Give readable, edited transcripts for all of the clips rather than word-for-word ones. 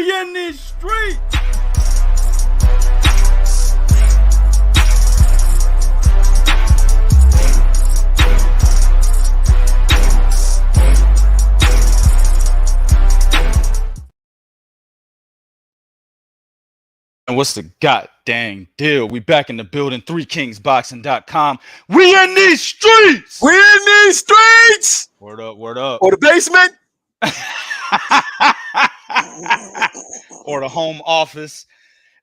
We in these streets. And what's the goddamn deal? We back in the building, 3kingsboxing.com. We in these streets. We in these streets. Word up, word up. Or the basement. Or the home office.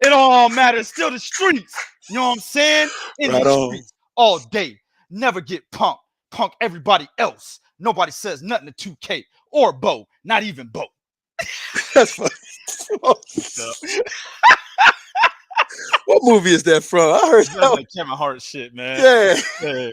It all matters. Still the streets. You know what I'm saying? In Right the on. streets all day. Never get punked. Punk everybody else. Nobody says nothing to 2K or Bo. Not even Bo. That's funny. What movie is that from? I heard That's like Kevin Hart shit, man. Yeah.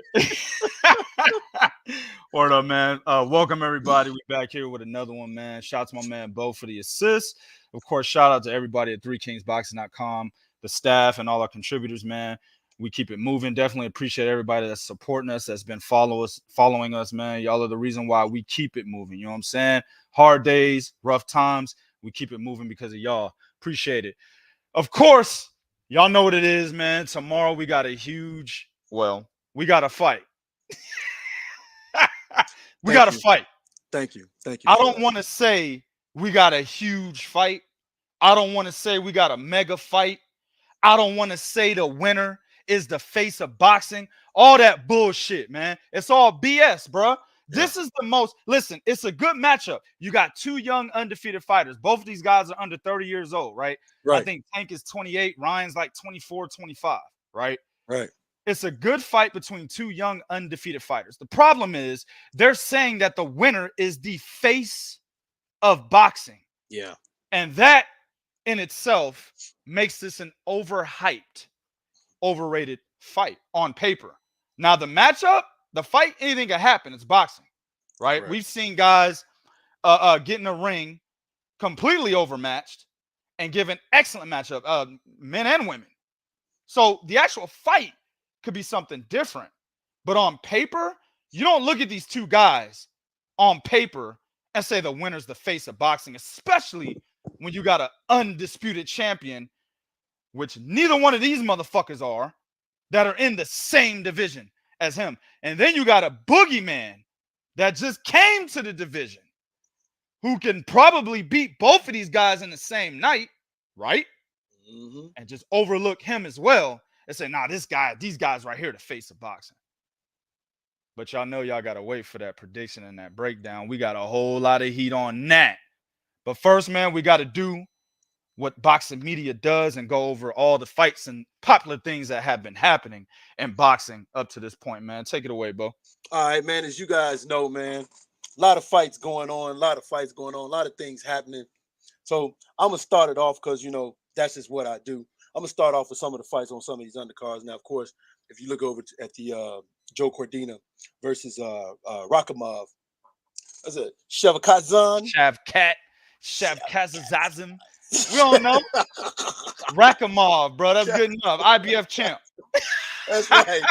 Word up, man. Welcome everybody. We back here with another one, man. Shout out to my man Bo for the assist. Of course, shout out to everybody at 3kingsboxing.com, the staff and all our contributors, man. We keep it moving. Definitely appreciate everybody that's supporting us, that's been following us, man. Y'all are the reason why we keep it moving. You know what I'm saying? Hard days, rough times. We keep it moving because of y'all. Appreciate it. Of course, y'all know what it is, man. Tomorrow we got a we got a fight. We got a fight. Thank you. Thank you. I don't want to say we got a huge fight. I don't want to say we got a mega fight. I don't want to say the winner is the face of boxing. All that bullshit, man. It's all BS, bro. This is the most, listen, it's a good matchup. You got two young undefeated fighters. Both of these guys are under 30 years old, right? I think Tank is 28. Ryan's like 24, 25, right? Right. It's a good fight between two young undefeated fighters. The problem is they're saying that the winner is the face of boxing. Yeah. And that in itself makes this an overhyped, overrated fight on paper. Now, the matchup, the fight, anything can happen. It's boxing, right? We've seen guys get in the ring completely overmatched and give an excellent matchup, men and women. So the actual fight could be something different. But on paper, you don't look at these two guys on paper and say the winner's the face of boxing, especially when you got an undisputed champion, which neither one of these motherfuckers are, that are in the same division as him. And then you got a boogeyman that just came to the division who can probably beat both of these guys in the same night, right? Mm-hmm. And just overlook him as well and say, nah, these guys right here, the face of boxing. But y'all know y'all got to wait for that prediction and that breakdown. We got a whole lot of heat on that. But first, man, we got to do what boxing media does and go over all the fights and popular things that have been happening in boxing up to this point, man. Take it away, Bo. All right, man. As you guys know, man, a lot of fights going on, a lot of things happening. So I'm going to start it off because, you know, that's just what I do. I'm going to start off with some of the fights on some of these undercards. Now, of course, if you look over at the Joe Cordina versus Rakhimov, that's it. Shavkat Zhang. We don't know. Rakhimov, bro. That's good enough. IBF champ. That's right.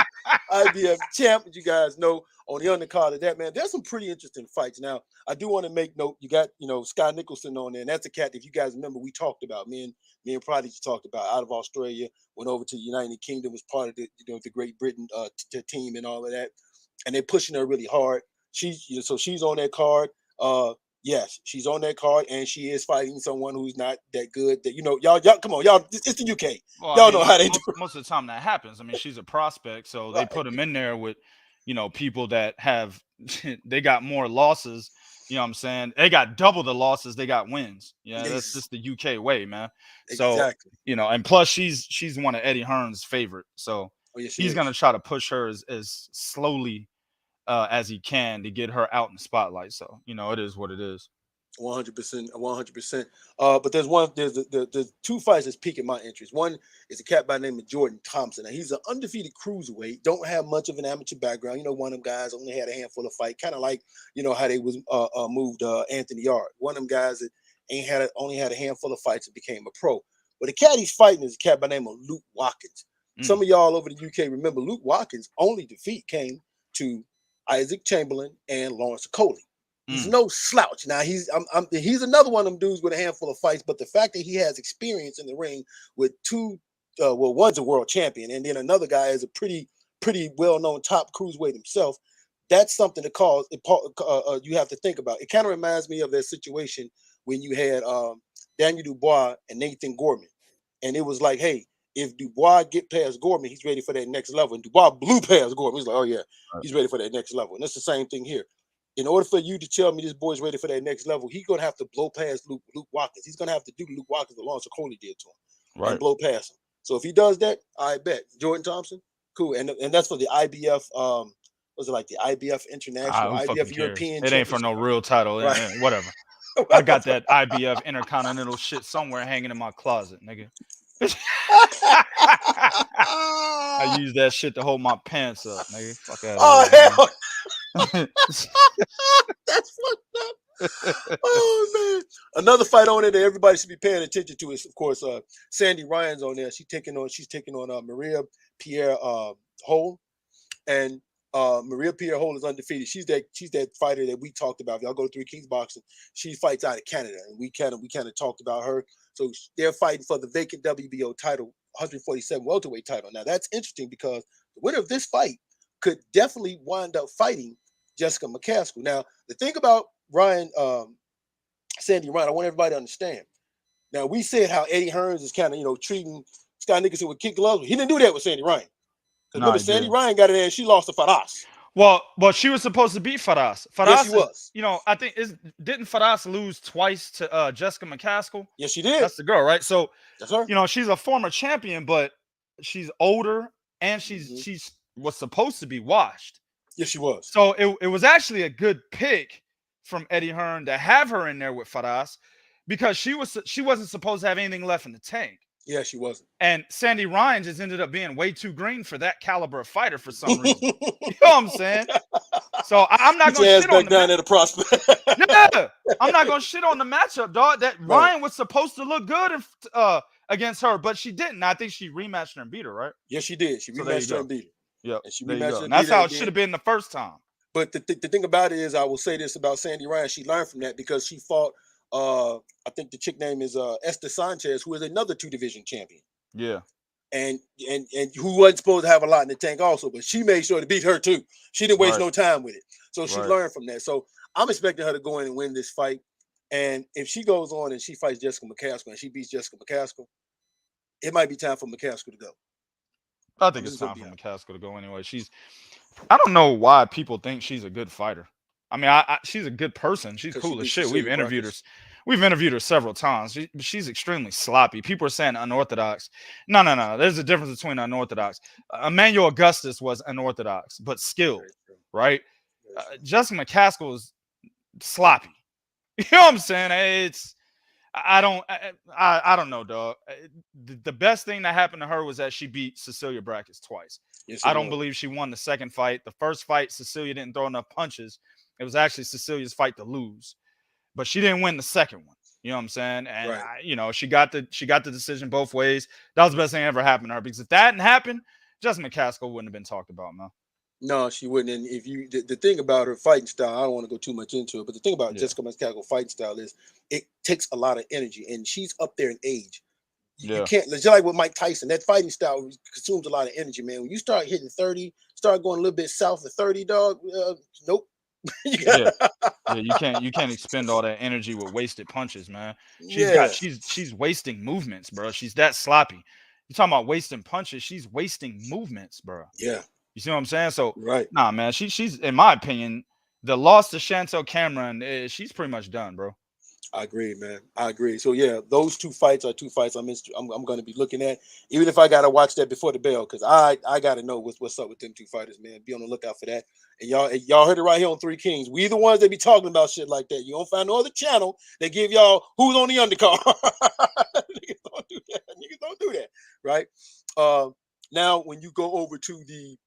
IBF champ, as you guys know, on the undercard of that, man. There's some pretty interesting fights. Now, I do want to make note, you got, you know, Sky Nicholson on there, and that's a cat, if you guys remember, we talked about, me and Prodigy talked about, out of Australia, went over to the United Kingdom, was part of the, you know, the Great Britain team and all of that, and they're pushing her really hard. So she's on that card. Yes, she's on that card, and she is fighting someone who's not that good. That, you know, y'all, come on, y'all. It's the UK. Well, y'all know how they do. Most of the time that happens. I mean, she's a prospect, so they put them in there with, you know, people that have they got more losses. You know what I'm saying? They got double the losses they got wins. Yeah, that's just the UK way, man. So you know, and plus she's one of Eddie Hearn's favorite, so he's gonna try to push her as slowly as he can to get her out in the spotlight. So, you know, it is what it is. 100%. But there's the two fights that's piquing my interest. One is a cat by the name of Jordan Thompson. Now, he's an undefeated cruiserweight, don't have much of an amateur background. You know, one of them guys only had a handful of fight, kind of like, you know, how they was moved Anthony Yard. One of them guys that only had a handful of fights and became a pro. But the cat he's fighting is a cat by the name of Luke Watkins. Some of y'all over the UK remember Luke Watkins' only defeat came to Isaac Chamberlain and Lawrence Coley. He's no slouch. Now he's another one of them dudes with a handful of fights, but the fact that he has experience in the ring with two, one's a world champion, and then another guy is a pretty well-known top cruiserweight himself. That's something to cause. You have to think about. It kind of reminds me of that situation when you had Daniel Dubois and Nathan Gorman, and it was like, hey, if Dubois get past Gorman, he's ready for that next level. And Dubois blew past Gorman. He's like, oh yeah, he's ready for that next level. And it's the same thing here. In order for you to tell me this boy's ready for that next level, he's gonna have to blow past Luke Watkins. He's gonna have to do Luke Watkins what Lawrence Okolie did to him, and blow past him. So if he does that, I bet Jordan Thompson, cool. And that's for the IBF. Was it like the IBF International, IBF European? It ain't for no real title. Right. Whatever. I got that IBF Intercontinental shit somewhere hanging in my closet, nigga. I use that shit to hold my pants up, nigga. Fuck out. Oh hell. That's fucked up. Oh man. Another fight on there that everybody should be paying attention to is, of course, Sandy Ryan's on there. She's taking on Maria Pier Houle. And Maria Pier Houle is undefeated. She's that fighter that we talked about. If y'all go to Three Kings Boxing, she fights out of Canada, and we kind of talked about her. So they're fighting for the vacant WBO title, 147 welterweight title. Now that's interesting because the winner of this fight could definitely wind up fighting Jessica McCaskill. Now the thing about Sandy Ryan, I want everybody to understand. Now we said how Eddie Hearns is kind of treating Scott Nicholson with kid gloves. He didn't do that with Sandy Ryan. Remember, Sandy Ryan got it in and she lost to Faraz. Well, she was supposed to beat Faraz. Yes, she was. I think didn't Faraz lose twice to Jessica McCaskill? Yes, she did. That's the girl, right? So that's her. She's a former champion, but she's older and she's was supposed to be washed. Yes, she was. So it was actually a good pick from Eddie Hearn to have her in there with Faraz because she wasn't supposed to have anything left in the tank. Yeah, she wasn't. And Sandy Ryan just ended up being way too green for that caliber of fighter for some reason. You know what I'm saying? So I'm not going to shit on down at the prospect. Yeah, I'm not going to shit on the matchup, dog. That Ryan was supposed to look good against her, but she didn't. I think she rematched her and beat her, right? Yes, she did. She rematched her and beat her. Yeah, and she rematched her. And that's how it should have been the first time. But the thing about it is, I will say this about Sandy Ryan: she learned from that because she fought. I think the chick name is Esther Sanchez, who is another 2-division champion. Yeah. And who wasn't supposed to have a lot in the tank also, but she made sure to beat her too. She didn't waste no time with it. So she learned from that. So I'm expecting her to go in and win this fight. And if she goes on and she fights Jessica McCaskill and she beats Jessica McCaskill, it might be time for McCaskill to go. I think it's time for McCaskill to go anyway. I don't know why people think she's a good fighter. I mean, she's a good person. She's cool as shit. We've interviewed her. We've interviewed her several times. She's extremely sloppy. People are saying unorthodox. No. There's a difference between unorthodox. Emmanuel Augustus was unorthodox, but skilled, right? Jessica McCaskill is sloppy. You know what I'm saying? I don't know, dog. The best thing that happened to her was that she beat Cecilia Brackets twice. Yes, I don't believe she won the second fight. The first fight, Cecilia didn't throw enough punches. It was actually Cecilia's fight to lose, but she didn't win the second one. You know what I'm saying? And she got the decision both ways. That was the best thing that ever happened to her because if that hadn't happened, Jessica McCaskill wouldn't have been talked about, man. No, she wouldn't. And if the thing about her fighting style, I don't want to go too much into it, but the thing about Jessica McCaskill fighting style is it takes a lot of energy, and she's up there in age. You can't, just like with Mike Tyson, that fighting style consumes a lot of energy, man. When you start hitting 30, start going a little bit south of 30, dog, nope. You can't expend all that energy with wasted punches, man. She's wasting movements, bro. She's that sloppy. You're talking about wasting punches. She's wasting movements, bro. Yeah. You see what I'm saying? So nah, man. She's in my opinion, the loss to Chantel Cameron, she's pretty much done, bro. I agree, man. I agree. So yeah, those two fights are two fights I'm going to be looking at, even if I got to watch that before the bell, because I got to know what's up with them two fighters, man. Be on the lookout for that. And y'all heard it right here on Three Kings. We the ones that be talking about shit like that. You don't find no other channel that give y'all who's on the undercard. Niggas don't do that, right? Now when you go over to the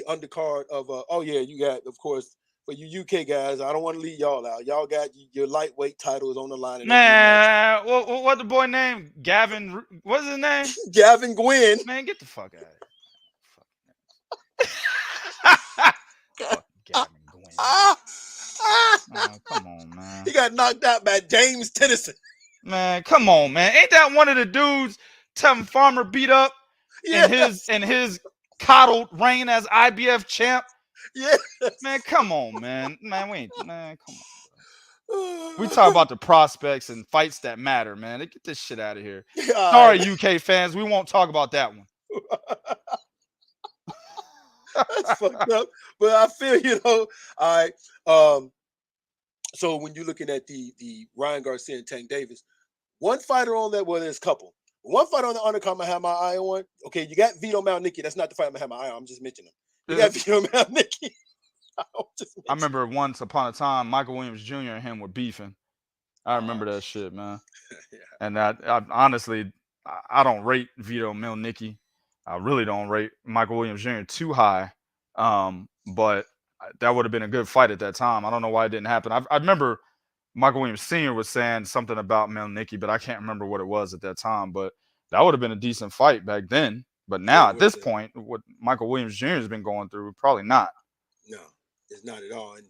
undercard of you got, of course, for you UK guys, I don't want to leave y'all out. Y'all got your lightweight title is on the line. Man, what the boy name? Gavin, what's his name? Gavin Gwynn. Man, get the fuck out of here. Fuck Gavin Gwynn. Oh, come on, man. He got knocked out by James Tennyson. Man, come on, man. Ain't that one of the dudes Tevin Farmer beat up in Yes. his coddled reign as IBF champ? Yes. Man, come on, man. Man, come on. We talk about the prospects and fights that matter, man. Get this shit out of here. Sorry, UK fans. We won't talk about that one. That's fucked up. But I feel, all right. So when you're looking at the Ryan Garcia and Tank Davis, one fighter on that, well, there's a couple. One fighter on the undercard I have my eye on. Okay, you got Vito Mielnicki. That's not the fight I have my eye on. I'm just mentioning him. You got Vito Mielnicki. I remember once upon a time, Michael Williams Jr. and him were beefing. I remember that shit, man. Yeah. And I honestly, I don't rate Vito Mielnicki. I really don't rate Michael Williams Jr. too high. But that would have been a good fight at that time. I don't know why it didn't happen. I remember Michael Williams Sr. was saying something about Mielnicki, but I can't remember what it was at that time. But that would have been a decent fight back then. But now at this point, what Michael Williams Jr. has been going through, probably not. No, it's not at all. And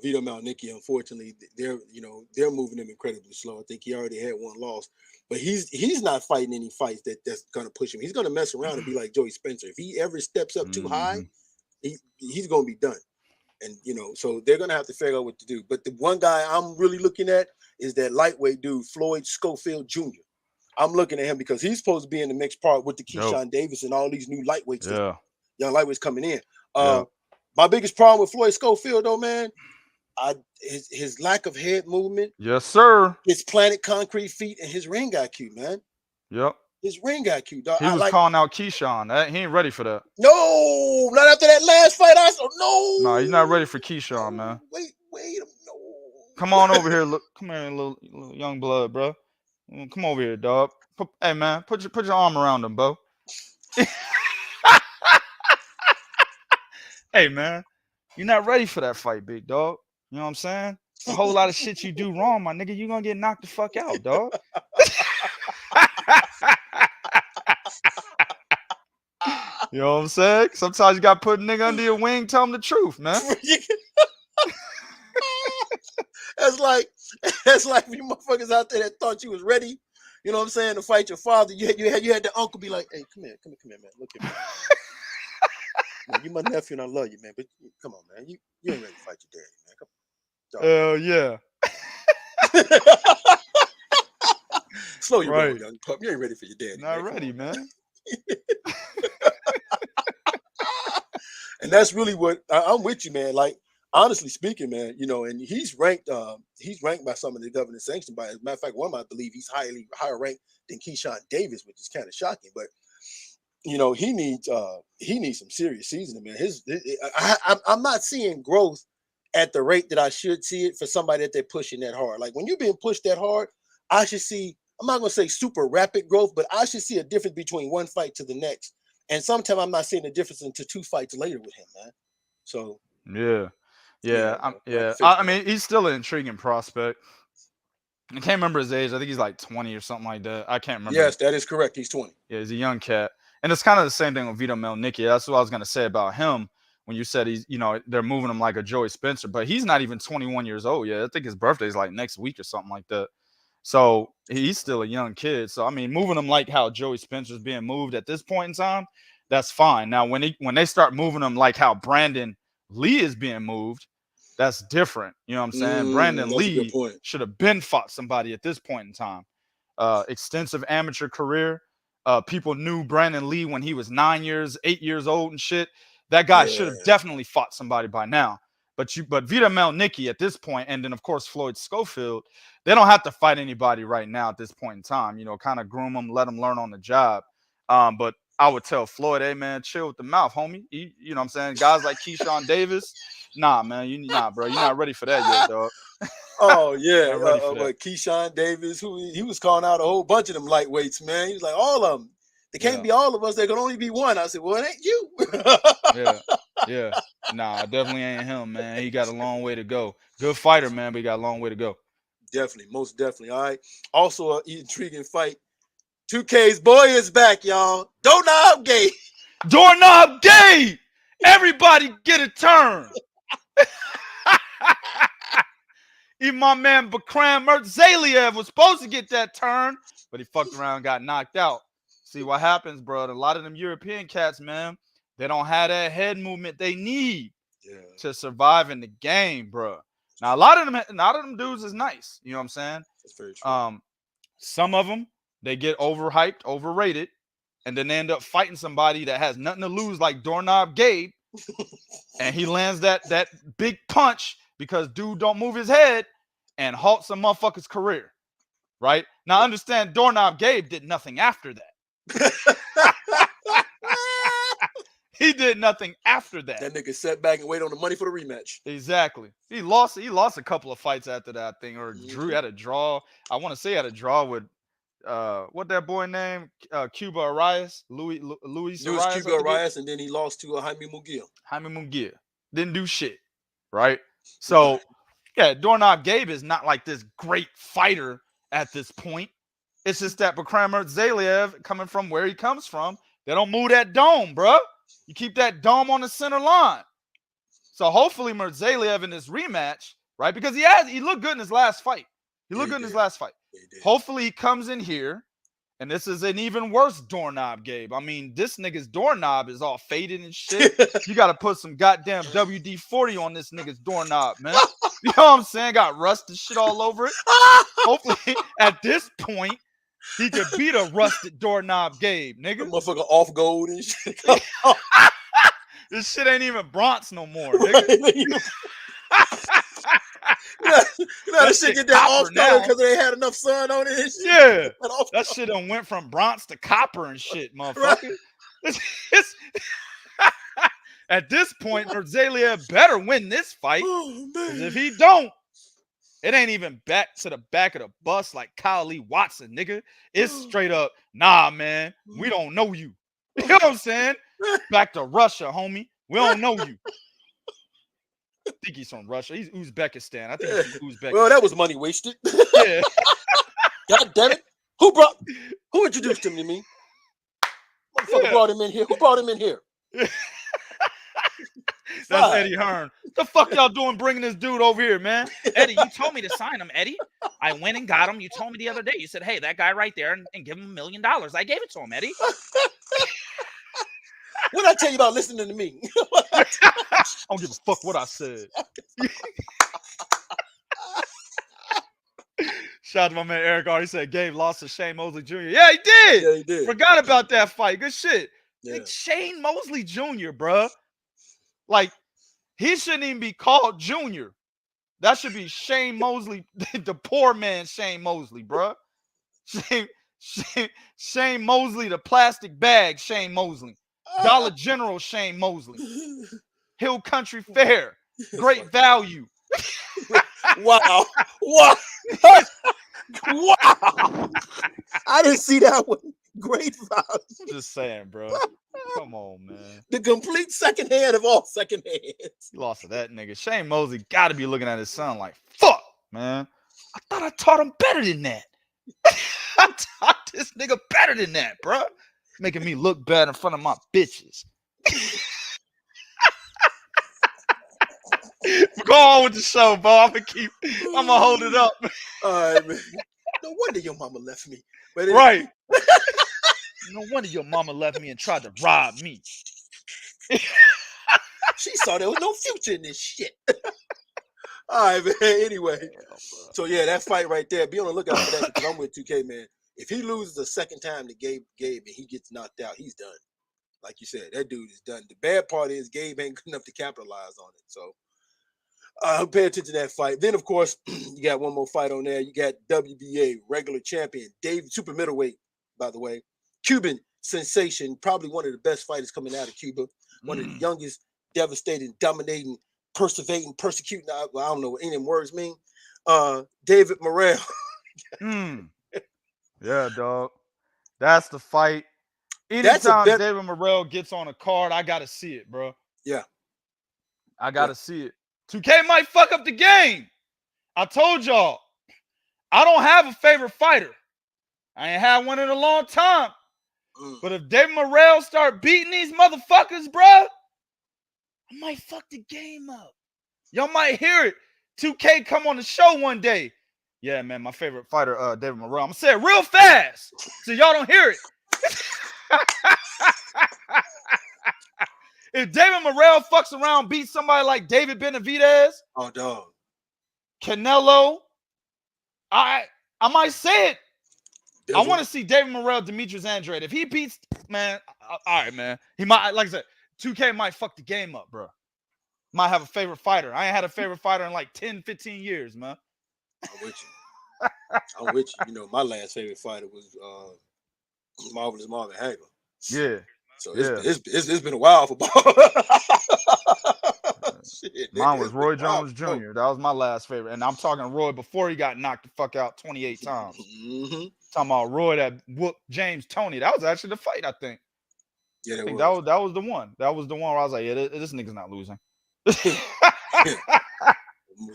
Vito Mielnicki, unfortunately, they're moving him incredibly slow. I think he already had one loss, but he's not fighting any fights that's gonna push him. He's gonna mess around and be like Joey Spencer. If he ever steps up too high, he's gonna be done. And so they're gonna have to figure out what to do. But the one guy I'm really looking at is that lightweight dude, Floyd Scofield Jr. I'm looking at him because he's supposed to be in the mixed part with the Keyshawn Davis and all these new lightweights, young lightweights coming in. My biggest problem with Floyd Scofield, though, man, his lack of head movement. Yes, sir. His planted concrete feet and his ring IQ, man. Yep. His ring IQ, dog. He was calling out Keyshawn. He ain't ready for that. No, not after that last fight. I saw no, he's not ready for Keyshawn, man. Wait, no. Come on over here. Look, come here, little young blood, bro. Come over here, dog. Hey, man, put your arm around him, bro. Hey, man, you're not ready for that fight, big dog. You know what I'm saying? A whole lot of shit you do wrong, my nigga. You're going to get knocked the fuck out, dog. You know what I'm saying? Sometimes you got to put a nigga under your wing, tell him the truth, man. That's like you motherfuckers out there that thought you was ready, you know what I'm saying, to fight your father. You had the uncle be like, hey, come here, man. Look at me. Man, you my nephew and I love you, man. But come on, man. You ain't ready to fight your daddy, man. Come on. Hell yeah. Slow your roll, young pup. You ain't ready for your daddy. Not ready, man. And that's really what I'm with you, man. Like, honestly speaking, man, and he's ranked by some of the governing sanctions. By as a matter of fact, one I believe he's higher ranked than Keyshawn Davis, which is kind of shocking. But he needs some serious seasoning, man. I'm not seeing growth at the rate that I should see it for somebody that they're pushing that hard. Like when you're being pushed that hard, I should see, I'm not gonna say super rapid growth, but I should see a difference between one fight to the next. And sometimes I'm not seeing the difference into two fights later with him, man. So I mean, he's still an intriguing prospect. I can't remember his age. I think he's like 20 or something like that. I can't remember. Yes, that is correct. He's 20. Yeah, he's a young cat. And it's kind of the same thing with Vito Mielnicki. That's what I was going to say about him when you said he's, they're moving him like a Joey Spencer, but he's not even 21 years old yet. I think his birthday is like next week or something like that. So he's still a young kid. So, I mean, moving him like how Joey Spencer's being moved at this point in time, that's fine. Now, when they start moving him like how Brandon Lee is being moved, that's different. You know what I'm saying? Brandon Lee should have been fought somebody at this point in time. Extensive amateur career. People knew Brandon Lee when he was 8 years old and shit. That guy should have definitely fought somebody by now. But Vito Mielnicki at this point, and then of course Floyd Scofield, they don't have to fight anybody right now at this point in time. Kind of groom them, let them learn on the job. But I would tell Floyd, hey man, chill with the mouth, homie. You know what I'm saying? Guys like Keyshawn Davis, nah, man, bro, you're not ready for that yet, dog. Oh yeah, but Keyshawn Davis, he was calling out a whole bunch of them lightweights, man. He was like, all of them. They can't be all of us. There can only be one. I said, well, it ain't you. Yeah. Nah, definitely ain't him, man. He got a long way to go. Good fighter, man, but he got a long way to go. Definitely, most definitely. All right. Also, an intriguing fight. 2K's boy is back, y'all. Doorknob Gabe. Doorknob Gabe. Everybody get a turn. Even my man Bakhram Murtazaliev was supposed to get that turn, but he fucked around and got knocked out. See what happens, bro. A lot of them European cats, man, they don't have that head movement they need to survive in the game, bro. Now, a lot of them dudes is nice. You know what I'm saying? That's very true. Some of them, they get overhyped, overrated, and then they end up fighting somebody that has nothing to lose, like Doorknob Gabe, and he lands that big punch because dude don't move his head and halts some motherfucker's career, right? Now, understand, Doorknob Gabe did nothing after that. He did nothing after that. That nigga sat back and waited on the money for the rematch. Exactly. He lost a couple of fights after that thing, or Drew had a draw. I want to say had a draw with what that boy name? Cuba Arias, Luis Arias. Cuba Arias, and then he lost to Jaime Munguia. Didn't do shit, right? So yeah, Doorknob Gabe is not like this great fighter at this point. It's just that Bakhram Murtazaliev, coming from where he comes from, they don't move that dome, bro. You keep that dome on the center line. So hopefully Murtazaliev in this rematch, right? Because he looked good in his last fight. Hopefully he comes in here, and this is an even worse Doorknob Gabe. I mean, this nigga's doorknob is all faded and shit. You got to put some goddamn WD-40 on this nigga's doorknob, man. You know what I'm saying? Got rusted shit all over it. Hopefully at this point, he could beat a rusted doorknob Gabe, nigga. That motherfucker off gold and shit. This shit ain't even bronze no more, nigga. You know this shit get that off color because they had enough sun on it. Yeah, that shit done went from bronze to copper and shit, motherfucker. Right. At this point, Murtazaliev better win this fight. Because if he don't, it ain't even back to the back of the bus like Kyle Lee Watson, nigga. It's straight up, nah, man, we don't know you. You know what I'm saying? Back to Russia, homie. We don't know you. I think he's from Russia. He's Uzbekistan. I think he's Uzbekistan. Well, that was money wasted. Yeah. God damn it. Who introduced him to me? Motherfucker brought him in here. Who brought him in here? That's Eddie Hearn. The fuck y'all doing bringing this dude over here, man? Eddie, you told me to sign him, Eddie. I went and got him. You told me the other day. You said, hey, that guy right there, and give him $1 million. I gave it to him, Eddie. What did I tell you about listening to me? I don't give a fuck what I said. Shout out to my man Eric R. He said Gabe lost to Shane Mosley Jr. Yeah, he did. Yeah, he did. Forgot about that fight. Good shit. Yeah. Like Shane Mosley Jr., bro. Like, he shouldn't even be called Junior. That should be Shane Mosley, the poor man Shane Mosley, bro. Shane Mosley, the plastic bag Shane Mosley. Dollar General Shane Mosley. Hill Country Fair. Great value. Wow. Wow. I didn't see that one. Great value. Just saying, bro. Come on, man. The complete second hand of all second hands. He lost to that nigga. Shane Mosley got to be looking at his son like, fuck, man. I thought I taught him better than that. I taught this nigga better than that, bro. Making me look bad in front of my bitches. Go on with the show, bro. I'm gonna hold it up. All right, man. No wonder your mama left me. But right. No wonder your mama left me and tried to rob me. She saw there was no future in this shit. All right, man. Anyway. So yeah, that fight right there. Be on the lookout for that because I'm with 2K, man. If he loses a second time to Gabe and he gets knocked out, he's done. Like you said, that dude is done. The bad part is Gabe ain't good enough to capitalize on it. So pay attention to that fight. Then, of course, you got one more fight on there. You got WBA regular champion, David, super middleweight, by the way. Cuban sensation, probably one of the best fighters coming out of Cuba. One of the youngest, devastating, dominating, perseverating, persecuting. I don't know what any of them words mean. David Morrell. Yeah, dog. That's the fight. Anytime David Morrell gets on a card, I got to see it, bro. Yeah. I got to see it. 2K might fuck up the game. I told y'all, I don't have a favorite fighter. I ain't had one in a long time. But if David Morrell start beating these motherfuckers, bro, I might fuck the game up. Y'all might hear it. 2K come on the show one day. Yeah, man, my favorite fighter, David Morrell. I'm gonna say it real fast so y'all don't hear it. If David Morrell fucks around, beats somebody like David Benavidez, oh dog, Canelo, I might say it. Devil. I want to see David Morrell, Demetrius Andrade. If he beats, man, all right, man. He might, like I said, 2K might fuck the game up, bro. Might have a favorite fighter. I ain't had a favorite fighter in like 10, 15 years, man. I'm with you. I'm with you. You know, my last favorite fighter was Marvelous Marvin Hagler. Yeah. So yeah. it's been a while for ball. Shit, mine was Roy wow. Jones Jr. That was my last favorite. And I'm talking Roy before he got knocked the fuck out 28 times. Mm-hmm. Talking about Roy that whooped James Toney. That was actually the fight, I think. Yeah, I think that was the one. That was the one where I was like, yeah, this nigga's not losing.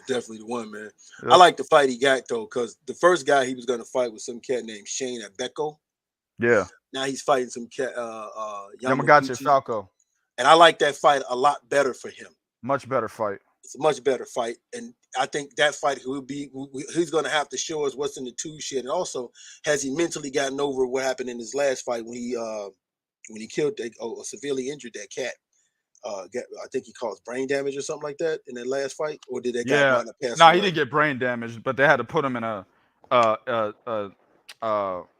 Definitely the one, man. Yep. I like the fight he got though, because the first guy he was gonna fight was some cat named Shane Abeko. Yeah. Now he's fighting some cat Yamaguchi Falcao. And I like that fight a lot better for him. Much better fight. It's a much better fight, and I think that fight he's going to have to show us what's in the two shit, and also has he mentally gotten over what happened in his last fight when he killed severely injured that cat. I think he caused brain damage or something like that in that last fight, or did that guy wind up passing away? He didn't get brain damage, but they had to put him in a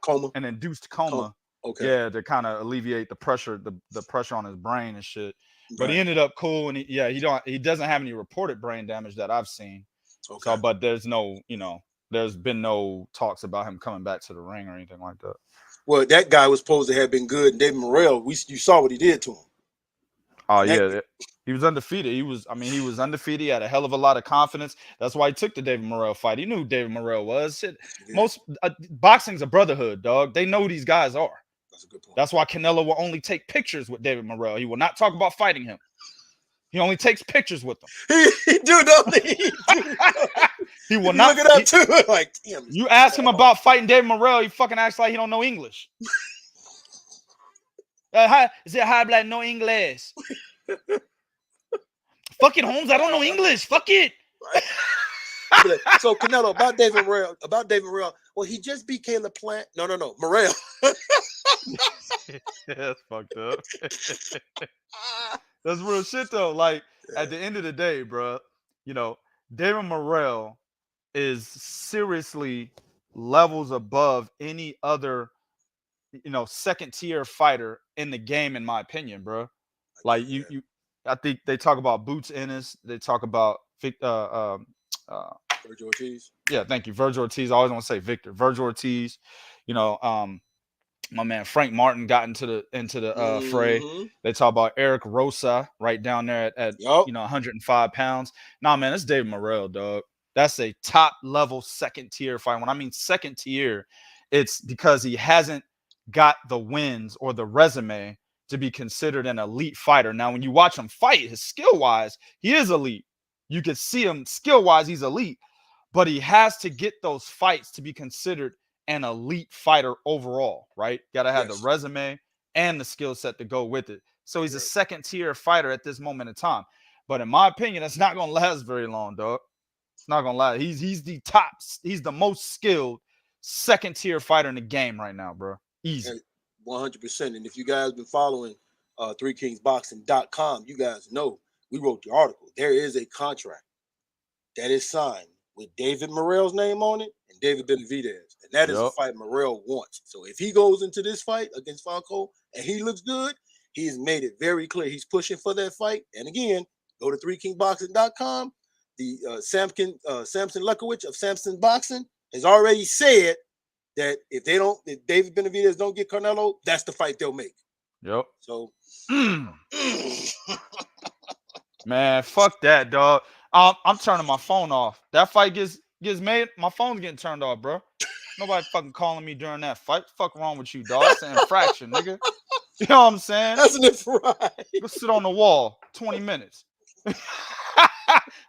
coma, an induced coma. Okay. Yeah, to kind of alleviate the pressure, the pressure on his brain and shit. But Right. he ended up cool, and he doesn't have any reported brain damage that I've seen. Okay. So, but there's no, there's been no talks about him coming back to the ring or anything like that. Well, that guy was supposed to have been good, and David Morrell, you saw what he did to him. Oh yeah, he was undefeated. He was undefeated. He had a hell of a lot of confidence. That's why he took the David Morrell fight. He knew who David Morrell was. Shit. Most boxing's a brotherhood, dog. They know who these guys are. That's a good point. That's why Canelo will only take pictures with David Morrell. He will not talk about fighting him. He only takes pictures with them. He do, don't he? He will not look it up too. Like, damn. You ask him about fighting David Morrell, he fucking acts like he don't know English. Is it high blood? No English. Fuck it, Holmes. I don't know English. Fuck it. So Canelo, about David Morrell. Well, he just beat Caleb Plant. No, Morrell. That's fucked up. That's real shit though. Like at the end of the day, bro, David Morrell is seriously levels above any other, second tier fighter in the game, in my opinion, bro. Like I think they talk about Boots Ennis. They talk about Virgil Ortiz. Yeah, thank you, Virgil Ortiz. I always want to say Victor. Virgil Ortiz. My man Frank Martin got into the fray. They talk about Eric Rosa right down there at 105 pounds. Nah, man, that's David Morrell, dog. That's a top level second tier fight. When I mean second tier, it's because he hasn't got the wins or the resume to be considered an elite fighter. Now, when you watch him fight, his skill wise, he is elite. You can see him skill wise, he's elite, but he has to get those fights to be considered an elite fighter overall, right? Got to have the resume and the skill set to go with it. So he's a second tier fighter at this moment in time. But in my opinion, that's not going to last very long, dog. It's not going to last. He's the top. He's the most skilled second tier fighter in the game right now, bro. Easy. 100%. And if you guys been following 3kingsboxing.com, you guys know we wrote the article. There is a contract that is signed with David Morrell's name on it and David Benavidez. And that is a fight Morrell wants. So if he goes into this fight against Falcao and he looks good, he has made it very clear he's pushing for that fight. And again, go to 3kingsboxing.com. The Samson Lekowicz of Samson Boxing has already said that if David Benavidez don't get Canelo, that's the fight they'll make. Yep. So, man, fuck that, dog. I'm turning my phone off. That fight gets made, my phone's getting turned off, bro. Nobody fucking calling me during that fight. Fuck wrong with you, dog? That's an infraction, nigga. You know what I'm saying? That's an infraction. Go sit on the wall 20 minutes.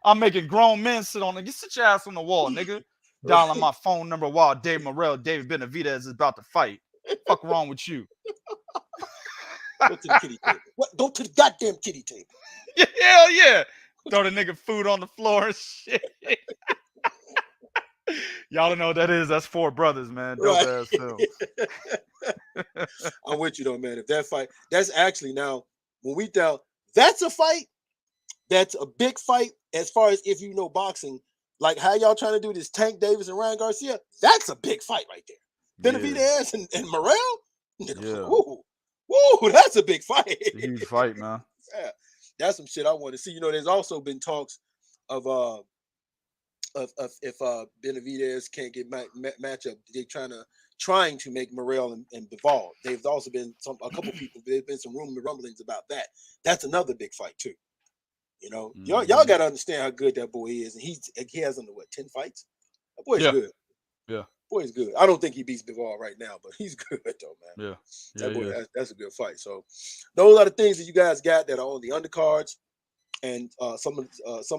I'm making grown men sit on it. Sit your ass on the wall, nigga. Dialing my phone number while David Morrell, David Benavidez is about to fight. Fuck wrong with you? Go to the kitty table. What? Go to the goddamn kitty table. Hell yeah. Throw the nigga food on the floor and shit. Y'all don't know what that is. That's Four Brothers, man. Dope Right. ass film. I'm with you though, man. If that fight, that's actually now when we down, that's a fight. That's a big fight as far as if you know boxing. Like how y'all trying to do this Tank Davis and Ryan Garcia, that's a big fight right there. Benavidez and Morrell, Yeah. woo, that's a big fight. It's a huge fight, man. Yeah, that's some shit I want to see. You know, there's also been talks of if Benavidez can't get matchup, they trying to make Morrell and Bivol. There's also been a couple people. There's been some rumblings about that. That's another big fight too. You know, y'all got to understand how good that boy is, and he has under 10 fights. That boy's good. Yeah, boy's good. I don't think he beats Bivol right now, but he's good though, man. Yeah, that boy, that's a good fight. So those are the things that you guys got that are on the undercards, and some of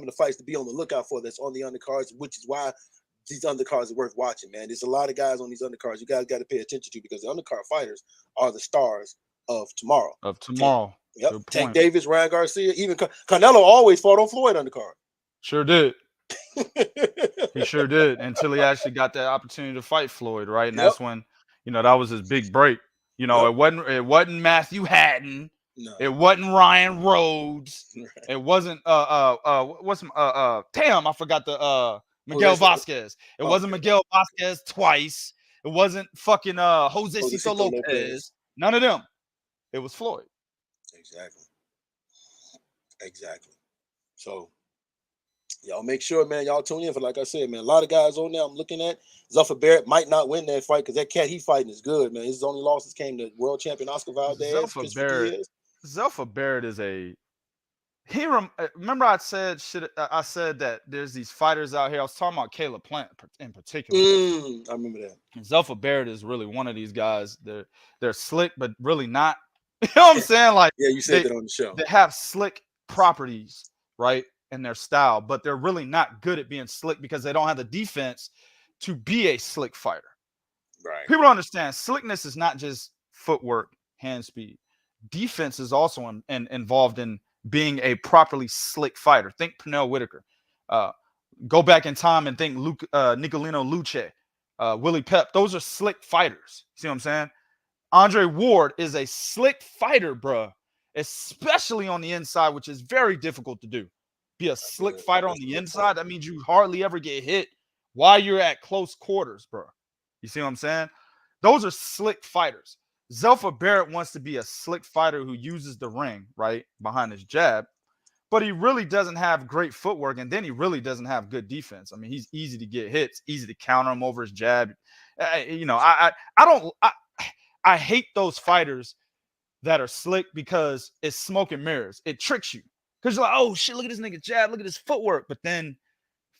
the fights to be on the lookout for that's on the undercards, which is why these undercards are worth watching, man. There's a lot of guys on these undercards you guys got to pay attention to because the undercard fighters are the stars of tomorrow. Yep. Tank Davis, Ryan Garcia, even Canelo always fought on Floyd undercard. Sure did. He sure did until he actually got that opportunity to fight Floyd, right? And that's when, that was his big break. It wasn't Matthew Hatton. No. It wasn't Ryan Rhodes. Right. It wasn't damn, I forgot the Miguel Vasquez. It wasn't Miguel Vasquez twice. It wasn't fucking Jose Cito Lopez. None of them. It was Floyd. Exactly. So y'all make sure, man, y'all tune in for, like I said, man, a lot of guys on there I'm looking at. Zuffa Barrett might not win that fight because that cat he fighting is good, man. His only losses came to world champion Oscar Valdez. Zuffa Barrett is remember I said that there's these fighters out here. I was talking about Caleb Plant in particular. I remember that. And Zuffa Barrett is really one of these guys. They're slick, but really not. You know what I'm saying? Like, yeah, you said that on the show. They have slick properties, right, in their style, but they're really not good at being slick because they don't have the defense to be a slick fighter. Right. People don't understand. Slickness is not just footwork, hand speed. Defense is also involved in being a properly slick fighter. Think Pernell Whitaker. Go back in time and think Nicolino Luce, Willie Pep. Those are slick fighters. See what I'm saying? Andre Ward is a slick fighter, bro, especially on the inside, which is very difficult to do. Be a slick fighter on the inside. That means you hardly ever get hit while you're at close quarters, bro. You see what I'm saying? Those are slick fighters. Zuffa Barrett wants to be a slick fighter who uses the ring, right, behind his jab, but he really doesn't have great footwork, and then he really doesn't have good defense. I mean, he's easy to get hits, easy to counter him over his jab. I hate those fighters that are slick because it's smoke and mirrors. It tricks you because you're like, oh shit, look at this nigga jab, look at his footwork. But then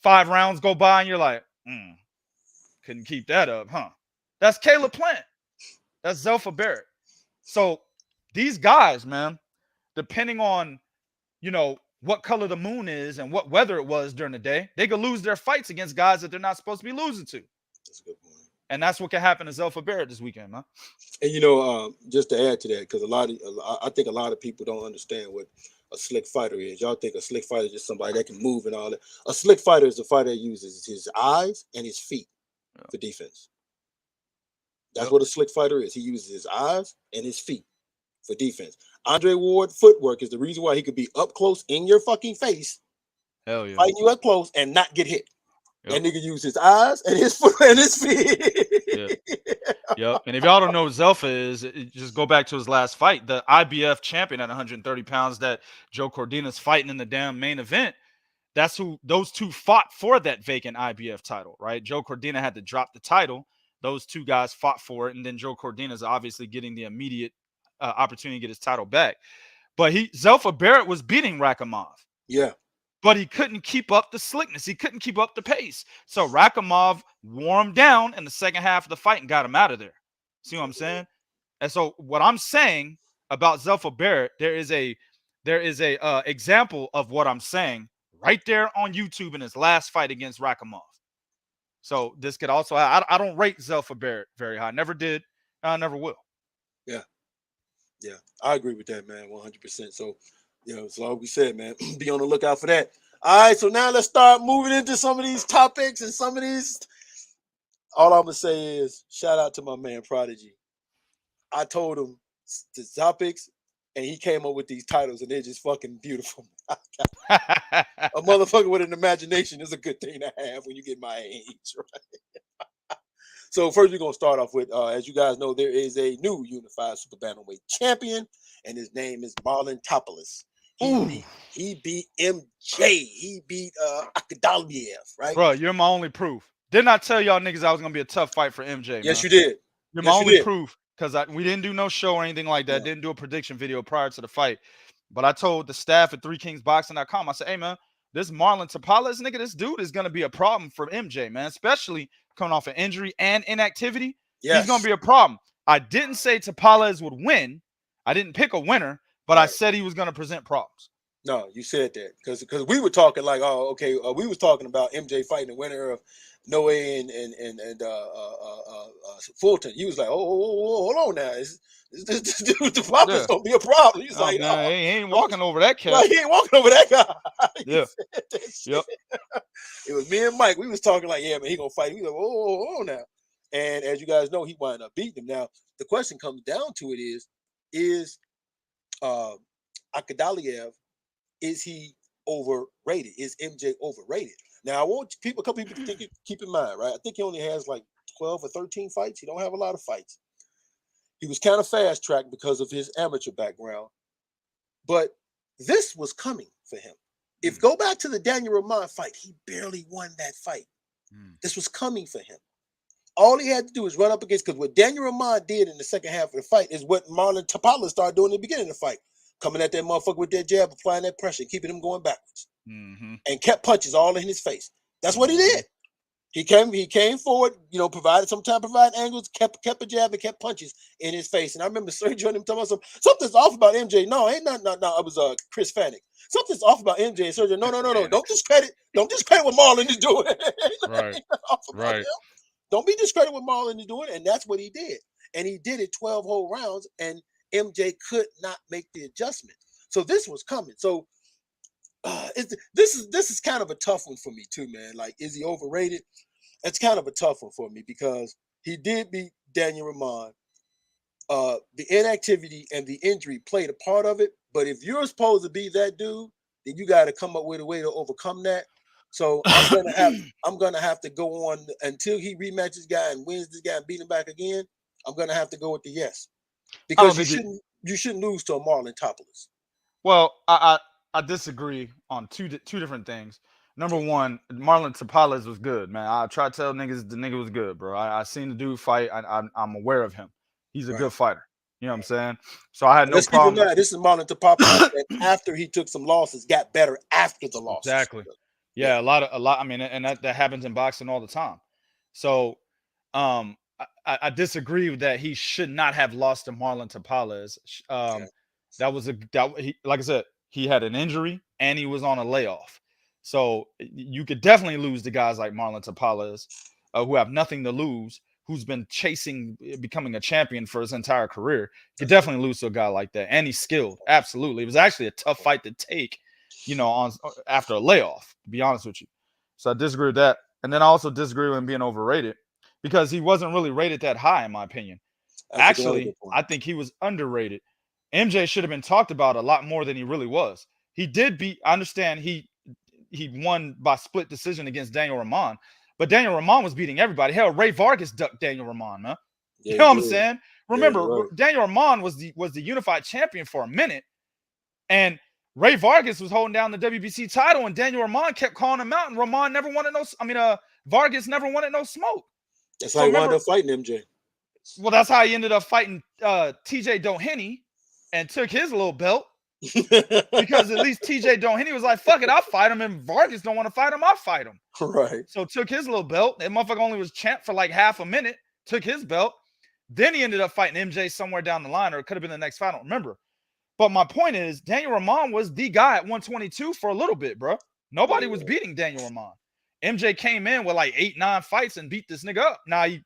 5 rounds go by and you're like, couldn't keep that up, huh? That's Caleb Plant. That's Zuffa Barrett. So these guys, man, depending on, what color the moon is and what weather it was during the day, they could lose their fights against guys that they're not supposed to be losing to. That's a good point. And that's what can happen to Zuffa Barrett this weekend, man. And just to add to that, because I think a lot of people don't understand what a slick fighter is. Y'all think a slick fighter is just somebody that can move and all that. A slick fighter is a fighter that uses his eyes and his feet for defense. That's what a slick fighter is. He uses his eyes and his feet for defense. Andre Ward footwork is the reason why he could be up close in your fucking face, hell yeah, fighting you up close and not get hit. That nigga use his eyes and his foot and his feet. Yep. And if y'all don't know what Zuffa is, just go back to his last fight. The IBF champion at 130 pounds that Joe Cordina's fighting in the damn main event. That's who those two fought for that vacant IBF title, right? Joe Cordina had to drop the title. Those two guys fought for it. And then Joe Cordina's obviously getting the immediate opportunity to get his title back. But Zuffa Barrett was beating Rakhimov. Yeah. But he couldn't keep up the slickness. He couldn't keep up the pace. So Rakhimov wore him down in the second half of the fight and got him out of there. See what I'm saying? And so what I'm saying about Zuffa Barrett, there is a example of what I'm saying right there on YouTube in his last fight against Rakhimov. So this could also, I don't rate Zuffa Barrett very high. Never did. I never will. Yeah. I agree with that, man, 100%. So So like we said, man, be on the lookout for that. All right, so now let's start moving into some of these topics and some of these. All I'm gonna say is shout out to my man Prodigy. I told him the topics, and he came up with these titles, and they're just fucking beautiful. A motherfucker with an imagination is a good thing to have when you get my age, right? So first, we're gonna start off with, as you guys know, there is a new unified super bantamweight champion, and his name is Marlon Topolis. He beat MJ. He beat Akhmadaliev, right? Bro, you're my only proof. Didn't I tell y'all niggas I was gonna be a tough fight for MJ? Yes, man? you did. You're my only proof because we didn't do no show or anything like that. Didn't do a prediction video prior to the fight. But I told the staff at 3kingsboxing.com, I said, hey, man, this Marlon Topolis, nigga, this dude is going to be a problem for MJ, man, especially coming off an injury and inactivity. Yes. He's going to be a problem. I didn't say Topolis would win. I didn't pick a winner, but I said he was going to present problems. No, you said that because we were talking like, oh, okay, we was talking about MJ fighting the winner of Noe and Fulton. He was like, oh, hold on now. This dude, the Papa's gonna be a problem. He's like, man, he ain't walking over that cat. Like, he ain't walking over that guy. Yeah. Yep. It was me and Mike. We was talking like, yeah, man, he gonna fight. He was like, oh, now. And as you guys know, he wound up beating him. Now, the question comes down to it is Akhmadaliev, is he overrated? Is MJ overrated? Now, I want a couple people to keep in mind, right? I think he only has like 12 or 13 fights. He don't have a lot of fights. He was kind of fast-tracked because of his amateur background. But this was coming for him. If go back to the Daniel Rahman fight, he barely won that fight. This was coming for him. All he had to do is run up against, because what Daniel Rahman did in the second half of the fight is what Marlon Topolis started doing in the beginning of the fight. Coming at that motherfucker with that jab, applying that pressure, keeping him going backwards. And kept punches all in his face. That's what he did. He came forward, provided angles, kept a jab and kept punches in his face. And I remember Sergio and him talking about something's off about MJ. No, ain't no. It was Chris Fanning. Something's off about MJ and Sergio. No. Don't discredit what Marlon is doing. Right. Don't be discredited what Marlon is doing. And that's what he did. And he did it 12 whole rounds, and MJ could not make the adjustment. So this was coming. So this is kind of a tough one for me too, man. Like, is he overrated? It's kind of a tough one for me because he did beat Daniel Rahman. The inactivity and the injury played a part of it. But if you're supposed to be that dude, then you got to come up with a way to overcome that. So I'm gonna have to go on until he rematches this guy and wins this guy and beat him back again. I'm gonna have to go with the yes, because you shouldn't lose to a Marlon Topolis. Well, I disagree on two different things. Number one, Marlon Topolis was good, man. I try to tell niggas the nigga was good, bro. I seen the dude fight. I'm aware of him. He's a good fighter. You know what I'm saying? So I had no problem. Keep in mind, this is Marlon Topolis that after he took some losses, got better after the losses. Exactly. Yeah, a lot. I mean, and that happens in boxing all the time. So, I disagree with that. He should not have lost to Marlon Topolis. Like I said, he had an injury and he was on a layoff. So you could definitely lose to guys like Marlon Topolis, who have nothing to lose, who's been chasing becoming a champion for his entire career. You could definitely lose to a guy like that. And he's skilled. Absolutely. It was actually a tough fight to take, after a layoff, to be honest with you. So I disagree with that. And then I also disagree with him being overrated because he wasn't really rated that high, in my opinion. Actually, I think he was underrated. MJ should have been talked about a lot more than he really was. He did beat, I understand he won by split decision against Daniel Rahman, but Daniel Rahman was beating everybody. Hell, Ray Vargas ducked Daniel Rahman, man. Yeah, you know what I'm saying? Remember, Daniel Rahman was the unified champion for a minute, and Ray Vargas was holding down the WBC title, and Daniel Rahman kept calling him out, and Rahman never wanted Vargas never wanted no smoke. That's how he wound up fighting MJ. Well, that's how he ended up fighting TJ Doheny and took his little belt. Because at least TJ Doheny was like, fuck it, I'll fight him, and Vargas don't want to fight him, I'll fight him. Right. So took his little belt. That motherfucker only was champ for like half a minute, took his belt. Then he ended up fighting MJ somewhere down the line, or it could have been the next fight, I don't remember. But my point is, Daniel Rahman was the guy at 122 for a little bit, bro. Nobody was beating Daniel Rahman. MJ came in with like 8-9 fights and beat this nigga up. Now he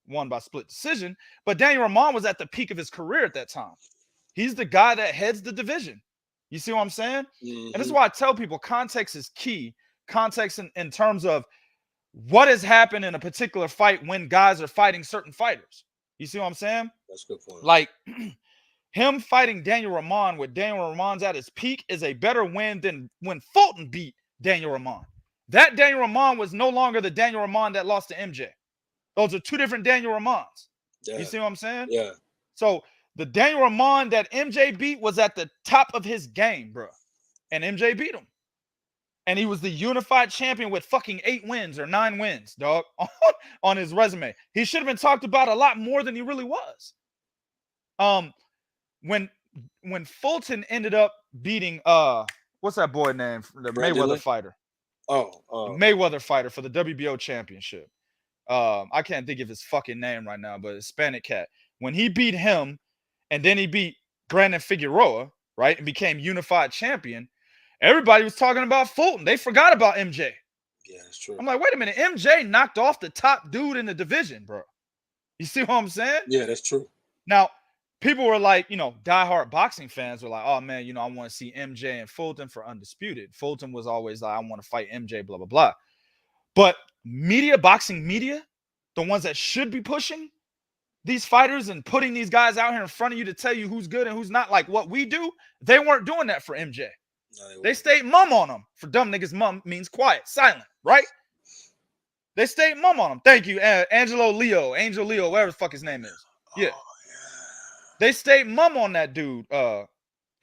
won by split decision, but Daniel Rahman was at the peak of his career at that time. He's the guy that heads the division. You see what I'm saying? Mm-hmm. And this is why I tell people context is key. Context in terms of what has happened in a particular fight when guys are fighting certain fighters. You see what I'm saying? That's a good point. Like him fighting Daniel Ramon with Daniel Ramon's at his peak is a better win than when Fulton beat Daniel Ramon. That Daniel Ramon was no longer the Daniel Ramon that lost to MJ. Those are two different Daniel Ramons. Yeah. You see what I'm saying? Yeah. So the Daniel Ramon that MJ beat was at the top of his game, bro. And MJ beat him. And he was the unified champion with fucking 8 wins or 9 wins, dog, on his resume. He should have been talked about a lot more than he really was. When Fulton ended up beating what's that boy name? The Mayweather fighter. Mayweather fighter for the WBO championship. I can't think of his fucking name right now, but Hispanic cat. When he beat him, and then he beat Brandon Figueroa, right, and became unified champion, everybody was talking about Fulton. They forgot about MJ. Yeah, that's true. I'm like, wait a minute, MJ knocked off the top dude in the division, bro. You see what I'm saying? Yeah, that's true. Now, people were like, diehard boxing fans were like, oh man, I want to see MJ and Fulton for undisputed. Fulton was always like, I want to fight MJ, blah, blah, blah. But boxing media, the ones that should be pushing these fighters and putting these guys out here in front of you to tell you who's good and who's not, like what we do, they weren't doing that for MJ. No, they stayed mum on him. For dumb niggas, mum means quiet, silent, right? They stayed mum on him. Thank you, Angel Leo, whatever the fuck his name is. Yeah. They stayed mum on that dude,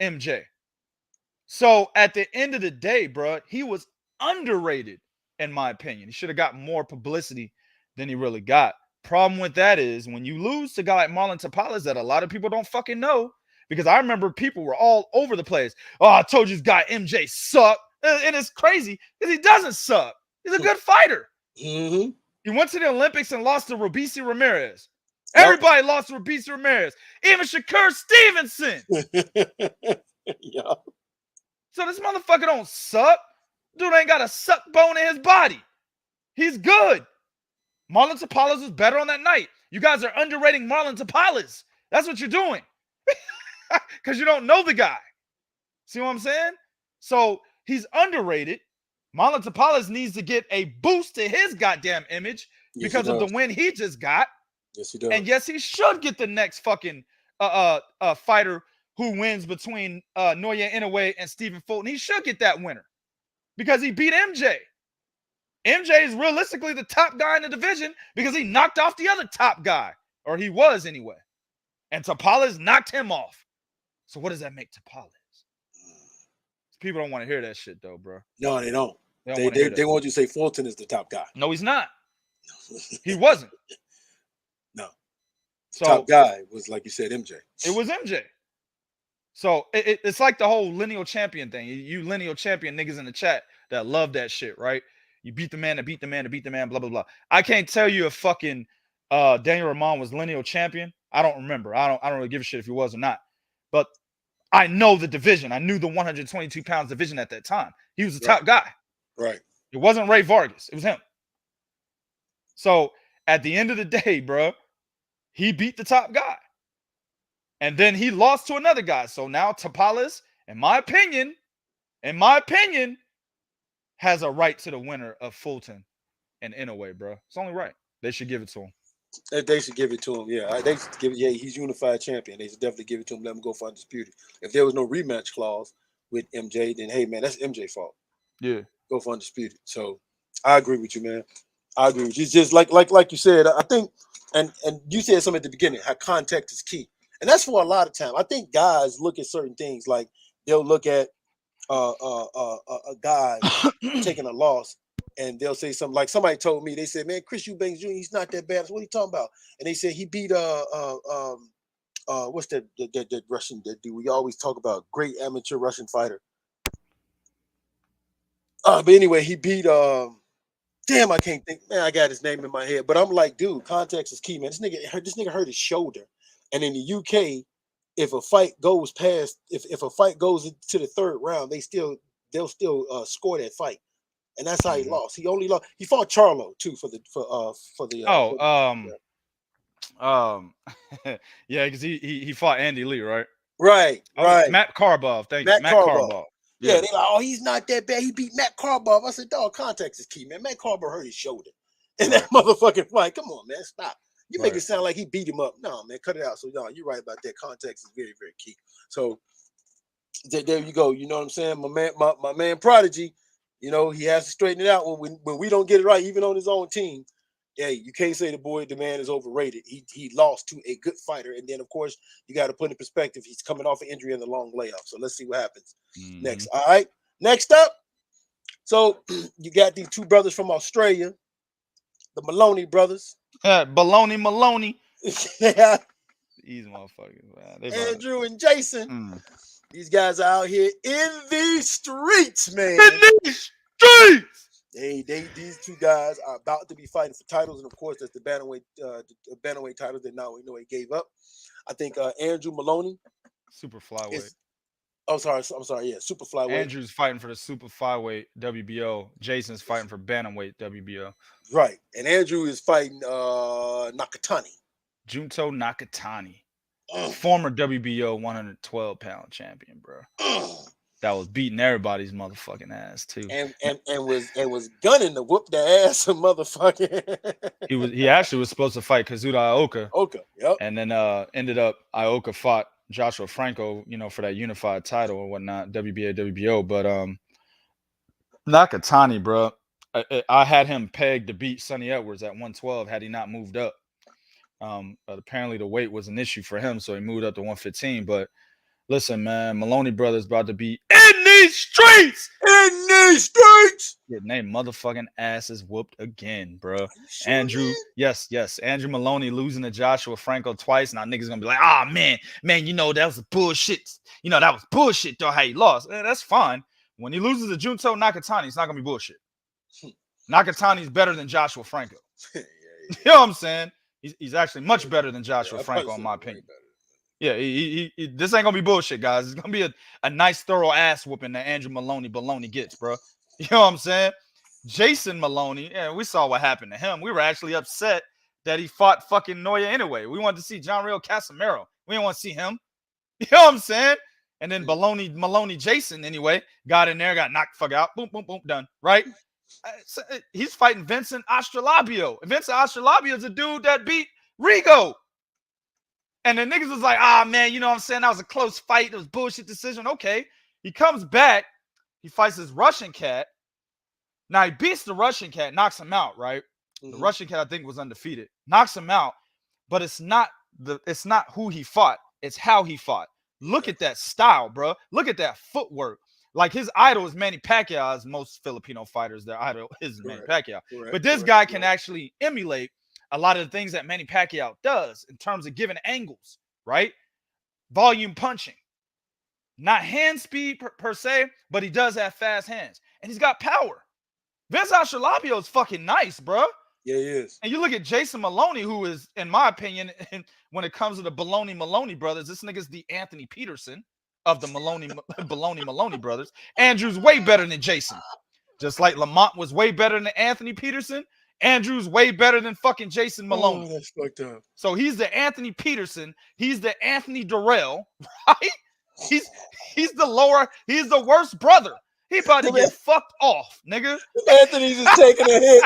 MJ. So at the end of the day, bro, he was underrated, in my opinion. He should have got more publicity than he really got. Problem with that is when you lose to a guy like Marlon Tapales that a lot of people don't fucking know, because I remember people were all over the place. Oh, I told you this guy MJ sucked. And it's crazy because he doesn't suck. He's a good fighter. Mm-hmm. He went to the Olympics and lost to Robeisy Ramirez. Everybody lost to Robeisy Ramirez. Even Shakur Stevenson. Yeah. So this motherfucker don't suck. Dude ain't got a suck bone in his body. He's good. Marlon Tapales was better on that night. You guys are underrating Marlon Tapales. That's what you're doing. Because you don't know the guy. See what I'm saying? So he's underrated. Marlon Tapales needs to get a boost to his goddamn image because of the win he just got. Yes, he does. And yes, he should get the next fucking fighter who wins between Naoya Inoue and Stephen Fulton. He should get that winner because he beat MJ. MJ is realistically the top guy in the division because he knocked off the other top guy, or he was anyway. And Tapales knocked him off. So what does that make Tapales? People don't want to hear that shit though, bro. No, they don't. They want you to say Fulton is the top guy. No, he's not. He wasn't. No. So, top guy was, like you said, MJ. It was MJ. So it's like the whole lineal champion thing. You lineal champion niggas in the chat that love that shit, right? You beat the man to beat the man to beat the man, blah, blah, blah. I can't tell you if fucking Daniel Ramon was lineal champion. I don't remember. I don't really give a shit if he was or not. But I know the division. I knew the 122 pounds division at that time. He was the top guy. Right. It wasn't Ray Vargas. It was him. So at the end of the day, bro, he beat the top guy. And then he lost to another guy. So now Tapales, in my opinion, has a right to the winner of Fulton and Inoue, bro. It's only right. They should give it to him. They should give it to him. Yeah, they should give it. Yeah, he's unified champion. They should definitely give it to him. Let him go for undisputed. If there was no rematch clause with MJ, then hey, man, that's MJ's fault. Yeah, go for undisputed. So I agree with you, man. I agree with you. It's just like you said. I think, and you said something at the beginning. How context is key, and that's for a lot of time. I think guys look at certain things like they'll look at a guy taking a loss. And they'll say something like somebody told me, they said, man, Chris Eubanks Jr., he's not that bad. So what are you talking about? And they said he beat what's that Russian that dude we always talk about, great amateur Russian fighter. But anyway, he beat damn, I can't think, man, I got his name in my head. But I'm like, dude, context is key, man. This nigga hurt his shoulder. And in the UK, if a fight goes past, if a fight goes to the third round, they'll still score that fight. And that's how he lost. He only lost. He fought Charlo too for the. Yeah, because he fought Andy Lee, right? Right. Matt Karbov. Thank you. Matt Matt Karbov. Karbov. Yeah, they like, oh, he's not that bad. He beat Matt Karbov. I said, dog, context is key, man. Matt Karbov hurt his shoulder in that motherfucking fight. Come on, man, stop. You make it sound like he beat him up. No, man, cut it out. So, no, you're right about that. Context is very, very key. So, there you go. You know what I'm saying? My man Prodigy, you know, he has to straighten it out when we don't get it right, even on his own team. Hey, you can't say the man is overrated. He lost to a good fighter. And then, of course, you got to put in perspective, he's coming off an injury and a long layoff. So let's see what happens next. All right. Next up. So you got these two brothers from Australia, the Moloney brothers. Maloney. Yeah. These motherfuckers, man. Andrew and Jason. These guys are out here in the streets, man. In the streets. These two guys are about to be fighting for titles, and of course, that's the bantamweight titles that now we know he gave up. I think Andrew Moloney, super flyweight. I'm sorry, yeah, super flyweight. Andrew's fighting for the super flyweight WBO. Jason's fighting for bantamweight WBO. Right, and Andrew is fighting Nakatani. Junto Nakatani, former WBO 112-pound champion, bro. That was beating everybody's motherfucking ass too, and was gunning to whoop the ass of motherfucking. he actually was supposed to fight Kazuda Ioka. Yep. And then ended up Ioka fought Joshua Franco, you know, for that unified title or whatnot, WBA, WBO. But Nakatani, bro, I had him pegged to beat Sonny Edwards at 112 had he not moved up. But apparently the weight was an issue for him, so he moved up to 115. But listen, man, Moloney Brothers about to be in these streets. In these streets. Getting their motherfucking asses whooped again, bro. Sure, Andrew, man? yes. Andrew Moloney losing to Joshua Franco twice. Now niggas gonna be like, ah, man, you know, that was bullshit. You know, that was bullshit, though, how he lost. That's fine. When he loses to Junto Nakatani, it's not gonna be bullshit. Nakatani's better than Joshua Franco. Yeah. You know what I'm saying? He's actually much better than Joshua Franco, in my opinion. Yeah, this ain't gonna be bullshit, guys. It's gonna be a nice, thorough ass whooping that Andrew Moloney gets, bro. You know what I'm saying? Jason Moloney, yeah, we saw what happened to him. We were actually upset that he fought fucking Noya anyway. We wanted to see John Real Casimiro. We didn't want to see him. You know what I'm saying? And then Moloney Jason anyway got in there, got knocked the fuck out. Boom, boom, boom, done. Right? He's fighting Vincent Astrolabio. Vincent Astrolabio is a dude that beat Rigo. And the niggas was like, ah, man, you know what I'm saying? That was a close fight. It was a bullshit decision. Okay. He comes back. He fights this Russian cat. Now, he beats the Russian cat, knocks him out, right? The Russian cat, I think, was undefeated. Knocks him out. But it's not who he fought. It's how he fought. Look at that style, bro. Look at that footwork. Like, his idol is Manny Pacquiao, as most Filipino fighters, their idol is Manny Pacquiao. But this guy can actually emulate a lot of the things that Manny Pacquiao does in terms of giving angles, right? Volume punching. Not hand speed per se, but he does have fast hands. And he's got power. Vince Astrolabio is fucking nice, bro. Yeah, he is. And you look at Jason Moloney, who is, in my opinion, when it comes to the Moloney brothers, this nigga's the Anthony Peterson of the Moloney brothers. Andrew's way better than Jason. Just like Lamont was way better than Anthony Peterson, Andrew's way better than fucking Jason Moloney. Oh, that's fucked up. So he's the Anthony Peterson. He's the Anthony Durrell, right? He's the worst brother. He about to get fucked off, nigga. Anthony's is taking a hit.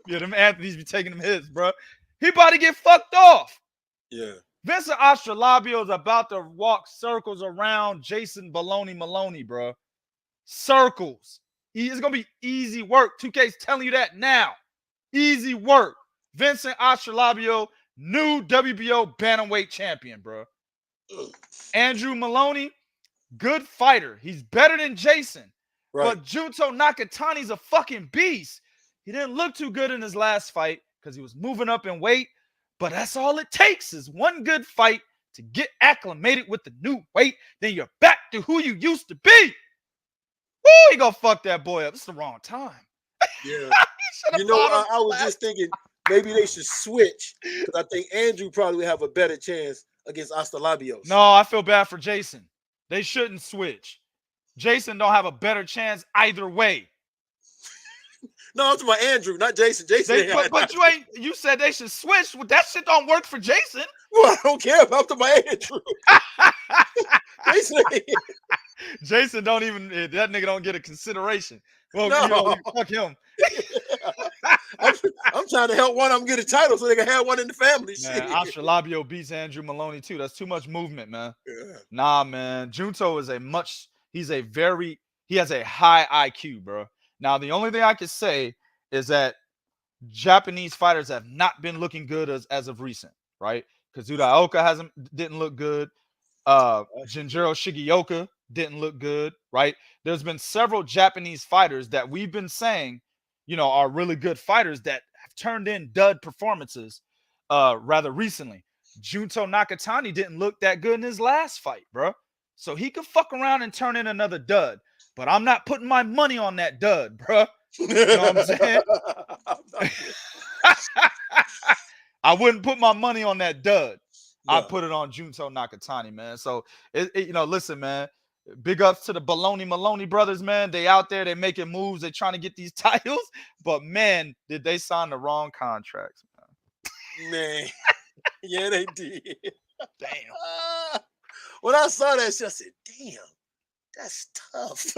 Yeah, them Anthony's be taking them hits, bro. He about to get fucked off. Yeah. Vincent Astrolabio is about to walk circles around Jason Moloney, bro. Circles. It's going to be easy work. 2K's telling you that now. Easy work. Vincent Astrolabio, new WBO bantamweight champion, bro. Andrew Moloney, good fighter. He's better than Jason. Right. But Junto Nakatani's a fucking beast. He didn't look too good in his last fight because he was moving up in weight. But that's all it takes is one good fight to get acclimated with the new weight. Then you're back to who you used to be. Woo, he gonna fuck that boy up. It's the wrong time. Yeah. You know, I was just thinking maybe they should switch because I think Andrew probably would have a better chance against Astrolabios. No, I feel bad for Jason. They shouldn't switch. Jason don't have a better chance either way. No, I'm talking about Andrew, not Jason. But you said they should switch. Well, that shit don't work for Jason. Well, I don't care about Andrew. Jason, Jason don't even that nigga don't get a consideration. Well, no. fuck him. I'm trying to help one of them get a title so they can have one in the family. Man, Shit. Astrolabio beats Andrew Moloney too. That's too much movement, man. Yeah. Nah, man. Junto is he has a high IQ, bro. Now, the only thing I can say is that Japanese fighters have not been looking good as of recent, right? Kazuda Aoka didn't look good. Jinjiro Shigeoka didn't look good, right? There's been several Japanese fighters that we've been saying, are really good fighters that have turned in dud performances rather recently. Junto Nakatani didn't look that good in his last fight, bro. So he could fuck around and turn in another dud. But I'm not putting my money on that dud, bro. You know what I'm saying? I wouldn't put my money on that dud. I put it on Junto Nakatani, man. So, listen, man. Big ups to the Moloney Brothers, man. They out there, they making moves, they trying to get these titles. But man, did they sign the wrong contracts, man. Yeah, they did. Damn. When I saw that shit, I said, damn, that's tough.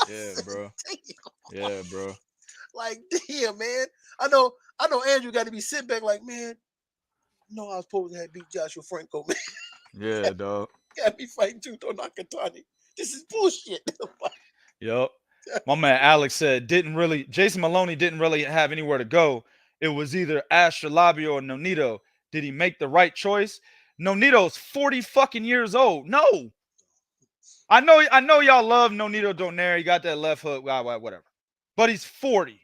Yeah, bro. Damn. Yeah, bro. Like, damn, man. I know Andrew got to be sitting back like, man, I was supposed to have beat Joshua Franco, man. Yeah, dog. Got me fighting Junto Nakatani. This is bullshit. Yep. My man Alex said Jason Moloney didn't really have anywhere to go. It was either Astrolabio or Nonito. Did he make the right choice? Nonito's 40 fucking years old. No. I know y'all love Nonito Donaire. He got that left hook, whatever. But he's 40.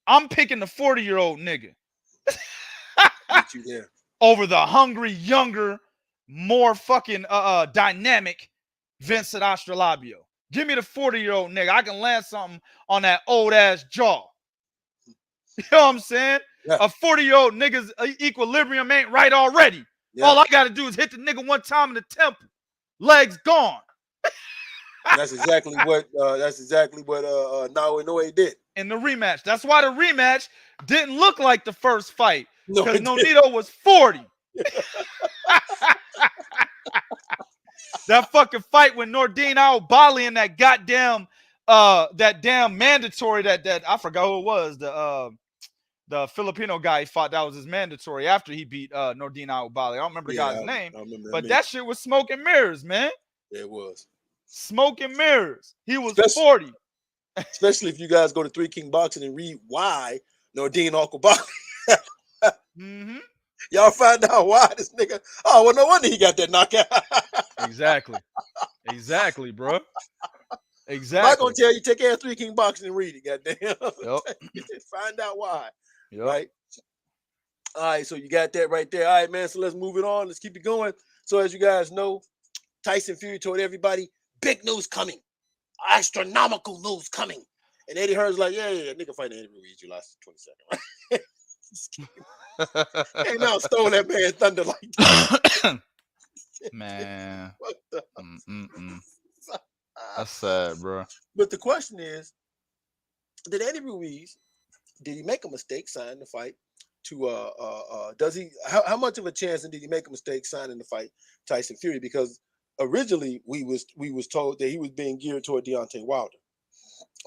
I'm picking the 40-year-old nigga. Get you there. Over the hungry, younger, more fucking dynamic Vincent Astrolabio. Give me the 40-year-old nigga. I can land something on that old ass jaw. You know what I'm saying? Yeah. A 40-year-old nigga's equilibrium ain't right already. Yeah. All I gotta do is hit the nigga one time in the temple. Legs gone. That's exactly what Naoya Inoue did. In the rematch. That's why the rematch didn't look like the first fight. Because Nonito was 40. That fucking fight with Nordine Aobali and that goddamn that damn mandatory that I forgot who it was, the Filipino guy he fought, that was his mandatory after he beat Nordine Aobali. I don't remember the guy's name. But that shit was smoke and mirrors, man. Yeah, it was. Smoke and mirrors. He was 40. Especially if you guys go to Three King Boxing and read why Nordine Aobali. Mm-hmm. Y'all find out why this nigga. Oh, well, no wonder he got that knockout. Exactly, bro. Exactly. I'm not gonna tell you, take care of Three King Boxing and read it, goddamn. Yep. Find out why. Yep. Right. All right, so you got that right there. All right, man. So let's move it on. Let's keep it going. So as you guys know, Tyson Fury told everybody, big news coming, astronomical news coming. And Eddie Hearn's like, yeah, nigga fighting Andy Ruiz July 22nd. Right? Ain't now stole that man thunder like that. Man. That's sad, bro. But the question is, did Andy Ruiz, did he make a mistake signing the fight to does he how much of a chance did he make a mistake signing the fight Tyson Fury? Because originally we was told that he was being geared toward Deontay Wilder.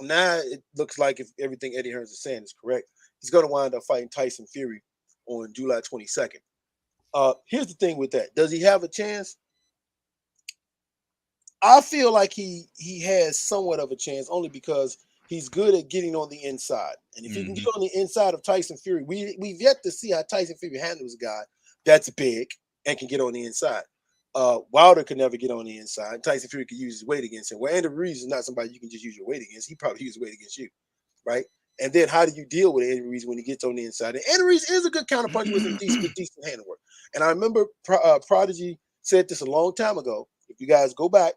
Now it looks like if everything Eddie Hearns is saying is correct, he's going to wind up fighting Tyson Fury on July 22nd. Here's the thing with that. Does he have a chance? I feel like he has somewhat of a chance only because he's good at getting on the inside. And if he can get on the inside of Tyson Fury, we've yet to see how Tyson Fury handles a guy that's big and can get on the inside. Wilder could never get on the inside. Tyson Fury could use his weight against him. Well, Andy Ruiz is not somebody you can just use your weight against. He probably uses weight against you, right? And then how do you deal with Andy Ruiz when he gets on the inside? And Andy Ruiz is a good counterpuncher with some decent hand work. And I remember Prodigy said this a long time ago. If you guys go back,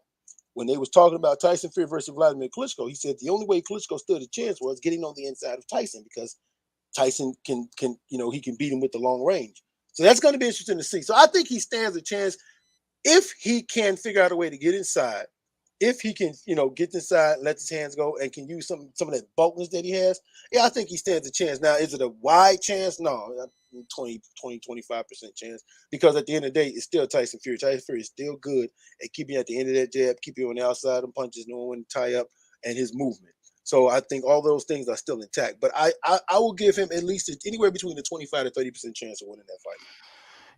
when they was talking about Tyson Fury versus Vladimir Klitschko, he said the only way Klitschko stood a chance was getting on the inside of Tyson because Tyson can he can beat him with the long range. So that's going to be interesting to see. So I think he stands a chance if he can figure out a way to get inside. If he can, get inside, let his hands go, and can use some of that bulkness that he has, yeah, I think he stands a chance. Now, is it a wide chance? No, 20, 25% chance. Because at the end of the day, it's still Tyson Fury. Tyson Fury is still good at keeping at the end of that jab, keeping you on the outside of punches, knowing when to tie up, and his movement. So I think all those things are still intact. But I will give him at least anywhere between the 25 to 30% chance of winning that fight.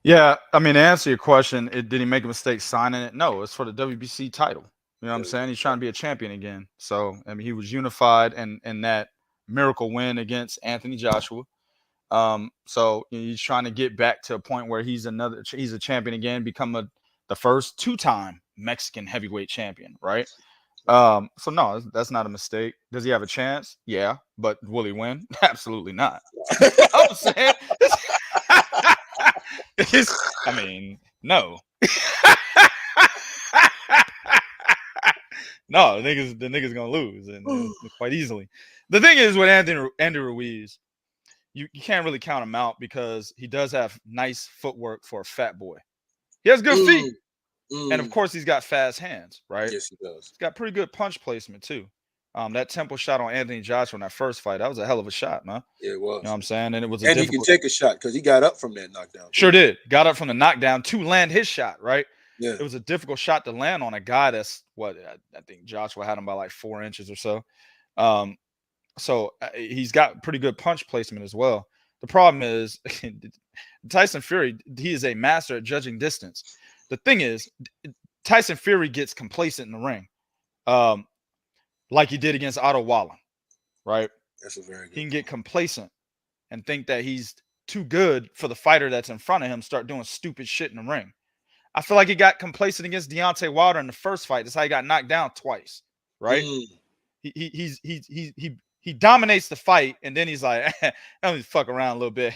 Yeah, I mean, to answer your question, did he make a mistake signing it? No, it's for the WBC title. You know what I'm saying? He's trying to be a champion again. So, I mean, he was unified in that miracle win against Anthony Joshua. So he's trying to get back to a point where he's a champion again, become the first 2-time Mexican heavyweight champion, right? So no, that's not a mistake. Does he have a chance? Yeah, but will he win? Absolutely not. I'm saying, I mean, no. No, the nigga's gonna lose and quite easily. The thing is with Andy Ruiz, you can't really count him out because he does have nice footwork for a fat boy. He has good feet. And of course he's got fast hands, right? Yes, he does. He's got pretty good punch placement too. That tempo shot on Anthony Joshua in that first fight, that was a hell of a shot, man. Yeah, it was. You know what I'm saying? And it was he can take a shot because he got up from that knockdown. Sure did. Got up from the knockdown to land his shot, right? Yeah. It was a difficult shot to land on a guy that's what I think Joshua had him by like 4 inches or so. So he's got pretty good punch placement as well. The problem is Tyson Fury, he is a master at judging distance. The thing is, Tyson Fury gets complacent in the ring, like he did against Otto Wallin, right? That's a very good He can get complacent and think that he's too good for the fighter that's in front of him, start doing stupid shit in the ring. I feel like he got complacent against Deontay Wilder in the first fight. That's how he got knocked down twice, right? He dominates the fight, and then he's like, let me fuck around a little bit.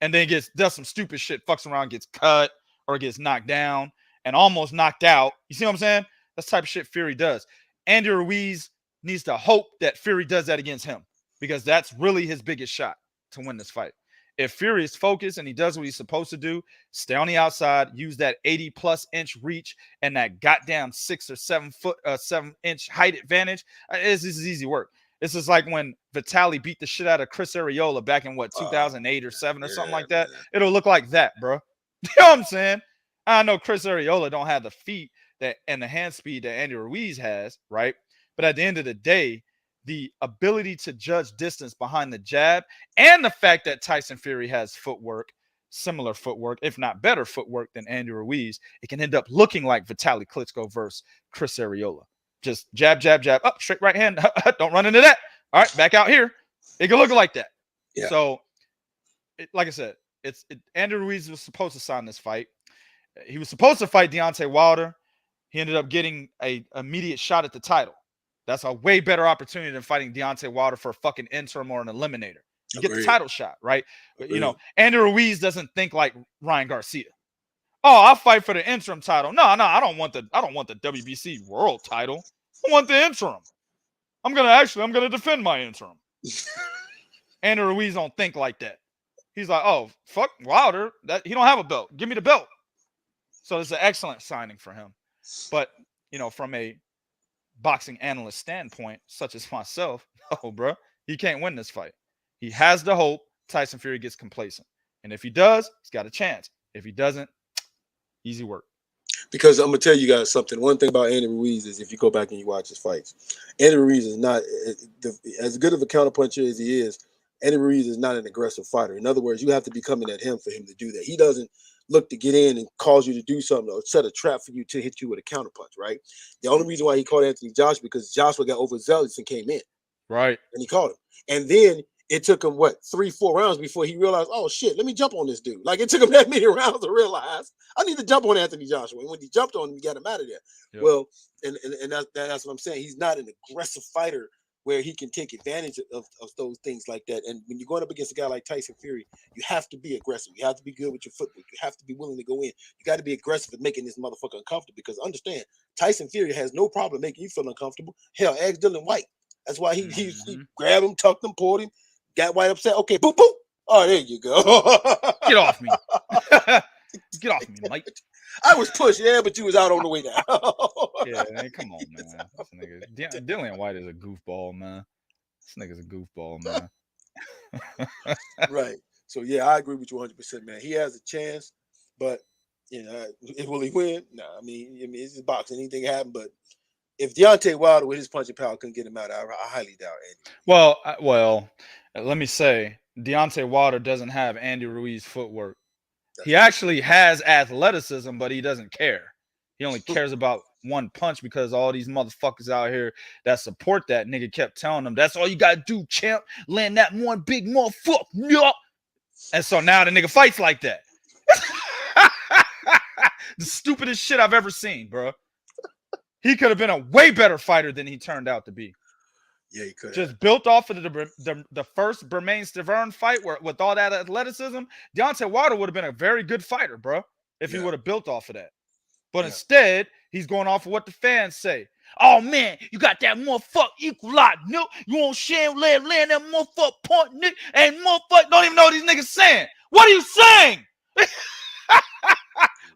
And then does some stupid shit, fucks around, gets cut or gets knocked down and almost knocked out. You see what I'm saying? That's the type of shit Fury does. Andy Ruiz needs to hope that Fury does that against him because that's really his biggest shot to win this fight. If Fury is focused and he does what he's supposed to do, stay on the outside, use that 80+ inch reach and that goddamn 6 or 7 inch height advantage, this is easy work. This is like when Vitaly beat the shit out of Chris Arreola back in 2008 or 7 or something like that. Man. It'll look like that, bro. You know what I'm saying? I know Chris Arreola don't have the feet and the hand speed that Andy Ruiz has, right? But at the end of the day, the ability to judge distance behind the jab and the fact that Tyson Fury has similar footwork, if not better footwork than Andy Ruiz, it can end up looking like Vitaly Klitschko versus Chris Arreola. Just jab, jab, jab, up, straight right hand. Don't run into that. All right, back out here. It can look like that. Yeah. So, like I said, Andy Ruiz was supposed to sign this fight. He was supposed to fight Deontay Wilder. He ended up getting an immediate shot at the title. That's a way better opportunity than fighting Deontay Wilder for a fucking interim or an eliminator. You get the title shot, right? But, you know, Andy Ruiz doesn't think like Ryan Garcia. Oh, I'll fight for the interim title. No, I don't want the WBC world title. I want the interim. I'm gonna defend my interim. Andy Ruiz don't think like that. He's like, oh, fuck Wilder. He don't have a belt. Give me the belt. So it's an excellent signing for him. But, you know, from a boxing analyst standpoint, such as myself, oh, bro, he can't win this fight. He has the hope Tyson Fury gets complacent. And if he does, he's got a chance. If he doesn't, easy work. Because I'm going to tell you guys something. One thing about Andy Ruiz is if you go back and you watch his fights, Andy Ruiz is not, as good of a counterpuncher as he is, Andy Ruiz is not an aggressive fighter. In other words, you have to be coming at him for him to do that. He doesn't look to get in and cause you to do something or set a trap for you to hit you with a counterpunch, right? The only reason why he caught Anthony Joshua because Joshua got overzealous and came in. Right. And he caught him. And then it took him, 3-4 rounds before he realized, oh, shit, let me jump on this dude. Like, it took him that many rounds to realize, I need to jump on Anthony Joshua. And when he jumped on him, he got him out of there. Yep. Well, and that's what I'm saying. He's not an aggressive fighter where he can take advantage of those things like that. And when you're going up against a guy like Tyson Fury, you have to be aggressive. You have to be good with your footwork. You have to be willing to go in. You got to be aggressive at making this motherfucker uncomfortable because understand, Tyson Fury has no problem making you feel uncomfortable. Hell, ask Dylan White. That's why he grabbed him, tucked him, pulled him, got White upset. Okay, boop, boop. Oh, there you go. Get off me. Get off me, Mike. I was pushed, yeah, but you was out on the way down. Yeah, man, come on, man. This nigga, Dylan White is a goofball, man. This nigga's a goofball, man. Right. So yeah, I agree with you 100%, man. He has a chance, but will he win? No, I mean, it's just boxing. Anything can happen. But if Deontay Wilder with his punching power couldn't get him out, I highly doubt Andy. Well, let me say, Deontay Wilder doesn't have Andy Ruiz footwork. He actually has athleticism, but he doesn't care. He only cares about one punch because all these motherfuckers out here that support that nigga kept telling him, that's all you gotta do, champ. Land that one big motherfucker. Yeah. And so now the nigga fights like that. The stupidest shit I've ever seen, bro. He could have been a way better fighter than he turned out to be. Yeah, he could. Just built off of the first Bermain-Stavern fight where with all that athleticism, Deontay Wilder would have been a very good fighter, bro, if he would have built off of that. But instead, he's going off of what the fans say. Oh man, you got that motherfucker equal lot, no. You won't shame land that motherfucker point, nigga, and motherfucker don't even know what these niggas saying. What are you saying?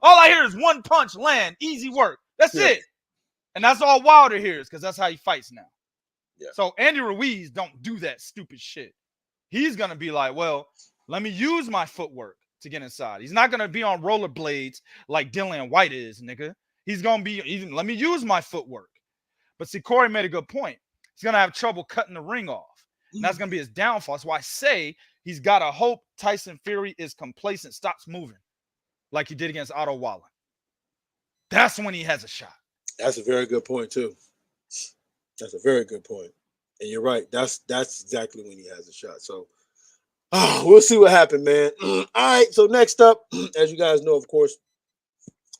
All I hear is one punch, land, easy work. That's it. And that's all Wilder hears because that's how he fights now. Yeah. So Andy Ruiz don't do that stupid shit. He's going to be like, well, let me use my footwork to get inside. He's not going to be on rollerblades like Dillian White is, nigga. He's going to be, let me use my footwork. But see, Corey made a good point. He's going to have trouble cutting the ring off. And that's going to be his downfall. That's why I say he's got to hope Tyson Fury is complacent, stops moving like he did against Otto Wallin. That's when he has a shot. That's a very good point, too. That's a very good point. And you're right. That's exactly when he has a shot. So we'll see what happens, man. All right. So next up, as you guys know, of course,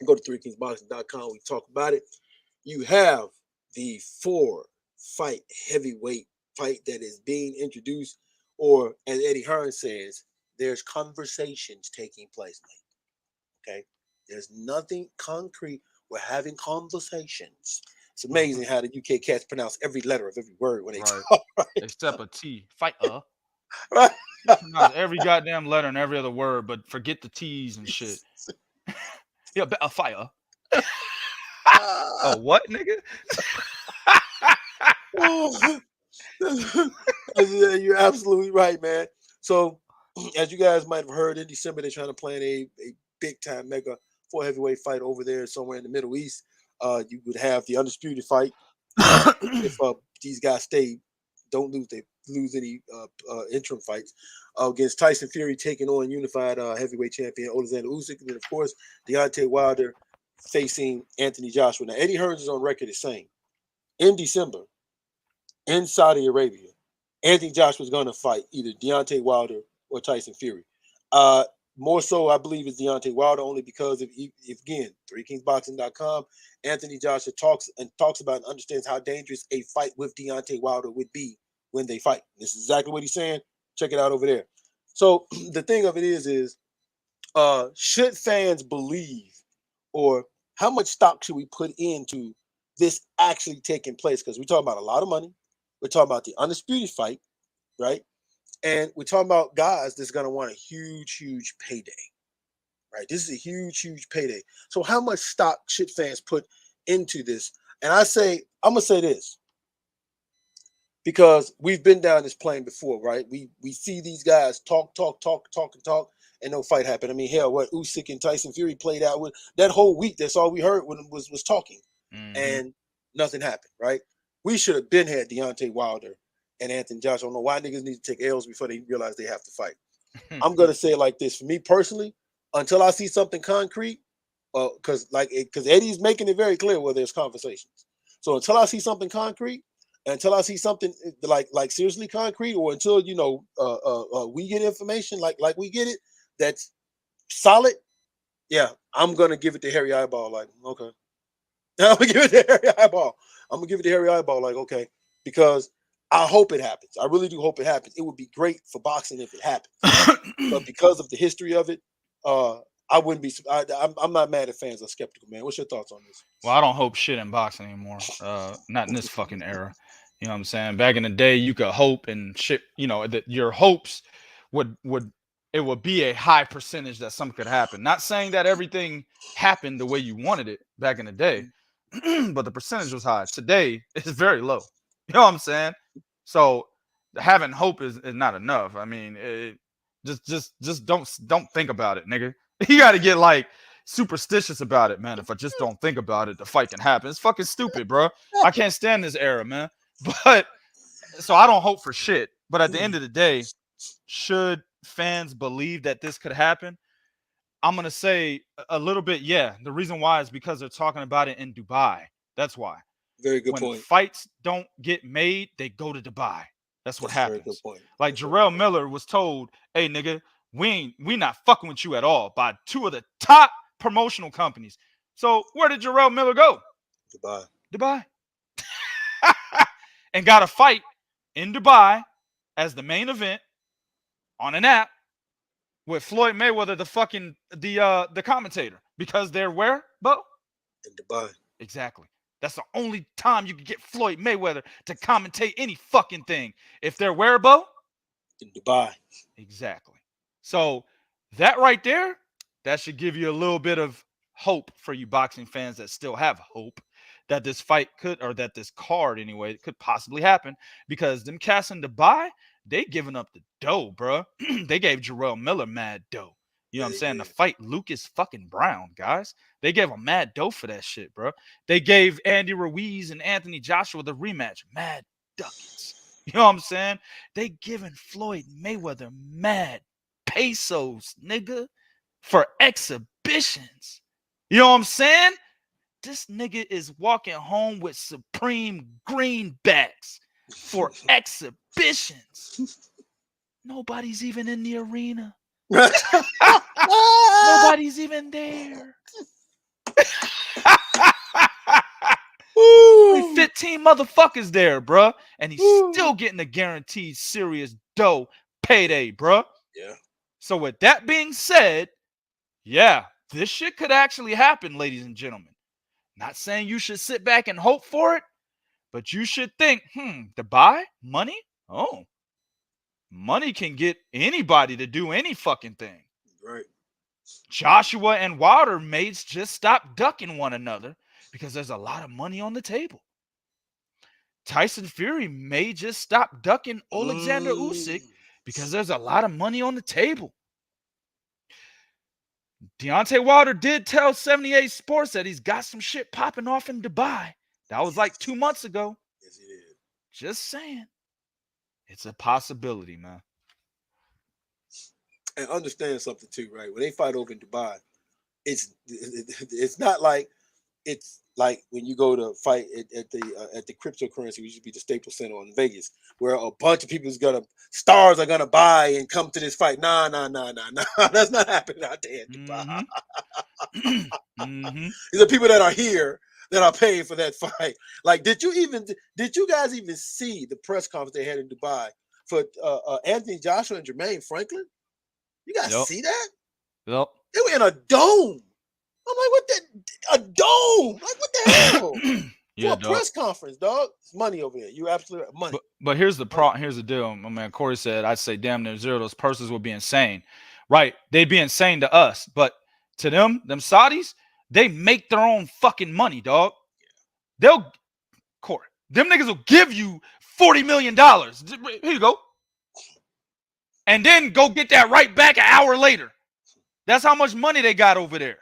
go to threekingsboxing.com. We talk about it. You have the 4-fight heavyweight fight that is being introduced, or as Eddie Hearn says, there's conversations taking place. Okay. There's nothing concrete. We're having conversations. It's amazing how the UK cats pronounce every letter of every word when they talk. Right? Except a T. Fight right. Pronounce every goddamn letter and every other word, but forget the T's and shit. Yeah, a fire. Oh, what, nigga? You're absolutely right, man. So, as you guys might have heard, in December they're trying to plan a big time mega 4 heavyweight fight over there somewhere in the Middle East. You would have the undisputed fight if these guys don't lose any interim fights against Tyson Fury taking on unified heavyweight champion Alexander Usyk, and then of course Deontay Wilder facing Anthony Joshua. Now Eddie Hearn is on record as saying in December in Saudi Arabia, Anthony Joshua is going to fight either Deontay Wilder or Tyson Fury. More so, I believe, is Deontay Wilder, only because if again, threekingsboxing.com, Anthony Joshua talks about and understands how dangerous a fight with Deontay Wilder would be when they fight. This is exactly what he's saying. Check it out over there. So the thing of it is should fans believe, or how much stock should we put into this actually taking place? Because we're talking about a lot of money. We're talking about the undisputed fight, right? And we're talking about guys that's going to want a huge, huge payday, right? This is a huge, huge payday. So how much stock should fans put into this? And I'm going to say this, because we've been down this plane before, right? We see these guys talk, and no fight happen. I mean, hell, what Usyk and Tyson Fury played out with that whole week, that's all we heard when was talking, and nothing happened, right? We should have been had Deontay Wilder and Anthony Joshua. I don't know why niggas need to take L's before they realize they have to fight. I'm gonna say it like this: for me personally, until I see something concrete, because Eddie's making it very clear where there's conversations. So until I see something concrete, until I see something like seriously concrete, or until we get information like we get it that's solid, yeah, I'm gonna give it the hairy eyeball. Like, okay, I'm gonna give it the hairy eyeball. Like, okay, because I hope it happens. I really do hope it happens. It would be great for boxing if it happens. But because of the history of it, I wouldn't be. I'm not mad if fans are skeptical, man. What's your thoughts on this? Well, I don't hope shit in boxing anymore. Not in this fucking era. You know what I'm saying? Back in the day, you could hope and shit. You know that your hopes would be a high percentage that something could happen. Not saying that everything happened the way you wanted it back in the day, but the percentage was high. Today, it's very low. You know what I'm saying? So having hope is not enough. I mean, Just don't think about it, nigga. You got to get like superstitious about it, man. If I just don't think about it, the fight can happen. It's fucking stupid, bro. I can't stand this era, man. But so I don't hope for shit. But at the end of the day, should fans believe that this could happen? I'm gonna say a little bit, yeah. The reason why is because they're talking about it in Dubai. That's why. Very good When point. fights don't get made, they go to Dubai. That's what Very good happens. point. Like Jarrell Miller was told, "Hey, nigga, we not fucking with you at all" by two of the top promotional companies. So where did Jarrell Miller go? Dubai. And got a fight in Dubai as the main event on an app with Floyd Mayweather, the commentator, because they're where, Bo? In Dubai. Exactly. That's the only time you can get Floyd Mayweather to commentate any fucking thing. If they're where, Bo? In Dubai. Exactly. So that right there, that should give you a little bit of hope for you boxing fans that still have hope that this fight could, or that this card anyway, could possibly happen, because them cats in Dubai, they giving up the dough, bro. They gave Jarrell Miller mad dough. You know what I'm saying? To fight Lucas fucking Brown, guys. They gave him mad dough for that shit, bro. They gave Andy Ruiz and Anthony Joshua the rematch. Mad ducats. You know what I'm saying? They giving Floyd Mayweather mad pesos, nigga, for exhibitions. You know what I'm saying? This nigga is walking home with supreme greenbacks for exhibitions. Nobody's even in the arena. Nobody's even there. 15 motherfuckers there, bruh. And he's still getting a guaranteed serious dough payday, bruh. Yeah. So with that being said, yeah, this shit could actually happen, ladies and gentlemen. Not saying you should sit back and hope for it, but you should think, Dubai? Money? Oh. Money can get anybody to do any fucking thing. Right. Joshua and Wilder may just stop ducking one another because there's a lot of money on the table. Tyson Fury may just stop ducking Alexander Usyk because there's a lot of money on the table. Deontay Wilder did tell 78 Sports that he's got some shit popping off in Dubai. That was like 2 months ago. Yes, he did. Just saying. It's a possibility, man. And understand something too, right? When they fight over in Dubai, it's not like it's like when you go to fight at the cryptocurrency, which used to be the Staples Center in Vegas, where a bunch of stars are gonna buy and come to this fight. Nah. That's not happening out there in Dubai. These are people that are here that are paying for that fight. Like, did you guys even see the press conference they had in Dubai for Anthony Joshua and Jermaine Franklin? You guys see that? Yep. They were in a dome. I'm like, what a dome? Like, what the hell? Yeah, for a press conference, dog. It's money over here. You absolutely right. Money. But here's the problem. Here's the deal. My man Corey said, I'd say damn near zero. Those purses would be insane. Right. They'd be insane to us. But to them Saudis, they make their own fucking money, dog. Corey, them niggas will give you $40 million. Here you go. And then go get that right back an hour later. That's how much money they got over there.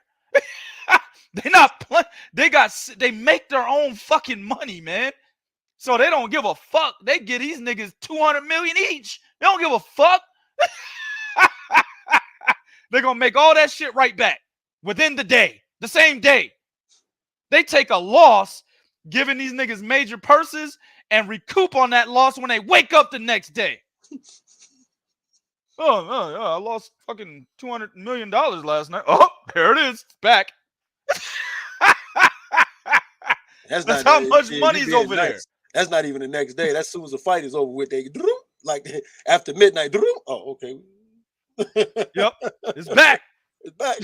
They make their own fucking money, man. So they don't give a fuck. They get these niggas 200 million each. They don't give a fuck. They're gonna make all that shit right back within the same day. They take a loss, giving these niggas major purses, and recoup on that loss when they wake up the next day. I lost fucking $200 million last night. Oh, there it is. It's back. That's how much money's over there. That's not even the next day. That's as soon as the fight is over with. They like after midnight. Oh, okay. Yep. It's back. It's back.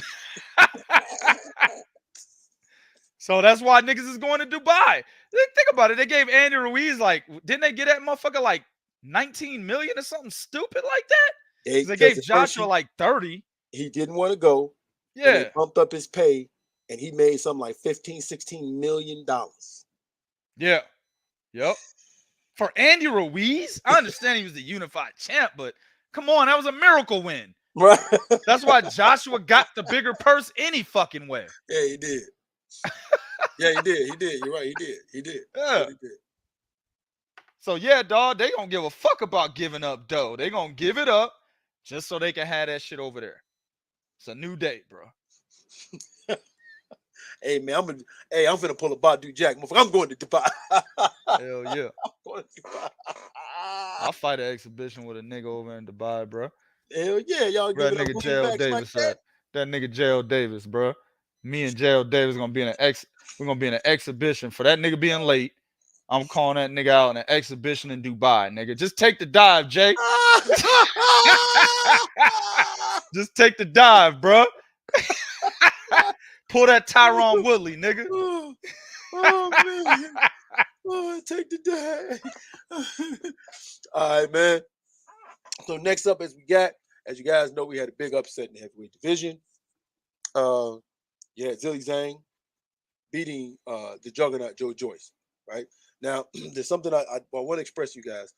So that's why niggas is going to Dubai. Think about it. They gave Andy Ruiz didn't they get that motherfucker like 19 million or something stupid like that? They gave Joshua like 30. He didn't want to go. Yeah. They bumped up his pay, and he made something like $15-16 million. Yeah. Yep. For Andy Ruiz, I understand he was the unified champ, but Come on, that was a miracle win. Right. That's why Joshua got the bigger purse any fucking way. Yeah, he did. Yeah, he did. He did. You're right. He did. He did. Yeah. He did. So yeah, dog, they gonna give a fuck about giving up dough. They gonna give it up just so they can have that shit over there. It's a new day, bro. Hey man, I'm finna pull a Badu Jack. I'm going to Dubai. Hell yeah. I'm going to Dubai. I'll fight an exhibition with a nigga over in Dubai, bro. Hell yeah, y'all Where give that it nigga up Zhilei Davis like at. That nigga Zhilei Davis, bro. Me and Zhilei Davis gonna be in we're gonna be in an exhibition for that nigga being late. I'm calling that nigga out in an exhibition in Dubai, nigga. Just take the dive, Jay. Just take the dive, bro. Pull that Tyron Woodley, nigga. Oh man. Oh, take the dive. All right, man. So next up, as you guys know, we had a big upset in the heavyweight division. Yeah, Zhilei Zhang beating the juggernaut Joe Joyce. Right now, there's something I want to express to you guys.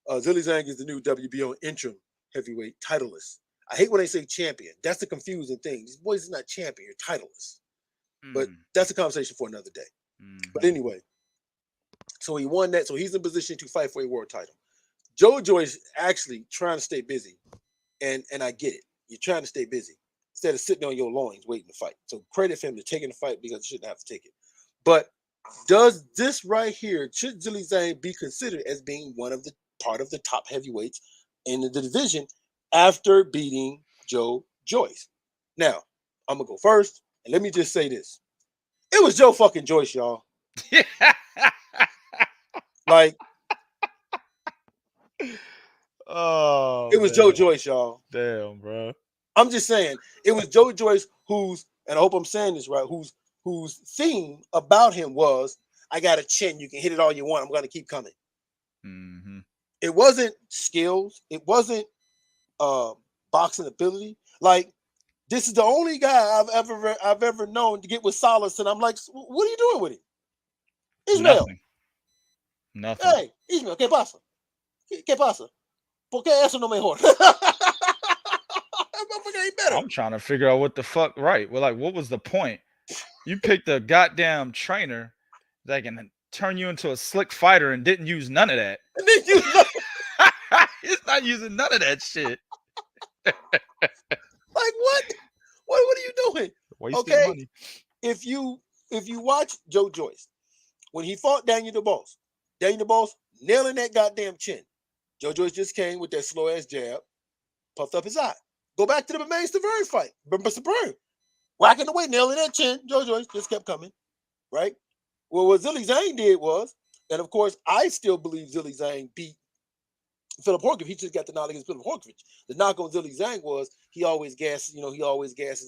Zhilei Zhang is the new WBO interim heavyweight titleist. I hate when they say champion. That's the confusing thing. These boys is not champion. You're titleist. But that's a conversation for another day. But anyway, so he won that. So he's in position to fight for a world title. Joe Joyce actually trying to stay busy, and I get it. You're trying to stay busy instead of sitting on your loins waiting to fight. So credit for him to taking the fight because he shouldn't have to take it. But does this right here, should Zhilei Zhang be considered as being part of the top heavyweights in the division after beating Joe Joyce? Now, I'm gonna go first, and let me just say this: it was Joe fucking Joyce, y'all. Like, oh, it was Joe Joyce, y'all. Damn, bro. I'm just saying, it was Joe Joyce whose, and I hope I'm saying this right, whose theme about him was, I got a chin, you can hit it all you want, I'm gonna keep coming. Mm-hmm. It wasn't skills, it wasn't boxing ability. Like, this is the only guy I've ever known to get with Solace, and I'm like, what are you doing with him? Ismael. Nothing. Hey, Ismael, ¿qué pasa? ¿Qué pasa? ¿Por qué eso no mejor? I'm trying to figure out what the fuck. Right. Well, like, what was the point? You picked a goddamn trainer that can turn you into a slick fighter and didn't use none of that. He's not using none of that shit. Like, what? What are you doing? Wasting money. If you watch Joe Joyce, when he fought Daniel DeBoss nailing that goddamn chin. Joe Joyce just came with that slow ass jab, puffed up his eye. Go back to the Bermain Stavern fight. Mr. Burn, whacking away, nailing that chin. Joe Joyce just kept coming, right? Well, what Zhilei Zhang did was, and of course, I still believe Zhilei Zhang beat Philip Horkovich. He just got the knockout against Philip Horkovich. The knock on Zhilei Zhang was he always gasses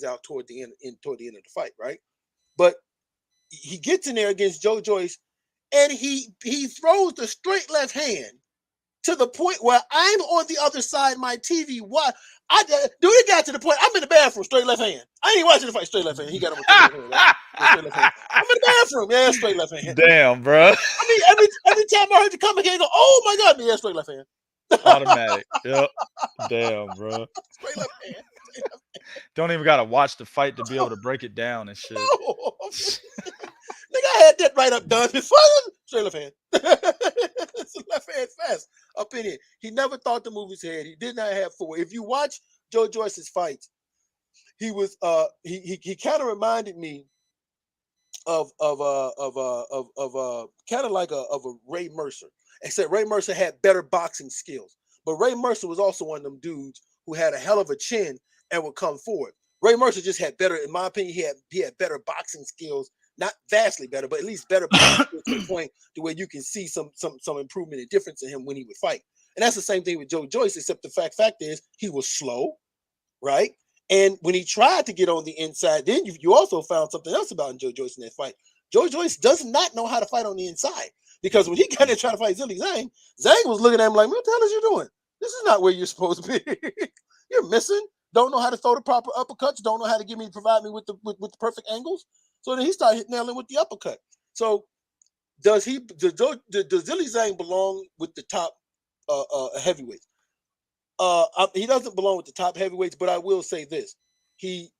out toward the end of the fight, right? But he gets in there against Joe Joyce, and he throws the straight left hand to the point where I'm on the other side of my TV. What? It got to the point I'm in the bathroom, straight left hand. I ain't watching the fight, straight left hand. He got him with straight left hand. I'm in the bathroom, yeah, straight left hand. Damn, bro. I mean, every time I heard you come again, I go, oh my god, yeah, straight left hand. Automatic. Yep. Damn, bro. Straight left hand. Don't even gotta watch the fight to be able to break it down and shit. No. Nigga, I had that right up done before. Straight left hand. Left hand fast up in here. He never thought to move his head. He did not have forward. If you watch Joe Joyce's fights, he was he kind of reminded me of kind of like a Ray Mercer, except Ray Mercer had better boxing skills. But Ray Mercer was also one of them dudes who had a hell of a chin and would come forward. Ray Mercer just had better, in my opinion, he had better boxing skills. Not vastly better, but at least better to the point to where you can see some improvement and difference in him when he would fight. And that's the same thing with Joe Joyce, except the fact is he was slow, right? And when he tried to get on the inside, then you also found something else about Joe Joyce in that fight. Joe Joyce does not know how to fight on the inside, because when he got there trying to fight Zhilei Zhang, Zhang was looking at him like, what the hell is you doing? This is not where you're supposed to be. You're missing. Don't know how to throw the proper uppercuts. Don't know how to provide me with the perfect angles. So then he started nailing with the uppercut. So does Zhilei Zhang belong with the top heavyweights? He doesn't belong with the top heavyweights, but I will say this: he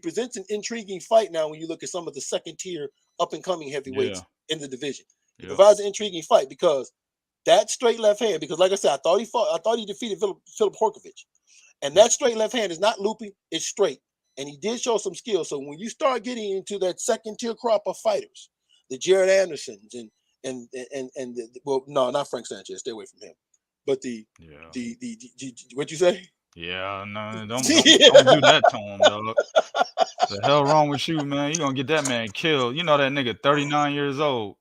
presents an intriguing fight now. When you look at some of the second tier up and coming heavyweights in the division, he provides an intriguing fight because that straight left hand. Because like I said, I thought he defeated Filip Horkovich, and that straight left hand is not looping; it's straight, and he did show some skill. So when you start getting into that second tier crop of fighters, the Jared Andersons well, no, not Frank Sanchez, stay away from him. But the what you say? Yeah, no, don't do that to him, dog. The hell wrong with you, man? You gonna get that man killed. You know that nigga 39 years old.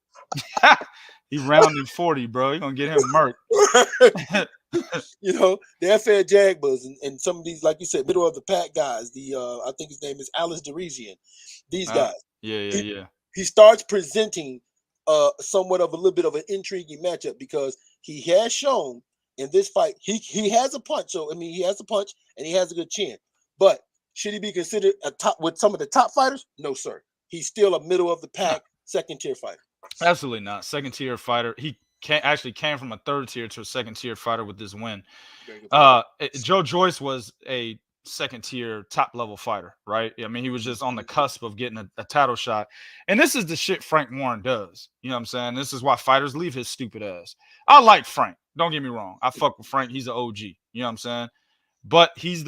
He rounded 40, bro. You gonna get him murked. You know, the FA Jagbas and some of these, like you said, middle of the pack guys. I think his name is Alice Deresian. These guys. He starts presenting somewhat of a little bit of an intriguing matchup because he has shown in this fight he has a punch. So I mean, he has a punch and he has a good chin. But should he be considered a top with some of the top fighters? No, sir. He's still a middle of the pack, second tier fighter. Absolutely not. Second tier fighter. He actually came from a third tier to a second tier fighter with this win. Joe Joyce was a second tier top level fighter, right? I mean, he was just on the cusp of getting a title shot. And this is the shit Frank Warren does. You know what I'm saying? This is why fighters leave his stupid ass. I like Frank. Don't get me wrong. I fuck with Frank. He's an OG. You know what I'm saying? But he's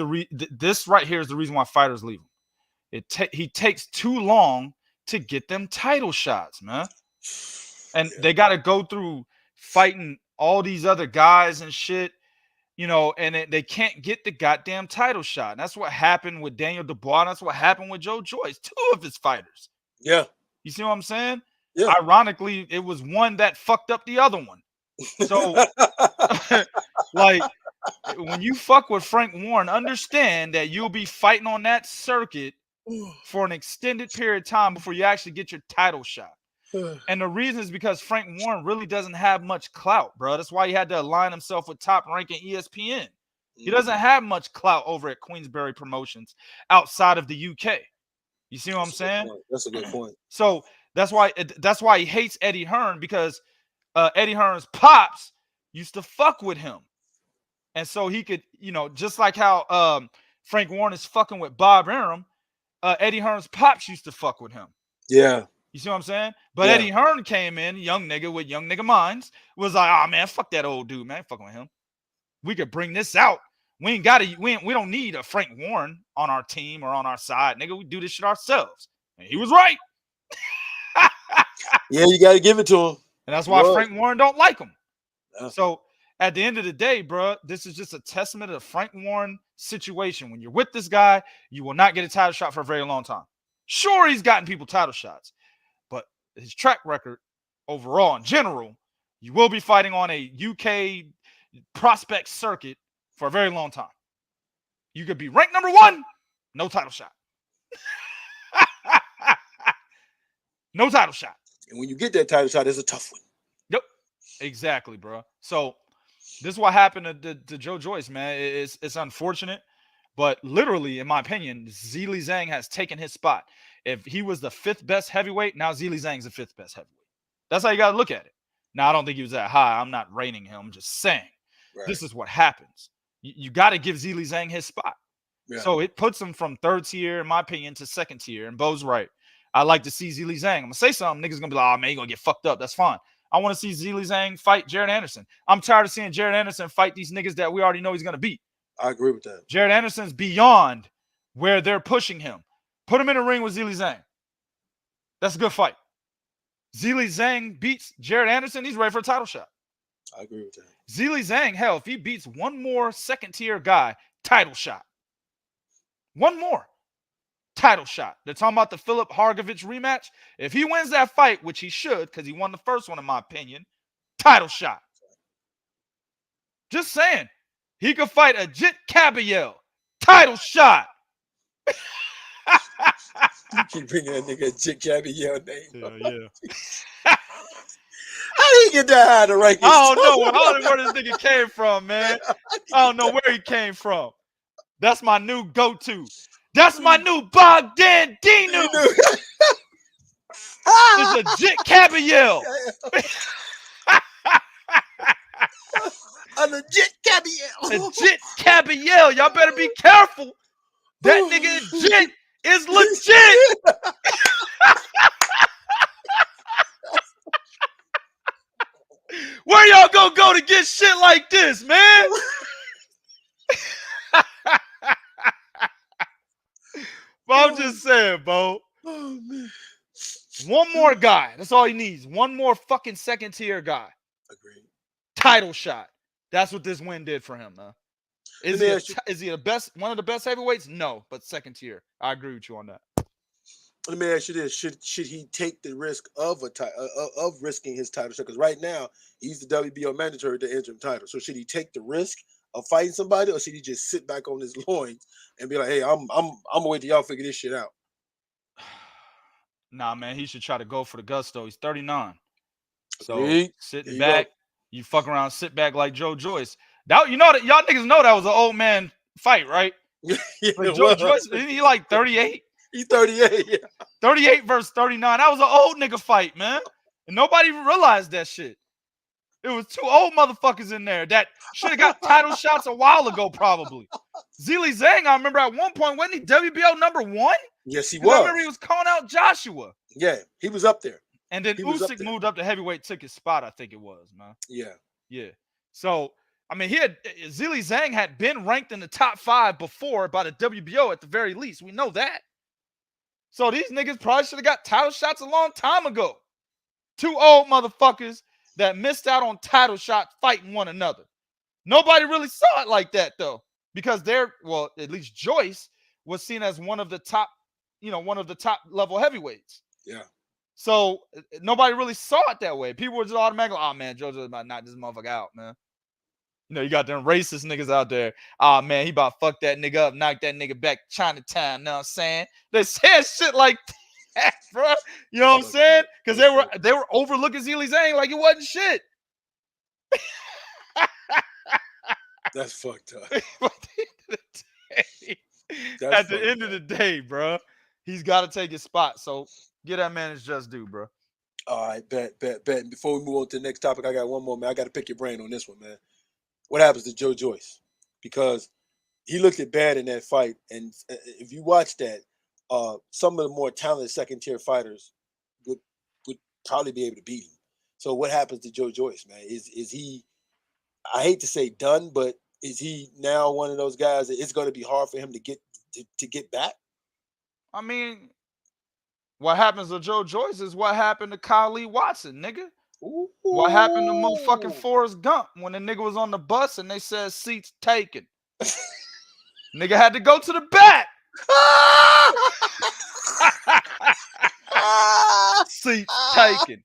this right here is the reason why fighters leave him. He takes too long to get them title shots, man. And they got to go through fighting all these other guys and shit, you know, and they can't get the goddamn title shot. And that's what happened with Daniel Dubois. That's what happened with Joe Joyce, two of his fighters. Yeah. You see what I'm saying? Yeah. Ironically, it was one that fucked up the other one. So, like, when you fuck with Frank Warren, understand that you'll be fighting on that circuit for an extended period of time before you actually get your title shot. And the reason is because Frank Warren really doesn't have much clout, bro. That's why he had to align himself with Top Rank and ESPN. He doesn't have much clout over at Queensberry Promotions outside of the UK. You see what I'm saying? That's a good point. So that's why he hates Eddie Hearn, because Eddie Hearn's pops used to fuck with him. And so he could, you know, just like how Frank Warren is fucking with Bob Arum, Eddie Hearn's pops used to fuck with him. Yeah. You see what I'm saying? But Eddie Hearn came in, young nigga with young nigga minds, was like, oh man, fuck that old dude, man. I ain't fucking with him. We could bring this out. We don't need a Frank Warren on our team or on our side, nigga. We do this shit ourselves. And he was right. Yeah, you gotta give it to him. And that's why Frank Warren don't like him. Yeah. So at the end of the day, bro, this is just a testament to the Frank Warren situation. When you're with this guy, you will not get a title shot for a very long time. Sure, he's gotten people title shots, but his track record overall in general, you will be fighting on a UK prospect circuit for a very long time. You could be ranked number 1, no title shot. No title shot. And when you get that title shot, it's a tough one. Yep. Exactly, bro. So this is what happened to Joe Joyce, man. It's unfortunate, but literally, in my opinion, Zhilei Zhang has taken his spot. If he was the 5th best heavyweight, now Zhilei Zhang's the 5th best heavyweight. That's how you got to look at it. Now, I don't think he was that high. I'm not rating him. I'm just saying this is what happens. You got to give Zhilei Zhang his spot. Yeah. So it puts him from 3rd tier, in my opinion, to 2nd tier. And Bo's right. I like to see Zhilei Zhang. I'm going to say something. Niggas going to be like, oh, man, you're going to get fucked up. That's fine. I want to see Zhilei Zhang fight Jared Anderson. I'm tired of seeing Jared Anderson fight these niggas that we already know he's going to beat. I agree with that. Jared Anderson's beyond where they're pushing him. Put him in a ring with Zhilei Zhang. That's a good fight. Zhilei Zhang beats Jared Anderson, he's ready for a title shot. I agree with that. Zhilei Zhang, hell, if he beats one more 2nd-tier guy, title shot. One more. Title shot. They're talking about the Filip Hrgovic rematch. If he wins that fight, which he should, because he won the first one, in my opinion, title shot. Just saying. He could fight Ajit Kabayel. Title shot. You keep bringing that nigga Ajit Kabayel name. Yeah. How did he get that high to rank? I don't know. I don't know where this nigga came from, man. I don't know where he came from. That's my new go-to. That's my new Bogdan Dinu. It's Ajit Kabayel. A legit Gabrielle. Legit Gabrielle. Y'all better be careful. That nigga legit is legit. Where y'all gonna go to get shit like this, man? But I'm just saying, bro. Oh, man. One more guy. That's all he needs. One more fucking second tier guy. Agreed. Title shot. That's what this win did for him, man. Is he the best? One of the best heavyweights? No, but second tier. I agree with you on that. Let me ask you this: Should he take the risk of of risking his title shot? Because right now he's the WBO mandatory to interim title. So should he take the risk of fighting somebody, or should he just sit back on his loins and be like, "Hey, I'm gonna wait till y'all figure this shit out"? Nah, man, he should try to go for the gusto. He's 39. So Agreed. sitting back, you fuck around, sit back like Joe Joyce. That you know that y'all niggas know that was an old man fight, right? Yeah, like Joe Joyce, isn't he like 38? He's 38. Yeah. 38 versus 39. That was an old nigga fight, man. And nobody realized that shit. It was two old motherfuckers in there that should have got title shots a while ago, probably. Zhilei Zhang, I remember at one point, wasn't he WBO #1? Yes, he I was. remember he was calling out Joshua. Yeah, he was up there. And then Usyk moved up to heavyweight, took his spot, I think it was, man. Yeah. Yeah. So, I mean, Zhilei Zhang had been ranked in the top 5 before by the WBO at the very least. We know that. So these niggas probably should have got title shots a long time ago. Two old motherfuckers that missed out on title shots fighting one another. Nobody really saw it like that, though, because at least Joyce was seen as one of the top level heavyweights. Yeah. So nobody really saw it that way. People were just automatically, oh man, JoJo's about to knock this motherfucker out, man. You know, you got them racist niggas out there. Oh man, he about to fuck that nigga up, knock that nigga back to Chinatown. Know what I'm saying? They said shit like that, bro. You know what I'm saying? Because they were overlooking Zhilei Zhang like it wasn't shit. That's fucked up. At the end of the day, bro, he's got to take his spot. So get that man his just due, bro. All right, bet. And before we move on to the next topic, I got one more, man. I got to pick your brain on this one, man. What happens to Joe Joyce? Because he looked it bad in that fight, and if you watch that, some of the more talented second-tier fighters would probably be able to beat him. So what happens to Joe Joyce, man? Is he? I hate to say done, but is he now one of those guys that it's going to be hard for him to get back? I mean, what happens to Joe Joyce is what happened to Kyle Lee Watson, nigga. Ooh. What happened to motherfucking Forrest Gump when the nigga was on the bus and they said seats taken? Nigga had to go to the back. Seats taken.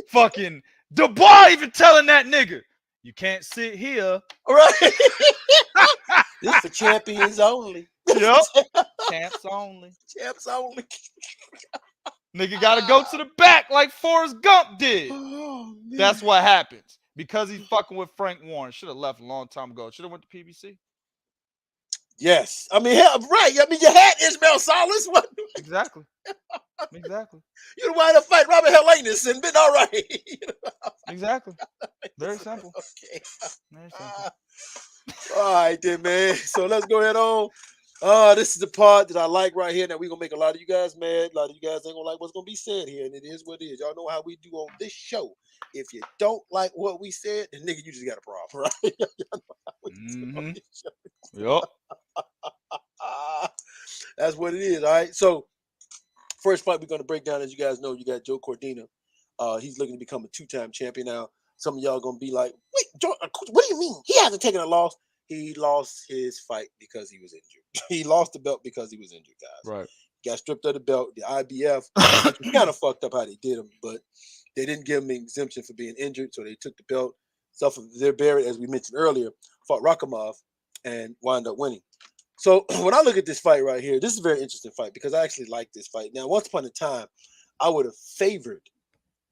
Fucking Dubois even telling that nigga, you can't sit here. Right. This for champions only. Yep. Champs only. Champs only. Nigga got to go to the back like Forrest Gump did. Oh, that's what happens. Because he's fucking with Frank Warren. Should have left a long time ago. Should have went to PBC. Yes. I mean, hell, right. I mean, you had Ismail Salas. Exactly. Exactly. You'd wind up fight Robert Helenius and been all right. Exactly. Very simple. Okay. Very simple. All right, then, man. So let's go ahead on. This is the part that I like right here. Now we're gonna make a lot of you guys mad. A lot of you guys ain't gonna like what's gonna be said here, and it is what it is. Y'all know how we do on this show. If you don't like what we said, then nigga, you just got a problem, right? Yep. That's what it is. All right. So first fight we're gonna break down, as you guys know, you got Joe Cordina. He's looking to become a 2-time champion now. Some of y'all gonna be like, wait, Joe, what do you mean? He hasn't taken a loss. He lost his fight because he was injured. He lost the belt because he was injured, guys. Right. Got stripped of the belt. The IBF kind of fucked up how they did him, but they didn't give him an exemption for being injured, so they took the belt. They're buried, as we mentioned earlier, fought Rakhimov and wound up winning. So when I look at this fight right here, this is a very interesting fight because I actually like this fight. Now, once upon a time, I would have favored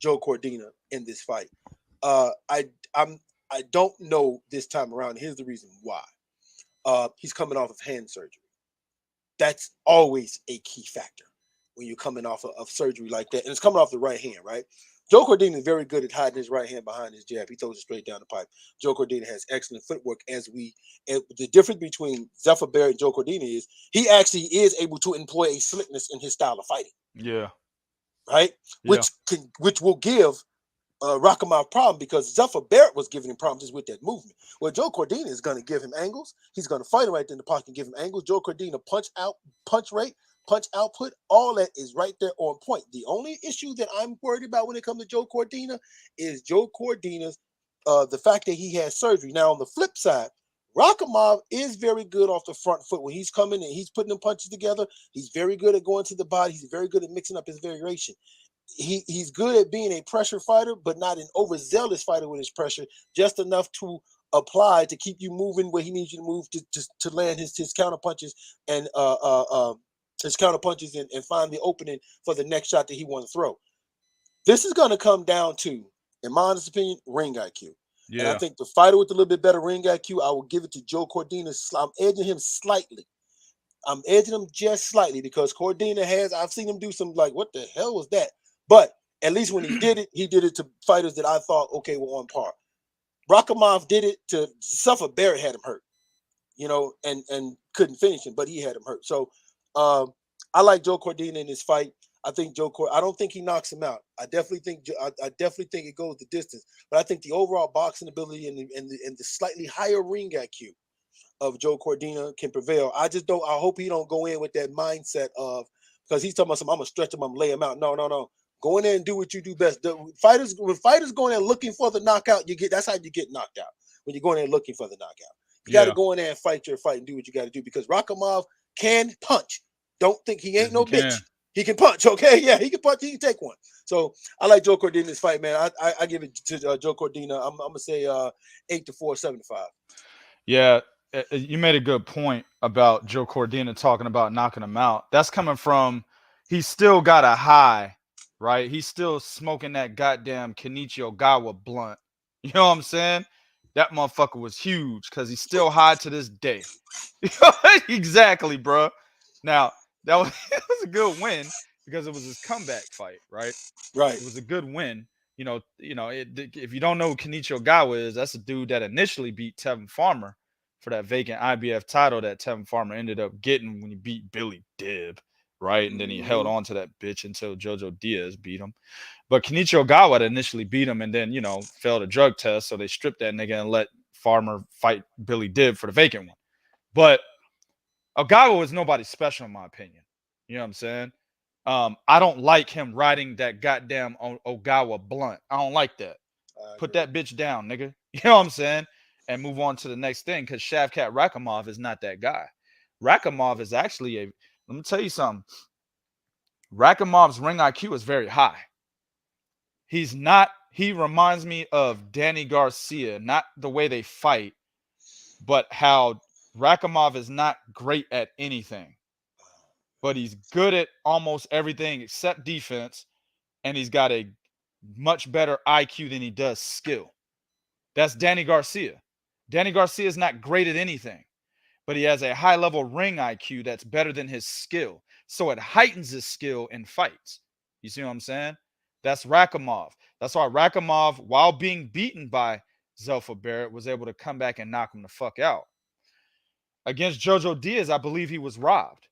Joe Cordina in this fight. I don't know this time around. Here's the reason why. He's coming off of hand surgery. That's always a key factor when you're coming off of surgery like that. And it's coming off the right hand, right? Joe Cordina is very good at hiding his right hand behind his jab. He throws it straight down the pipe. Joe Cordina has excellent footwork. The difference between Zephyr Barrett and Joe Cordina is he actually is able to employ a slickness in his style of fighting. Yeah. Right? Yeah. Which will give Rakhimov problem, because Zephyr Barrett was giving him problems with that movement. Well, Joe Cordina is going to give him angles. He's going to fight him right there in the pocket and give him angles. Joe Cordina punch rate, punch output, all that is right there on point. The only issue that I'm worried about when it comes to Joe Cordina is Joe Cordina's the fact that he has surgery. Now, on the flip side, Rakhimov is very good off the front foot. When he's coming and he's putting them punches together, he's very good at going to the body. He's very good at mixing up his variation. He's good at being a pressure fighter, but not an overzealous fighter with his pressure, just enough to apply to keep you moving where he needs you to move to land his counter punches and and find the opening for the next shot that he wants to throw. This is going to come down to, in my honest opinion, ring IQ. Yeah. And I think the fighter with a little bit better ring IQ, I will give it to Joe Cordina. I'm edging him slightly. I'm edging him just slightly because Cordina I've seen him do some like, what the hell was that? But at least when he did it to fighters that I thought, okay, were on par. Rakhimov did it to Zephyr Barrett, had him hurt, and couldn't finish him, but he had him hurt. So I like Joe Cordina in this fight. I think I don't think he knocks him out. I definitely think it goes the distance. But I think the overall boxing ability and the slightly higher ring IQ of Joe Cordina can prevail. I hope he don't go in with that mindset of, because he's talking about I'm gonna stretch him, I'm gonna lay him out. No. Go in there and do what you do best. When fighters go in there looking for the knockout, that's how you get knocked out. When you go in there looking for the knockout. You got to go in there and fight your fight and do what you got to do, because Rakhimov can punch. Don't think he ain't no bitch. He can punch, okay? Yeah, he can punch. He can take one. So I like Joe Cordina's fight, man. I give it to Joe Cordina. I'm gonna say 8-4, 7-5. Yeah, you made a good point about Joe Cordina talking about knocking him out. That's coming from he's still got a high, right? He's still smoking that goddamn Kenichi Ogawa blunt. You know what I'm saying? That motherfucker was huge because he's still high to this day. Exactly, bro. Now, that was a good win because it was his comeback fight, right? Right. It was a good win. If you don't know who Kenichi Ogawa is, that's a dude that initially beat Tevin Farmer for that vacant IBF title that Tevin Farmer ended up getting when he beat Billy Dibb, right? And then he held on to that bitch until Jojo Diaz beat him. But Kenichi Ogawa initially beat him and then, failed a drug test, so they stripped that nigga and let Farmer fight Billy Dibb for the vacant one. But Ogawa was nobody special in my opinion. You know what I'm saying? I don't like him riding that goddamn Ogawa blunt. I don't like that. Put that bitch down, nigga. You know what I'm saying? And move on to the next thing, because Shavkat Rakhimov is not that guy. Rakhimov is actually let me tell you something. Rakhimov's ring IQ is very high. He reminds me of Danny Garcia, not the way they fight, but how Rakhimov is not great at anything. But he's good at almost everything except defense, and he's got a much better IQ than he does skill. That's Danny Garcia. Danny Garcia is not great at anything, but he has a high-level ring IQ that's better than his skill. So it heightens his skill in fights. You see what I'm saying? That's Rakhimov. That's why Rakhimov, while being beaten by Zephyr Barrett, was able to come back and knock him the fuck out. Against Jojo Diaz, I believe he was robbed.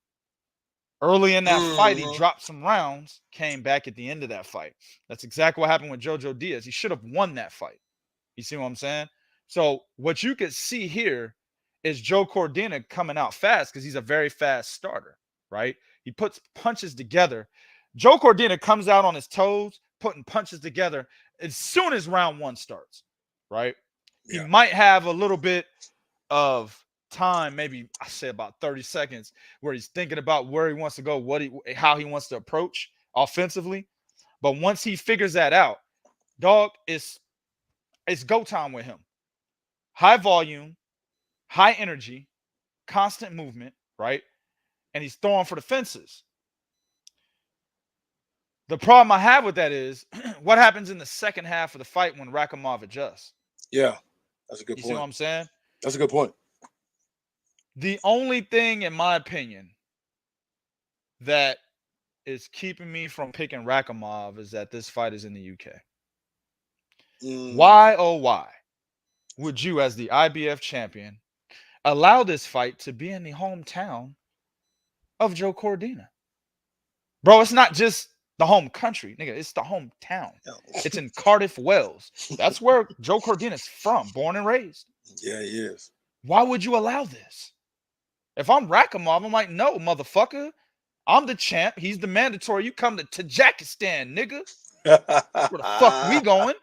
Early in that fight, he dropped some rounds, came back at the end of that fight. That's exactly what happened with Jojo Diaz. He should have won that fight. You see what I'm saying? So what you could see here is Joe Cordina coming out fast because he's a very fast starter, right? He puts punches together. Joe Cordina comes out on his toes, putting punches together as soon as round one starts, right? Yeah. He might have a little bit of time, maybe I say about 30 seconds, where he's thinking about where he wants to go, how he wants to approach offensively. But once he figures that out, dog, it's go time with him. High volume, high energy, constant movement, right? And he's throwing for the fences. The problem I have with that is what happens in the second half of the fight when Rakhimov adjusts. Yeah, that's a good point. You see what I'm saying? That's a good point. The only thing, in my opinion, that is keeping me from picking Rakhimov is that this fight is in the UK. Why, oh why, would you, as the IBF champion, allow this fight to be in the hometown of Joe Cordina? Bro, it's not just the home country, nigga. It's the hometown. It's in Cardiff, Wales. That's where Joe Cordina's from, born and raised. Yeah, he is. Why would you allow this? If I'm Rakhimov, I'm like, no, motherfucker. I'm the champ. He's the mandatory. You come to Tajikistan, nigga. Where the fuck we going?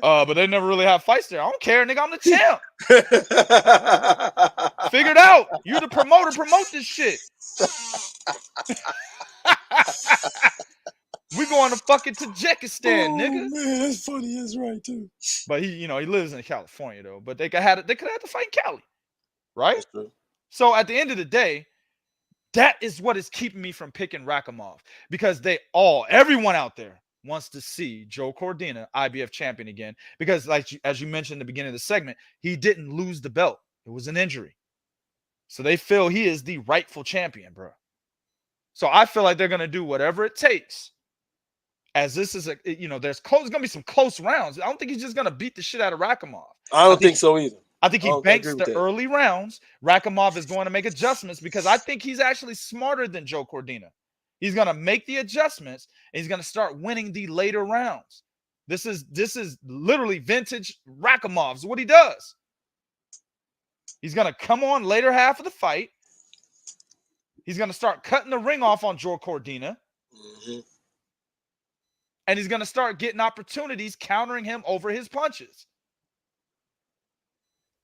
But they never really have fights there. I don't care, nigga. I'm the champ. Figure it out. You're the promoter. Promote this shit. We going to fucking Tajikistan, nigga. Man, that's funny. That's right too. But he lives in California though. But they could have had the fight in Cali, right? That's true. So at the end of the day, that is what is keeping me from picking Rakhimov, because everyone out there wants to see Joe Cordina IBF champion again, because as you mentioned at the beginning of the segment, he didn't lose the belt. It was an injury. So they feel he is the rightful champion, bro. So I feel like they're going to do whatever it takes, as this is there's going to be some close rounds. I don't think he's just going to beat the shit out of Rakhimov. I don't think so either. I think he banks the early rounds. Rakhimov is going to make adjustments, because I think he's actually smarter than Joe Cordina. He's going to make the adjustments, and he's going to start winning the later rounds. This is literally vintage Rakhimov's what he does. He's going to come on later half of the fight. He's going to start cutting the ring off on Joe Cordina. Mm-hmm. And he's going to start getting opportunities countering him over his punches.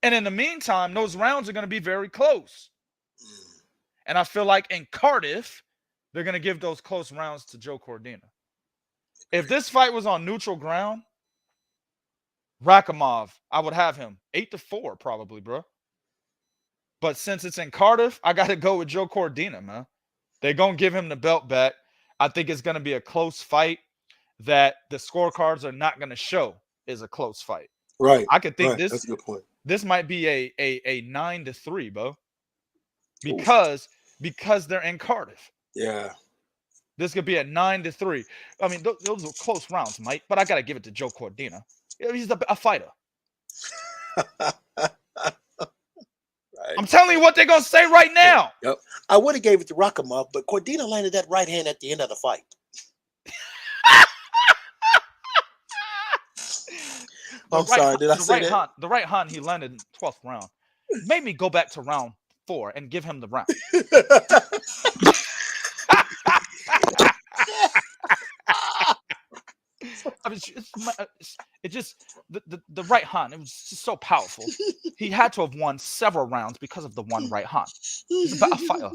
And in the meantime, those rounds are going to be very close. And I feel like in Cardiff, they're going to give those close rounds to Joe Cordina. If this fight was on neutral ground, Rakhimov, I would have him 8-4 probably, bro. But since it's in Cardiff, I got to go with Joe Cordina, man. They're going to give him the belt back. I think it's going to be a close fight that the scorecards are not going to show is a close fight. Right. I could think That's a good point. This might be a 9-3, bro. Because they're in Cardiff. Yeah. This could be a 9-3. I mean, those are close rounds, Mike. But I gotta give it to Joe Cordina. He's a fighter. Right. I'm telling you what they're gonna say right now. Yep. I would have gave it to Rakhimov, but Cordina landed that right hand at the end of the fight. I'm sorry, did I say that? The right hand he landed in 12th round made me go back to round 4 and give him the round. I mean, the right hand, it was just so powerful. He had to have won several rounds because of the one right hand. He's a fighter.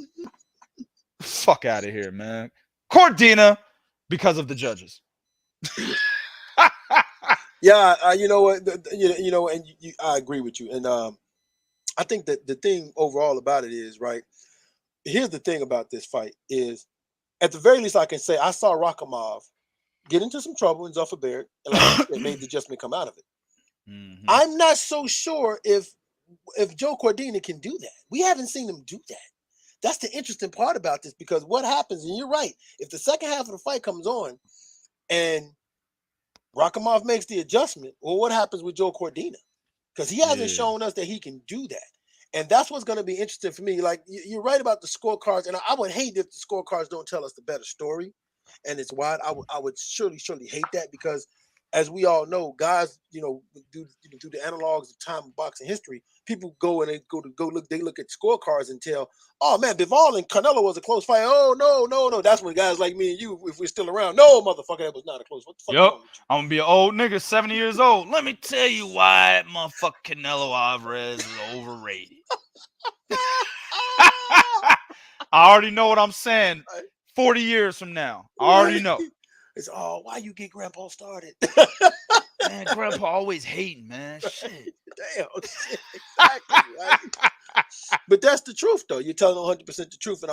Fuck out of here, man. Cordina, because of the judges. Yeah, you know what? I agree with you, and I think that the thing overall about it is, right. Here's the thing about this fight is, at the very least, I can say I saw Rakhimov get into some trouble in Zuffa Barrett, and like I said, made the adjustment come out of it. Mm-hmm. I'm not so sure if Joe Cordina can do that. We haven't seen him do that. That's the interesting part about this, because what happens, and you're right, if the second half of the fight comes on and Rakhimov makes the adjustment, well, what happens with Joe Cordina? Because he hasn't shown us that he can do that. And that's what's going to be interesting for me. Like, you're right about the scorecards, and I would hate if the scorecards don't tell us the better story, and it's wide. I would surely hate that, because as we all know, guys, do the analogs of time of boxing history. People go and they look at scorecards and tell, oh man, Bivol and Canelo was a close fight. Oh no. That's when guys like me and you, if we're still around, no, motherfucker, that was not a close. What the fuck? Yep. I'm gonna be an old nigga, 70 years old. Let me tell you why motherfucker Canelo Alvarez is overrated. I already know what I'm saying. 40 years from now, I already know. It's why you get Grandpa started? Man, Grandpa always hating, man. Shit. Damn. Shit. Exactly, right? But that's the truth, though. You're telling 100% the truth, and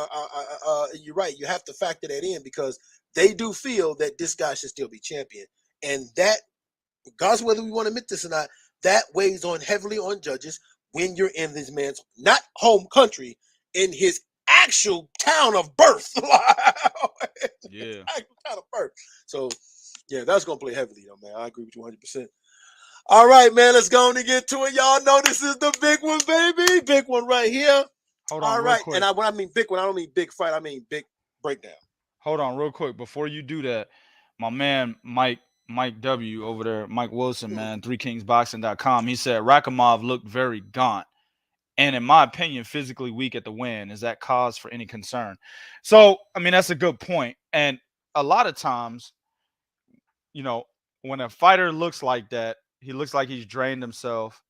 you're right. You have to factor that in, because they do feel that this guy should still be champion, and that, regardless of whether we want to admit this or not, that weighs heavily on judges when you're in this man's not home country, in his actual town of birth. Yeah. Actual town of birth. So, yeah, that's going to play heavily, though, man. I agree with you 100%. All right, man, let's go on and get to it. Y'all know this is the big one, baby. Big one right here. Hold on, all real right. quick. And when I mean big one, I don't mean big fight. I mean big breakdown. Hold on, real quick. Before you do that, my man Mike W over there, Mike Wilson, man, threekingsboxing.com. He said Rakhimov looked very gaunt, and in my opinion, physically weak at the win. Is that cause for any concern? So, I mean, that's a good point. And a lot of times, you know, when a fighter looks like that, he looks like he's drained himself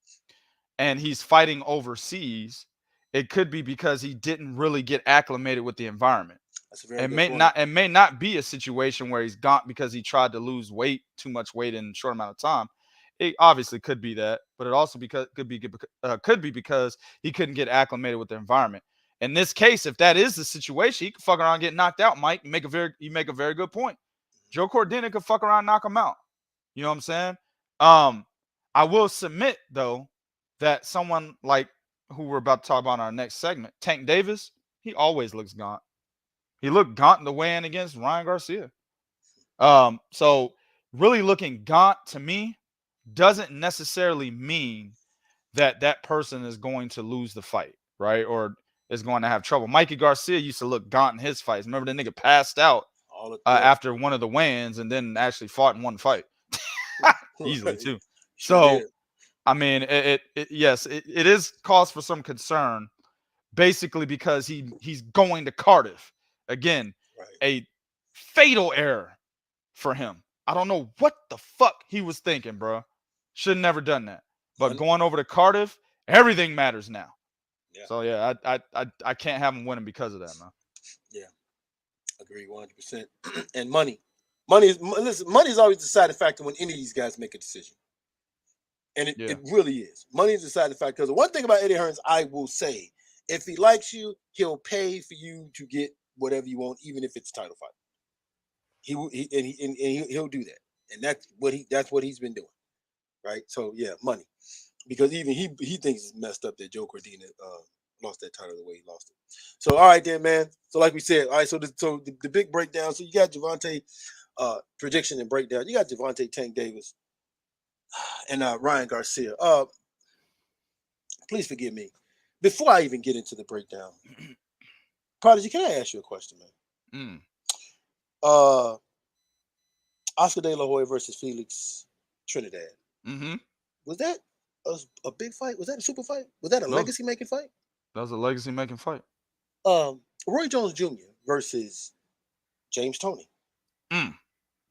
and he's fighting overseas. It could be because he didn't really get acclimated with the environment. That's a very It good may point. not. It may not be a situation where he's gaunt because he tried to lose weight, too much weight in a short amount of time. It obviously could be that, but it also could be because he couldn't get acclimated with the environment. In this case, if that is the situation, he could fuck around and get knocked out. Mike, you make a very good point. Joe Cordina could fuck around and knock him out. You know what I'm saying? I will submit though that someone like who we're about to talk about in our next segment, Tank Davis, he always looks gaunt. He looked gaunt in the weigh-in against Ryan Garcia. So really looking gaunt to me doesn't necessarily mean that that person is going to lose the fight, right? Or is going to have trouble. Mikey Garcia used to look gaunt in his fights. Remember the nigga passed out after one of the weigh-ins and then actually fought in one fight easily too. So, I mean, yes, it is cause for some concern, basically because he's going to Cardiff. Again, a fatal error for him. I don't know what the fuck he was thinking, bro. Should have never done that. But going over to Cardiff, everything matters now. Yeah. So yeah, I can't have him winning because of that, man. Yeah, agree 100%. And money is always the deciding factor when any of these guys make a decision. And it really is. Money is the deciding factor. Because the one thing about Eddie Hearns, I will say, if he likes you, he'll pay for you to get whatever you want, even if it's a title fight. He'll do that, and that's what he's been doing, right? So yeah, money, because even he thinks it's messed up that Joe Cordina lost that title the way he lost it. So all right then, man. So like we said, all right. So the big breakdown. So you got Gervonta prediction and breakdown. You got Gervonta Tank Davis and Ryan Garcia. Please forgive me before I even get into the breakdown. Prodigy, can I ask you a question, man? Oscar De La Hoya versus Felix Trinidad. Mm-hmm. Was that a big fight? Was that a super fight? Was that a legacy making fight? That was a legacy making fight. Roy Jones Jr. versus James Toney.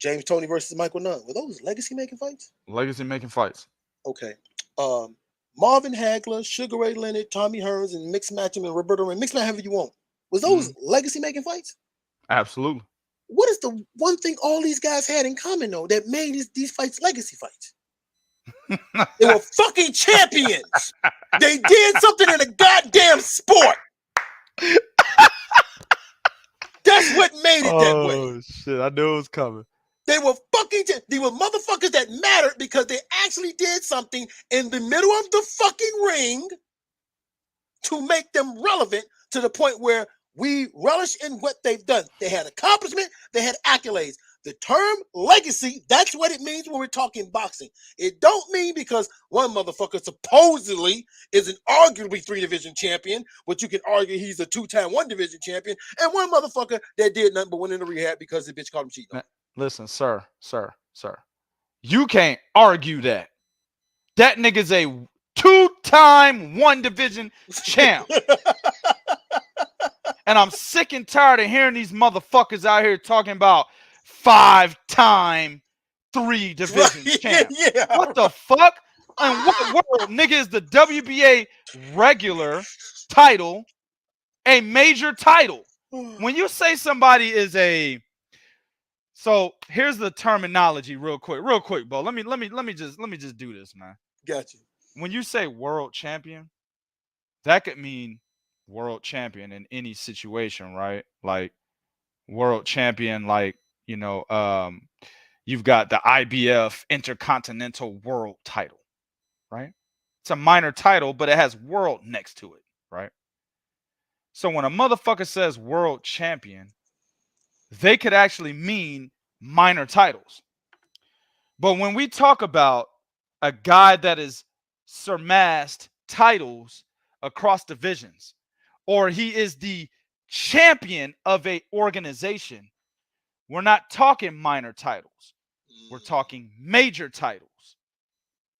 James Toney versus Michael Nunn. Were those legacy making fights? Legacy making fights. Okay. Marvin Hagler, Sugar Ray Leonard, Tommy Hearns, and mixed match him and Roberto Ren. Mixed match however you want. Was those legacy making fights? Absolutely. What is the one thing all these guys had in common though that made these fights legacy fights? They were fucking champions. They did something in a goddamn sport. That's what made it that way. Oh shit! I knew it was coming. They were they were motherfuckers that mattered because they actually did something in the middle of the fucking ring to make them relevant to the point where we relish in what they've done. They had accomplishment, they had accolades. The term legacy, that's what it means when we're talking boxing. It don't mean because one motherfucker supposedly is an arguably 3-division champion, but you can argue he's a 2-time 1-division champion, and one motherfucker that did nothing but went into rehab because the bitch called him cheating. Listen, sir. You can't argue that. That nigga's a 2-time 1-division champ. And I'm sick and tired of hearing these motherfuckers out here talking about 5-time 3-division champ. Yeah, what the fuck? In what world, nigga, is the WBA regular title a major title? When you say somebody is a, so here's the terminology, real quick, Bo. Let me just do this, man. Got you. When you say world champion, that could mean world champion in any situation, right? Like world champion, like, you know, you've got the IBF Intercontinental World title, right? It's a minor title, but it has world next to it, right? So when a motherfucker says world champion, they could actually mean minor titles. But when we talk about a guy that has surmassed titles across divisions, or he is the champion of a organization, we're not talking minor titles. We're talking major titles.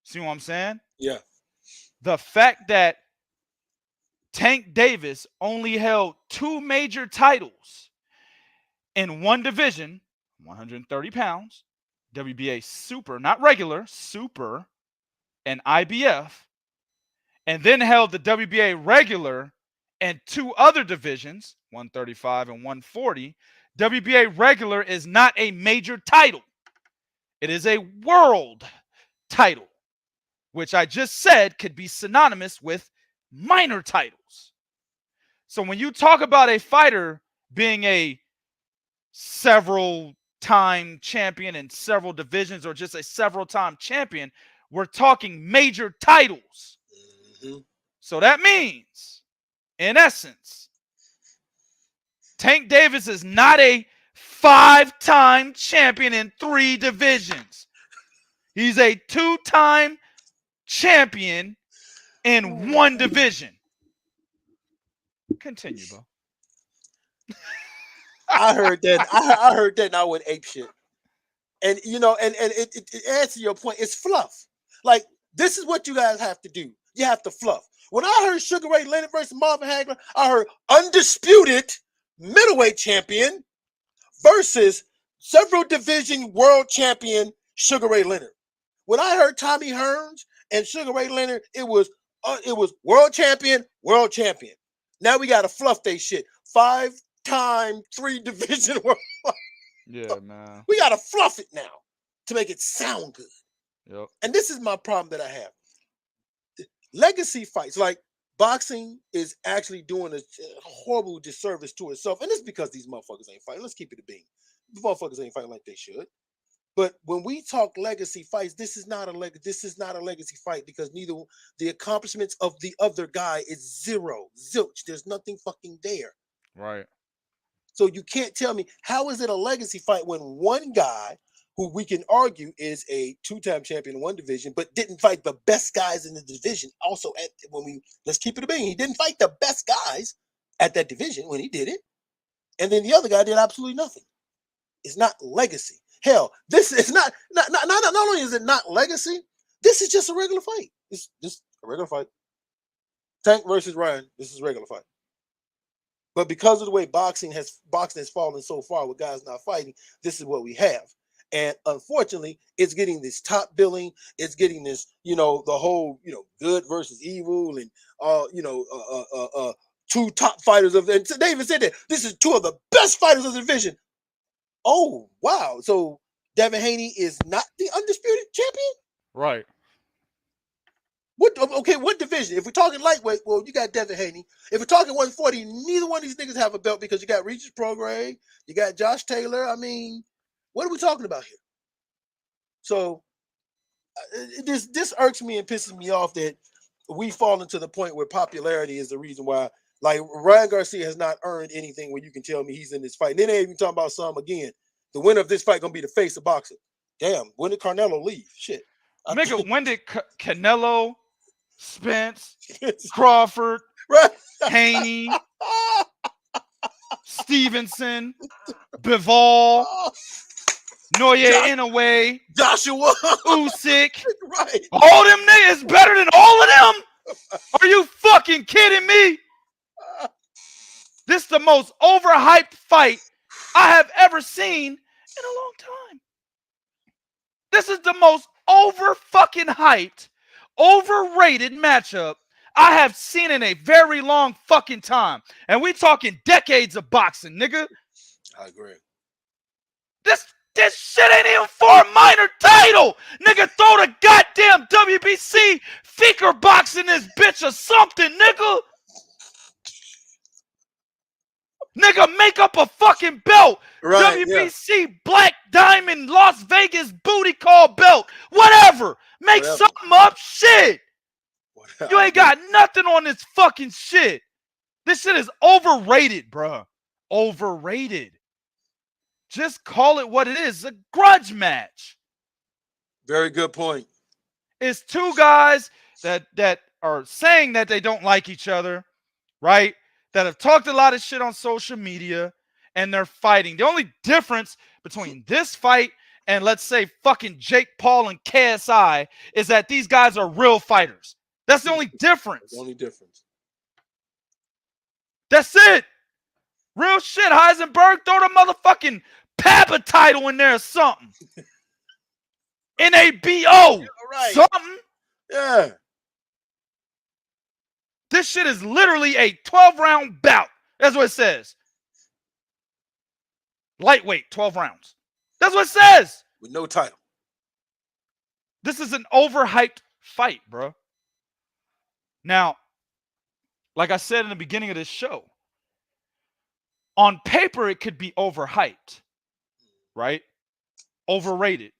See what I'm saying? Yeah. The fact that Tank Davis only held 2 major titles in one division, 130 pounds, WBA super, not regular, super, and IBF, and then held the WBA regular and 2 other divisions, 135 and 140. WBA regular is not a major title. It is a world title, which I just said could be synonymous with minor titles. So when you talk about a fighter being a several time champion in several divisions or just a several time champion, we're talking major titles. Mm-hmm. So that means, in essence, Tank Davis is not a 5-time champion in 3 divisions. He's a 2-time champion in 1 division. Continue, bro. I heard that. I heard that, and I went ape shit. And you know, and it adds to your point. It's fluff. Like, this is what you guys have to do. You have to fluff. When I heard Sugar Ray Leonard versus Marvin Hagler, I heard undisputed middleweight champion versus several division world champion Sugar Ray Leonard. When I heard Tommy Hearns and Sugar Ray Leonard, it was world champion, world champion. Now we got to fluff they shit. 5-time, 3 division world. Yeah, man. We got to fluff it now to make it sound good. Yep. And this is my problem that I have. Legacy fights, like boxing, is actually doing a horrible disservice to itself. And it's because these motherfuckers ain't fighting. Let's keep it a bean. The motherfuckers ain't fighting like they should. But when we talk legacy fights, this is not a legacy fight, because neither the accomplishments of the other guy is zilch. There's nothing fucking there. Right. So you can't tell me, how is it a legacy fight when one guy who we can argue is a 2-time champion in 1 division, but didn't fight the best guys in the division? Also, let's keep it a bean, he didn't fight the best guys at that division when he did it, and then the other guy did absolutely nothing. It's not legacy. Hell, this is not only is it not legacy, this is just a regular fight. It's just a regular fight. Tank versus Ryan, this is a regular fight. But because of the way boxing has fallen so far with guys not fighting, this is what we have. And unfortunately, it's getting this top billing. It's getting this, the whole, good versus evil, and 2 top fighters of, and they even said that this is 2 of the best fighters of the division. Oh, wow. So Devin Haney is not the undisputed champion? Right. What division? If we're talking lightweight, well, you got Devin Haney. If we're talking 140, neither one of these niggas have a belt, because you got Regis Prograis, you got Josh Taylor. I mean, what are we talking about here? So this irks me and pisses me off that we fall into the point where popularity is the reason why. Like, Ryan Garcia has not earned anything where you can tell me he's in this fight. And then they even talking about some again. The winner of this fight gonna be the face of boxing. Damn, when did Canelo leave? Shit. Nigga, when did Canelo, Spence, Crawford, Right. Haney, Stevenson, Bivol, Noye Inoue, Joshua, Usyk, right? all them niggas better than all of them? Are you fucking kidding me? This is the most overhyped fight I have ever seen in a long time. This is the most fucking hyped, overrated matchup I have seen in a very long fucking time. And we talking decades of boxing, nigga. I agree. This shit ain't even for a minor title. Nigga, throw the goddamn WBC Feaker box in this bitch or something, nigga. Nigga, make up a fucking belt. Right, WBC Black Diamond Las Vegas booty call belt. Whatever. Make something up. Shit. You ain't got nothing on this fucking shit. This shit is overrated, bruh. Overrated. Just call it what it is. A grudge match. Very good point. It's two guys that are saying that they don't like each other, right? That have talked a lot of shit on social media, and they're fighting. The only difference between this fight and, let's say, fucking Jake Paul and KSI is that these guys are real fighters. That's the only difference. The only difference. That's it. Real shit. Heisenberg, throw the motherfucking PABA title in there or something. NABO. Right. Something. Yeah. This shit is literally a 12-round bout. That's what it says. Lightweight, 12 rounds. That's what it says. With no title. This is an overhyped fight, bro. Now, like I said in the beginning of this show, on paper, it could be overhyped, right? Overrated.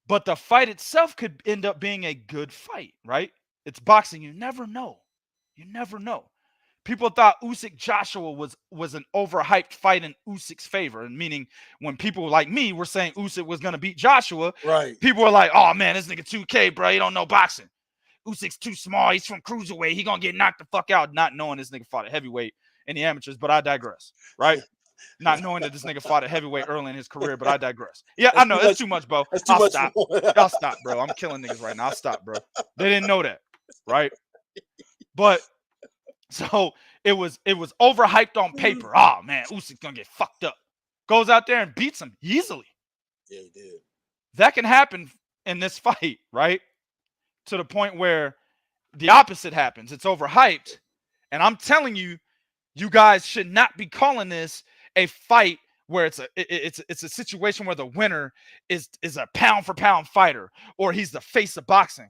But the fight itself could end up being a good fight, right? It's boxing. You never know. You never know. People thought Usyk Joshua was an overhyped fight in Usyk's favor, and meaning when people like me were saying Usyk was going to beat Joshua, right? People were like, "Oh man, this nigga 2K, bro. He don't know boxing. Usyk's too small. He's from cruiserweight. He gonna get knocked the fuck out." Not knowing this nigga fought a heavyweight in the amateurs, but I digress, right? Not knowing that this nigga fought a heavyweight early in his career, but I digress. Yeah, I know that's too much, bro. I'll stop. I'll stop, bro. I'm killing niggas right now. I'll stop, bro. They didn't know that, right? But so it was overhyped on paper. Oh man, Usyk's gonna get fucked up. Goes out there and beats him easily. Yeah, he did. That can happen in this fight, right? To the point where the opposite happens. It's overhyped, and I'm telling you, you guys should not be calling this a fight where it's a situation where the winner is a pound for pound fighter or he's the face of boxing.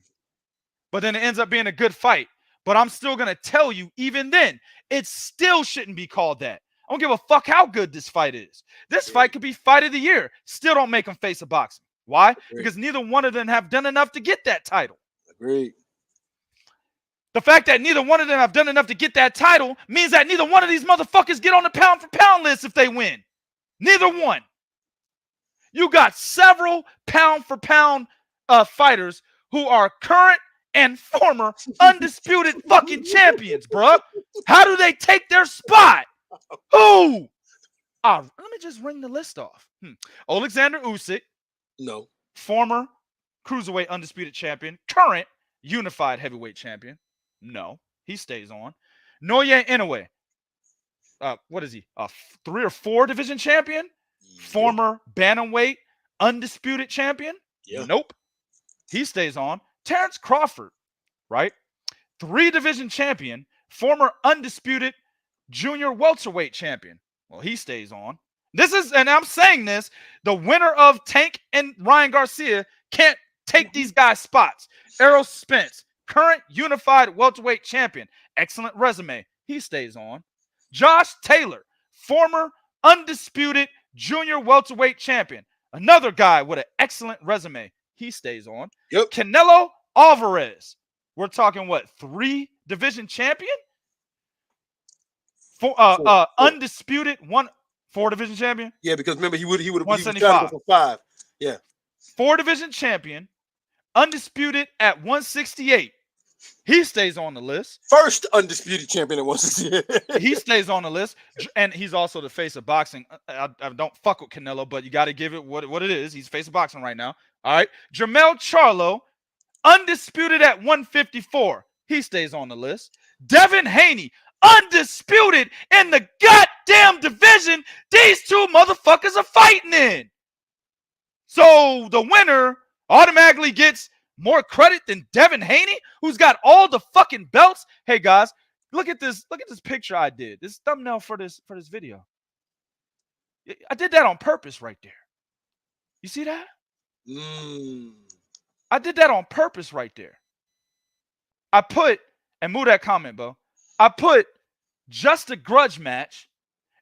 But then it ends up being a good fight. But I'm still going to tell you, even then, it still shouldn't be called that. I don't give a fuck how good this fight is. This fight could be fight of the year. Still don't make him face of boxing. Why? Agreed. Because neither one of them have done enough to get that title. Agreed. The fact that neither one of them have done enough to get that title means that neither one of these motherfuckers get on the pound for pound list if they win. Neither one. You got several pound for pound fighters who are current and former undisputed fucking champions, bruh. How do they take their spot? Who? Let me just ring the list off. Alexander Usyk. No. Former cruiserweight undisputed champion. Current unified heavyweight champion. No. He stays on. Naoya Inoue. What is he? 3 or 4 division champion? Yeah. Former bantamweight undisputed champion? Yeah. Nope. He stays on. Terrence Crawford, right? 3 division champion, former undisputed junior welterweight champion. Well, he stays on. This is, and I'm saying this, the winner of Tank and Ryan Garcia can't take these guys' spots. Errol Spence, current unified welterweight champion. Excellent resume. He stays on. Josh Taylor, former undisputed junior welterweight champion. Another guy with an excellent resume. He stays on. Yep. Canelo Alvarez. We're talking what? 3 division champion? Four. Undisputed 4 division champion? Yeah, because remember he would have 175 for 5. Yeah. 4 division champion, undisputed at 168. He stays on the list. First undisputed champion at 168. He stays on the list, and he's also the face of boxing. I don't fuck with Canelo, but you got to give it what it is. He's face of boxing right now. All right. Jermell Charlo, undisputed at 154. He stays on the list. Devin Haney, undisputed in the goddamn division these 2 motherfuckers are fighting in. So the winner automatically gets more credit than Devin Haney, who's got all the fucking belts. Hey guys, look at this picture I did. This thumbnail for this video. I did that on purpose right there. You see that? I did that on purpose right there. I put, and move that comment, bro. I put just a grudge match,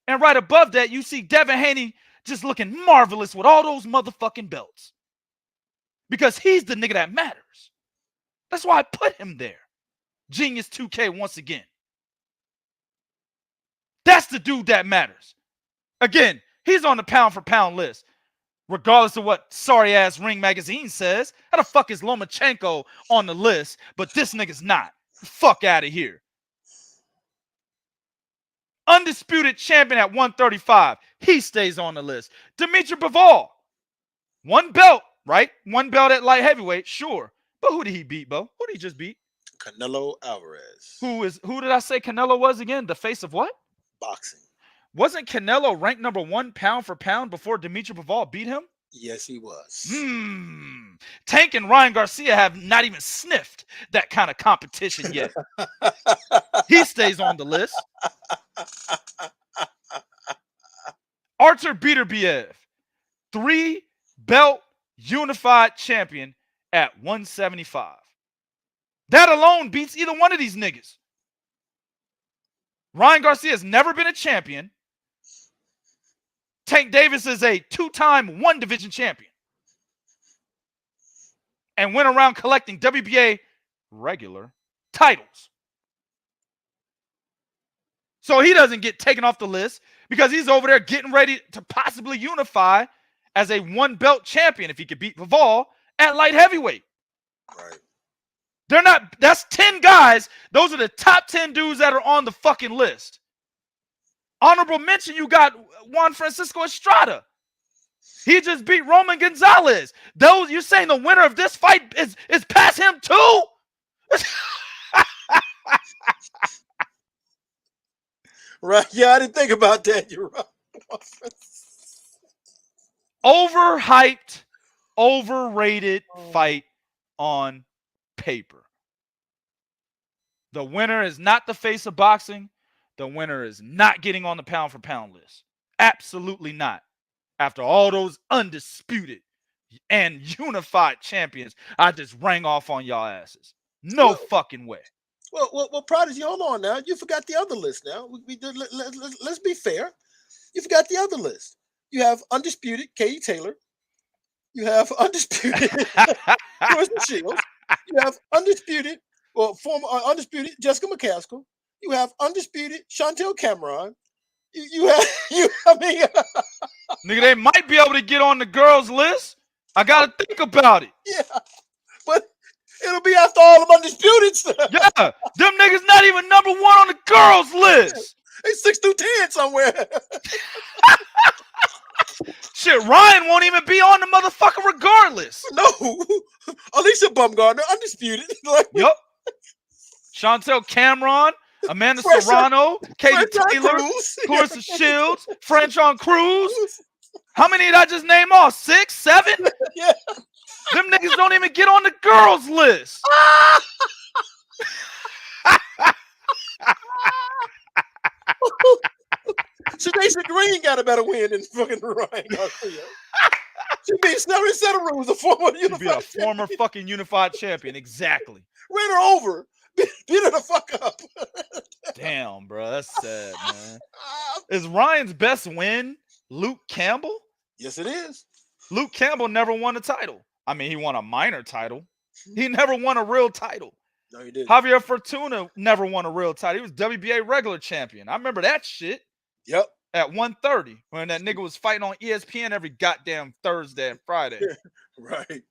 and right above that, you see Devin Haney just looking marvelous with all those motherfucking belts. Because he's the nigga that matters. That's why I put him there. Genius 2K once again. That's the dude that matters. Again, he's on the pound-for-pound list. Regardless of what sorry-ass Ring Magazine says. How the fuck is Lomachenko on the list, but this nigga's not? Fuck out of here. Undisputed champion at 135. He stays on the list. Dimitri Bivol. One belt, right? One belt at light heavyweight, sure. But who did he beat, Bo? Who did he just beat? Canelo Alvarez. Who did I say Canelo was again? The face of what? Boxing. Wasn't Canelo ranked number 1 pound for pound before Dimitri Bivol beat him? Yes, he was. Tank and Ryan Garcia have not even sniffed that kind of competition yet. He stays on the list. Artur Beterbiev, 3-belt unified champion at 175. That alone beats either one of these niggas. Ryan Garcia has never been a champion. Tank Davis is a 2-time one-division champion and went around collecting WBA regular titles. So he doesn't get taken off the list because he's over there getting ready to possibly unify as a 1-belt champion if he could beat Bivol at light heavyweight. Right. They're not, that's 10 guys. Those are the top 10 dudes that are on the fucking list. Honorable mention, you got Juan Francisco Estrada. He just beat Roman Gonzalez. Those, you're saying the winner of this fight is past him too? Right. Yeah, I didn't think about that. You're right. Overhyped, overrated fight on paper. The winner is not the face of boxing. The winner is not getting on the pound-for-pound list. Absolutely not. After all those undisputed and unified champions I just rang off on y'all asses. No fucking way. Well, Prodigy, hold on now. You forgot the other list now. Let's be fair. You forgot the other list. You have undisputed Katie Taylor. You have undisputed Kristen Shields. You have undisputed, former undisputed Jessica McCaskill. You have undisputed Chantel Cameron. I mean, nigga, they might be able to get on the girls' list. I gotta think about it. Yeah, but it'll be after all of undisputed stuff. Yeah, them niggas not even number 1 on the girls' list. They 6 through 10 somewhere. Shit, Ryan won't even be on the motherfucker regardless. No, Alicia Bumgardner, undisputed. Yup. Chantel Cameron, Amanda Serrano, Katie Taylor, Clarissa Shields, Franchon Cruz. How many did I just name off? 6, 7? Yeah. Them niggas don't even get on the girls' list. Shadesha Green got a better win than fucking Ryan Garcia. She beat Resado was a former unified fucking unified champion. Exactly. Ran her over. Beat her the fuck up. Damn, bro. That's sad, man. Is Ryan's best win Luke Campbell? Yes, it is. Luke Campbell never won a title. I mean, he won a minor title. He never won a real title. No, he didn't. Javier Fortuna never won a real title. He was WBA regular champion. I remember that shit. Yep. At 130, when that nigga was fighting on ESPN every goddamn Thursday and Friday. Right.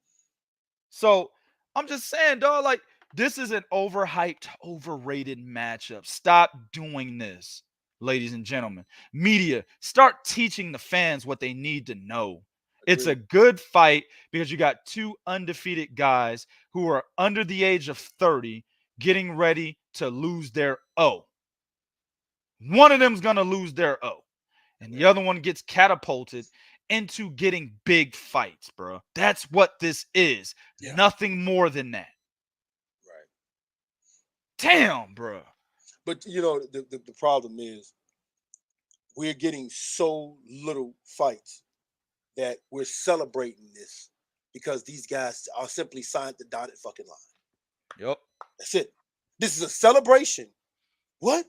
So I'm just saying, dog, like, this is an overhyped, overrated matchup. Stop doing this, ladies and gentlemen. Media, start teaching the fans what they need to know. It's a good fight because you got 2 undefeated guys who are under the age of 30 getting ready to lose their O. One of them's going to lose their O. And the other one gets catapulted into getting big fights, bro. That's what this is. Yeah. Nothing more than that. Right. Damn, bro. But, you know, the problem is we're getting so little fights that we're celebrating this because these guys are simply signed the dotted fucking line. Yep. That's it. This is a celebration. What?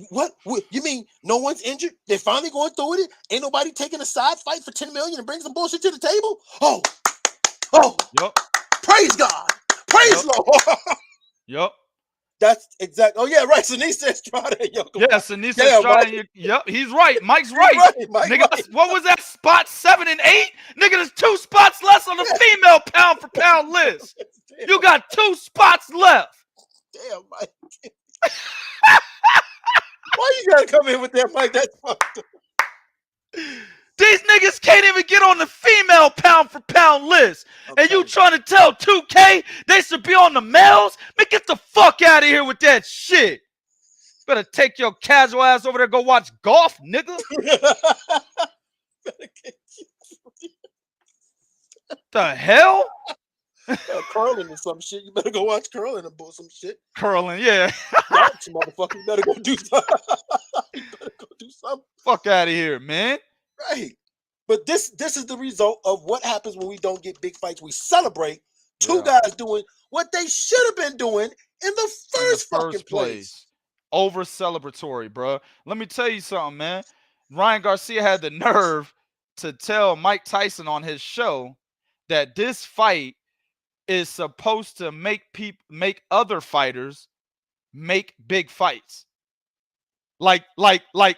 What? You mean no one's injured? They're finally going through it? Ain't nobody taking a side fight for $10 million and bring some bullshit to the table? Oh. Yep. Praise God. Praise Lord. Yep. That's exactly. Oh yeah, right. Sinisa Estrada. Yeah, Sinisa Yeah, Estrada. right. Yep, he's right. Mike's He's right. right, Mike, Nigga, right. what was that? Spot 7 and 8? Nigga, there's 2 spots less on the female pound for pound list. Damn, You got 2 spots left. damn, Mike. Why you gotta come in with that, Mike? That's fucked up. These niggas can't even get on the female pound for pound list. And you Okay. trying to tell 2K they should be on the males? Man, get the fuck out of here with that shit. Better take your casual ass over there, go watch golf, nigga. The hell? Curling or some shit. You better go watch curling or some shit. Curling, yeah. Darts, motherfucker. You better go do something. You better go do something. Fuck out of here, man. Right. But this is the result of what happens when we don't get big fights. We celebrate two guys doing what they should have been doing in the first fucking place. Over celebratory, bro. Let me tell you something, man. Ryan Garcia had the nerve to tell Mike Tyson on his show that this fight is supposed to make other fighters make big fights. Like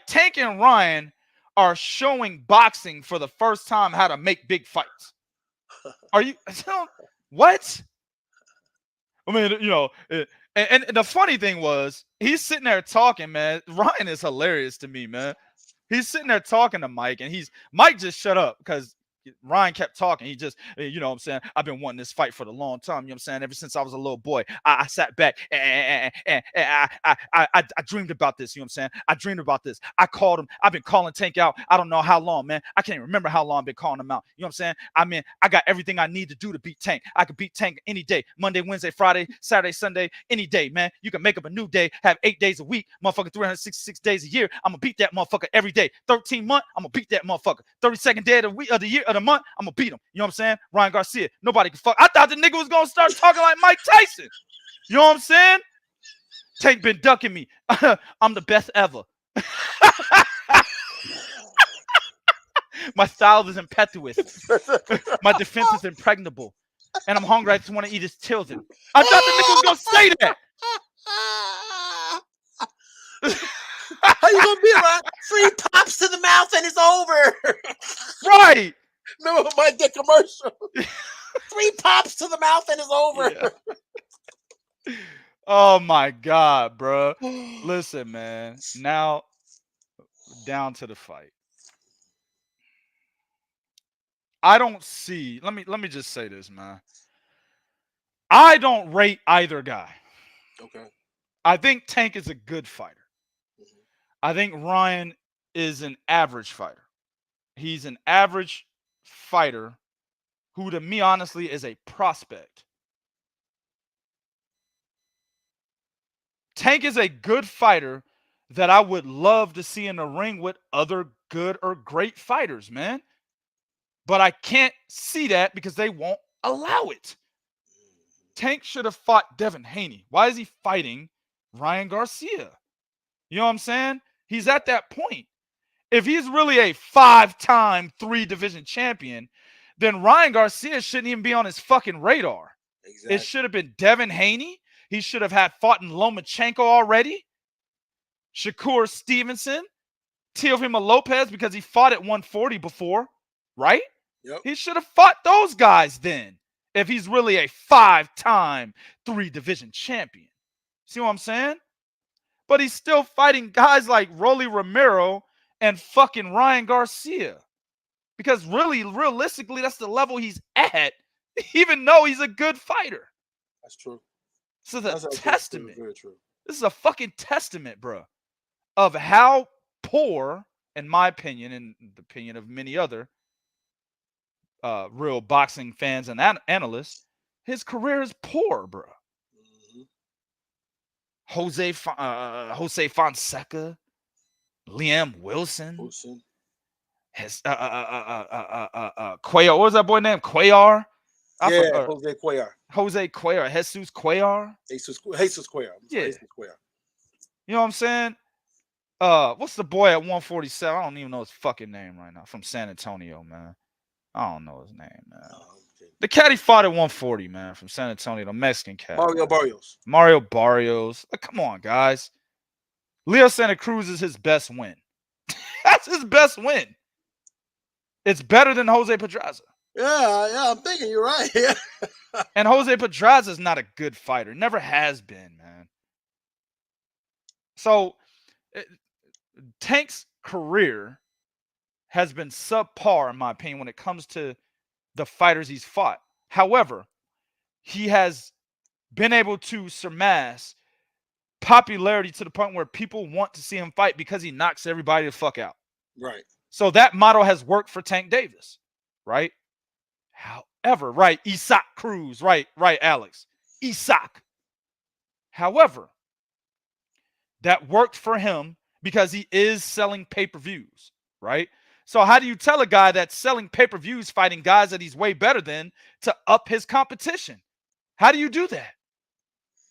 Tank and Ryan are showing boxing for the first time how to make big fights. Are you what? I mean, you know, and the funny thing was, he's sitting there talking, man. Ryan is hilarious to me, man. He's sitting there talking to Mike, and Mike just shut up because Ryan kept talking. He just, you know what I'm saying? I've been wanting this fight for the long time. You know what I'm saying? Ever since I was a little boy, I sat back and I dreamed about this. You know what I'm saying? I dreamed about this. I called him. I've been calling Tank out. I don't know how long, man. I can't even remember how long I've been calling him out. You know what I'm saying? I mean, I got everything I need to do to beat Tank. I could beat Tank any day. Monday, Wednesday, Friday, Saturday, Sunday, any day, man. You can make up a new day, have 8 days a week, motherfucker, 366 days a year. I'm going to beat that motherfucker every day. 13 months, I'm going to beat that motherfucker. 32nd day of the week, of the year, of the month, I'm gonna beat him. You know what I'm saying? Ryan Garcia. Nobody can fuck. I thought the nigga was gonna start talking like Mike Tyson. You know what I'm saying? Tank been ducking me. I'm the best ever. My style is impetuous. My defense is impregnable. And I'm hungry. I just want to eat his children. I thought the nigga was gonna say that. How you gonna be around? 3 pops to the mouth and it's over. Right. Remember that commercial? 3 pops to the mouth and it's over. Yeah. Oh my God, bro. Listen, man. Now down to the fight. I don't see. Let me just say this, man. I don't rate either guy. Okay. I think Tank is a good fighter. I think Ryan is an average fighter. He's an average fighter who, to me, honestly, is a prospect. Tank is a good fighter that I would love to see in the ring with other good or great fighters, man. But I can't see that because they won't allow it. Tank should have fought Devin Haney. Why is he fighting Ryan Garcia? You know what I'm saying? He's at that point. If he's really a 5-time 3-division champion, then Ryan Garcia shouldn't even be on his fucking radar. Exactly. It should have been Devin Haney. He should have had fought in Lomachenko already. Shakur Stevenson. Teofimo Lopez, because he fought at 140 before, right? Yep. He should have fought those guys then if he's really a 5-time 3-division champion. See what I'm saying? But he's still fighting guys like Rolly Romero and fucking Ryan Garcia. Because really, realistically, that's the level he's at, even though he's a good fighter. That's true. This is a That's testament. Very true. This is a fucking testament, bro, of how poor, in my opinion, and the opinion of many other real boxing fans and analysts, his career is poor, bro. Jose Fonseca, Liam Wilson. Has Cuellar. What was that boy name? Cuellar? Jose Cuellar. Jose Cuellar. Jesus Cuellar. Jesus Cuellar. Yeah. Jesus Cuellar. You know what I'm saying? What's the boy at 147? I don't even know his fucking name right now. From San Antonio, man. I don't know his name, man. Oh, okay. The cat he fought at 140, man, from San Antonio, the Mexican cat. Mario Barrios. Like, come on, guys. Leo Santa Cruz is his best win. That's his best win. It's better than Jose Pedraza. Yeah, I'm thinking you're right. And Jose Pedraza is not a good fighter. Never has been, man. So, Tank's career has been subpar, in my opinion, when it comes to the fighters he's fought. However, he has been able to surmass popularity to the point where people want to see him fight because he knocks everybody the fuck out. Right. So that model has worked for Tank Davis, right? However, right, Isaac Cruz, right, Alex. Isaac. However, that worked for him because he is selling pay-per-views, right? So how do you tell a guy that's selling pay-per-views fighting guys that he's way better than to up his competition? How do you do that?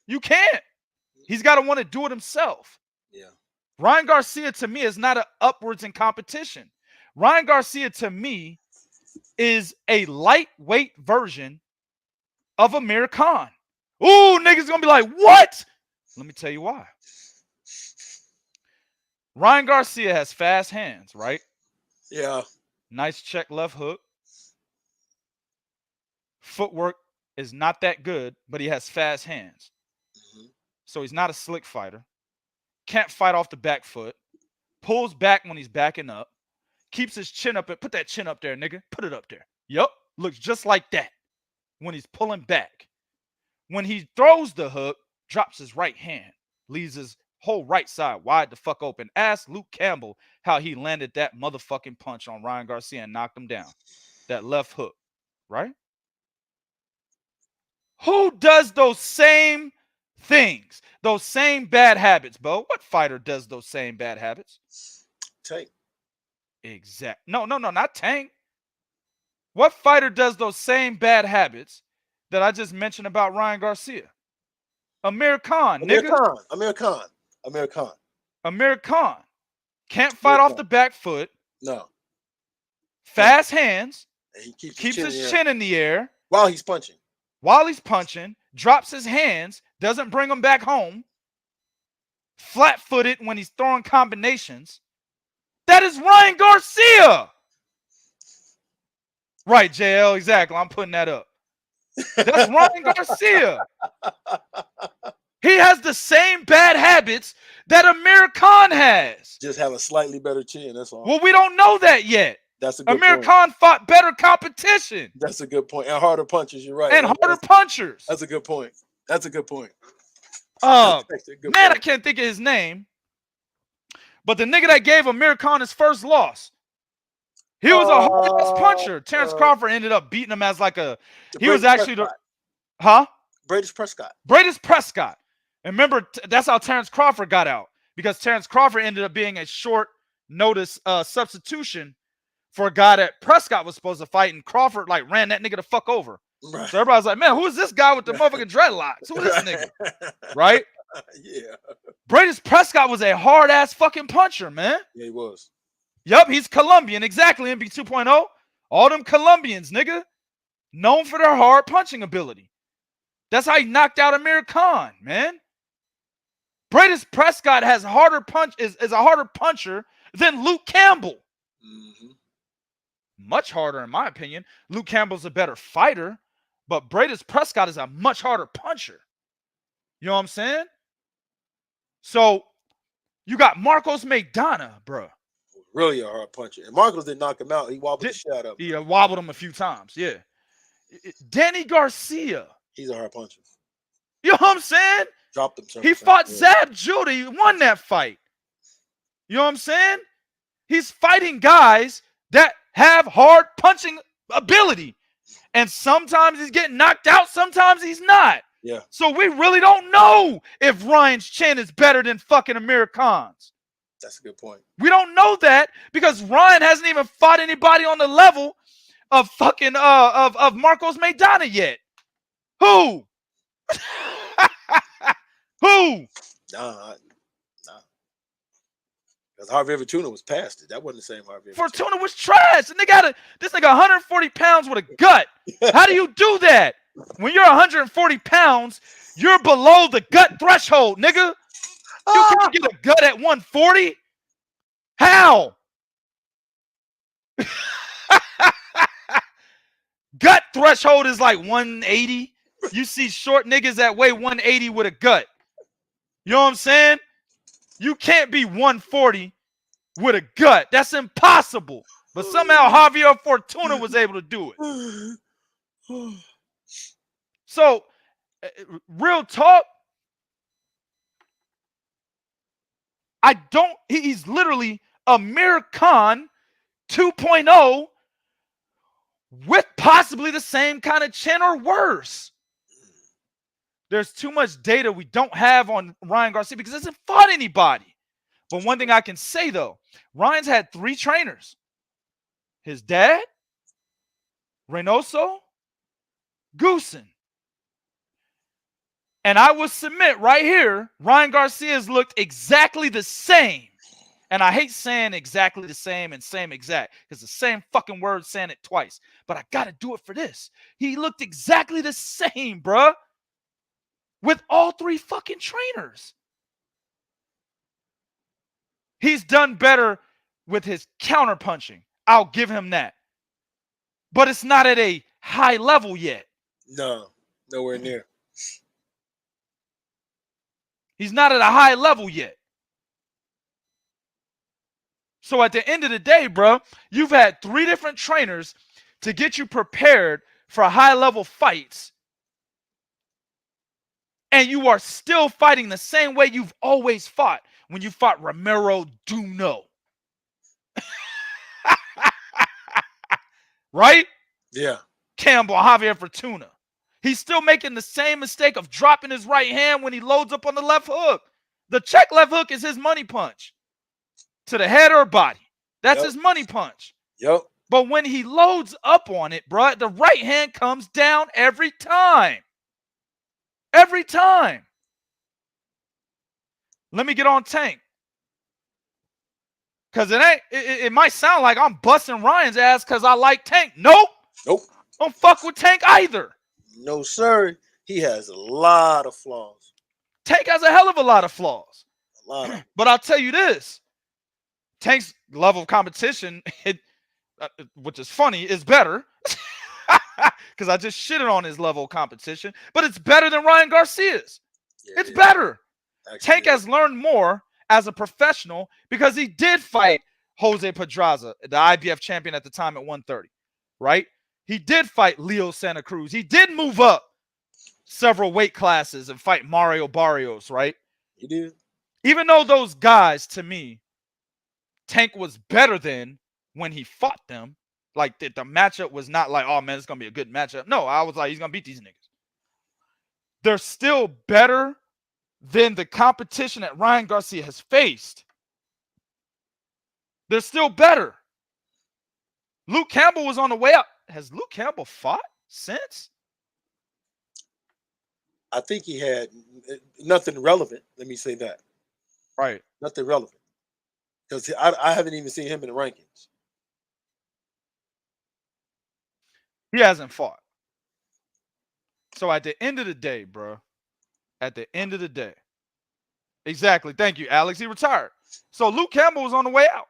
You can't. He's got to want to do it himself. Yeah. Ryan Garcia, to me, is not an upwards in competition. Ryan Garcia, to me, is a lightweight version of Amir Khan. Ooh, niggas gonna be like, what? Let me tell you why. Ryan Garcia has fast hands, right? Yeah. Nice check left hook. Footwork is not that good, but he has fast hands. Mm-hmm. So he's not a slick fighter. Can't fight off the back foot. Pulls back when he's backing up. Keeps his chin up. Put that chin up there, nigga. Put it up there. Yup. Looks just like that when he's pulling back. When he throws the hook, drops his right hand. Leaves his whole right side wide the fuck open. Ask Luke Campbell how he landed that motherfucking punch on Ryan Garcia and knocked him down. That left hook, right? Who does those same things? Those same bad habits, Bo? What fighter does those same bad habits? Tank. Exact. No, not Tank. What fighter does those same bad habits that I just mentioned about Ryan Garcia? Amir Khan, nigga. Amir Khan. Amir Khan. Can't fight off the back foot. No. Fast hands. And he keeps his chin in the air. While he's punching. Drops his hands, doesn't bring them back home. Flat-footed when he's throwing combinations. That is Ryan Garcia. Right, JL, exactly. I'm putting that up. That's Ryan Garcia. He has the same bad habits that Amir Khan has. Just have a slightly better chin, that's all. Well, we don't know that yet. That's a good Amir point. Khan fought better competition. That's a good point. And harder punches, you're right. And harder punchers. That's a good point. That's a good point. I can't think of his name. But the nigga that gave Amir Khan his first loss, he was a hard-ass puncher. Terrence Crawford ended up beating him as like a... He was actually the... Huh? Bradis Prescott. Bradis Prescott. And remember, that's how Terrence Crawford got out. Because Terrence Crawford ended up being a short notice substitution for a guy that Prescott was supposed to fight. And Crawford, like, ran that nigga the fuck over. Right. So everybody's like, man, who is this guy with the motherfucking dreadlocks? Who is this nigga? Right? Yeah. Bradis Prescott was a hard-ass fucking puncher, man. Yeah, he was. Yup, he's Colombian. Exactly, MB 2.0. All them Colombians, nigga. Known for their hard punching ability. That's how he knocked out Amir Khan, man. Bradis Prescott has harder is a harder puncher than Luke Campbell. Mm-hmm. Much harder, in my opinion. Luke Campbell's a better fighter, but Bradis Prescott is a much harder puncher. You know what I'm saying? So, you got Marcos Maidana, bro. Really a hard puncher. And Marcos didn't knock him out. He wobbled the shit out of him. He wobbled him a few times, yeah. Danny Garcia. He's a hard puncher. You know what I'm saying? Dropped him. He fought Zab Judah. He won that fight. You know what I'm saying? He's fighting guys that have hard punching ability. And sometimes he's getting knocked out. Sometimes he's not. Yeah. So we really don't know if Ryan's chin is better than fucking Amir Khan's. That's a good point. We don't know that because Ryan hasn't even fought anybody on the level of fucking of Marcos Maidana yet. Who? Who? Nah. Because Javier Fortuna was past it. That wasn't the same Javier Fortuna was trash. And this nigga 140 pounds with a gut. How do you do that? When you're 140 pounds, you're below the gut threshold, nigga. You can't get a gut at 140? How? Gut threshold is like 180. You see short niggas that weigh 180 with a gut. You know what I'm saying? You can't be 140 with a gut. That's impossible. But somehow Javier Fortuna was able to do it. So, real talk, he's literally Amir Khan 2.0 with possibly the same kind of chin or worse. There's too much data we don't have on Ryan Garcia because he hasn't fought anybody. But one thing I can say, though, Ryan's had 3 trainers. His dad, Reynoso, Goosen. And I will submit right here, Ryan Garcia's looked exactly the same. And I hate saying exactly the same and same exact because the same fucking word saying it twice. But I got to do it for this. He looked exactly the same, bruh. With all 3 fucking trainers. He's done better with his counterpunching. I'll give him that. But it's not at a high level yet. No, nowhere near. He's not at a high level yet. So at the end of the day, bro, you've had 3 different trainers to get you prepared for high-level fights. And you are still fighting the same way you've always fought when you fought Romero Duno. Right? Yeah. Campbell, Javier Fortuna. He's still making the same mistake of dropping his right hand when he loads up on the left hook. The check left hook is his money punch. To the head or body. That's his money punch. Yep. But when he loads up on it, bro, the right hand comes down every time. Every time. Let me get on Tank. Because it might sound like I'm busting Ryan's ass because I like Tank. Nope. Nope. Don't fuck with Tank either. No, sir. He has a lot of flaws. Tank has a hell of a lot of flaws. A lot of. But I'll tell you this. Tank's level of competition, which is funny, is better. Because I just shitted on his level of competition. But it's better than Ryan Garcia's. Yeah, it's better. Actually, Tank has learned more as a professional because he did fight Jose Pedraza, the IBF champion at the time at 130. Right? He did fight Leo Santa Cruz. He did move up several weight classes and fight Mario Barrios, right? He did. Even though those guys, to me, Tank was better than when he fought them. Like, the matchup was not like, oh, man, it's going to be a good matchup. No, I was like, he's going to beat these niggas. They're still better than the competition that Ryan Garcia has faced. They're still better. Luke Campbell was on the way up. Has Luke Campbell fought since? I think he had nothing relevant. Let me say that. Right. Nothing relevant. Because I haven't even seen him in the rankings. He hasn't fought. So at the end of the day, bro, at the end of the day, exactly. Thank you, Alex. He retired. So Luke Campbell was on the way out.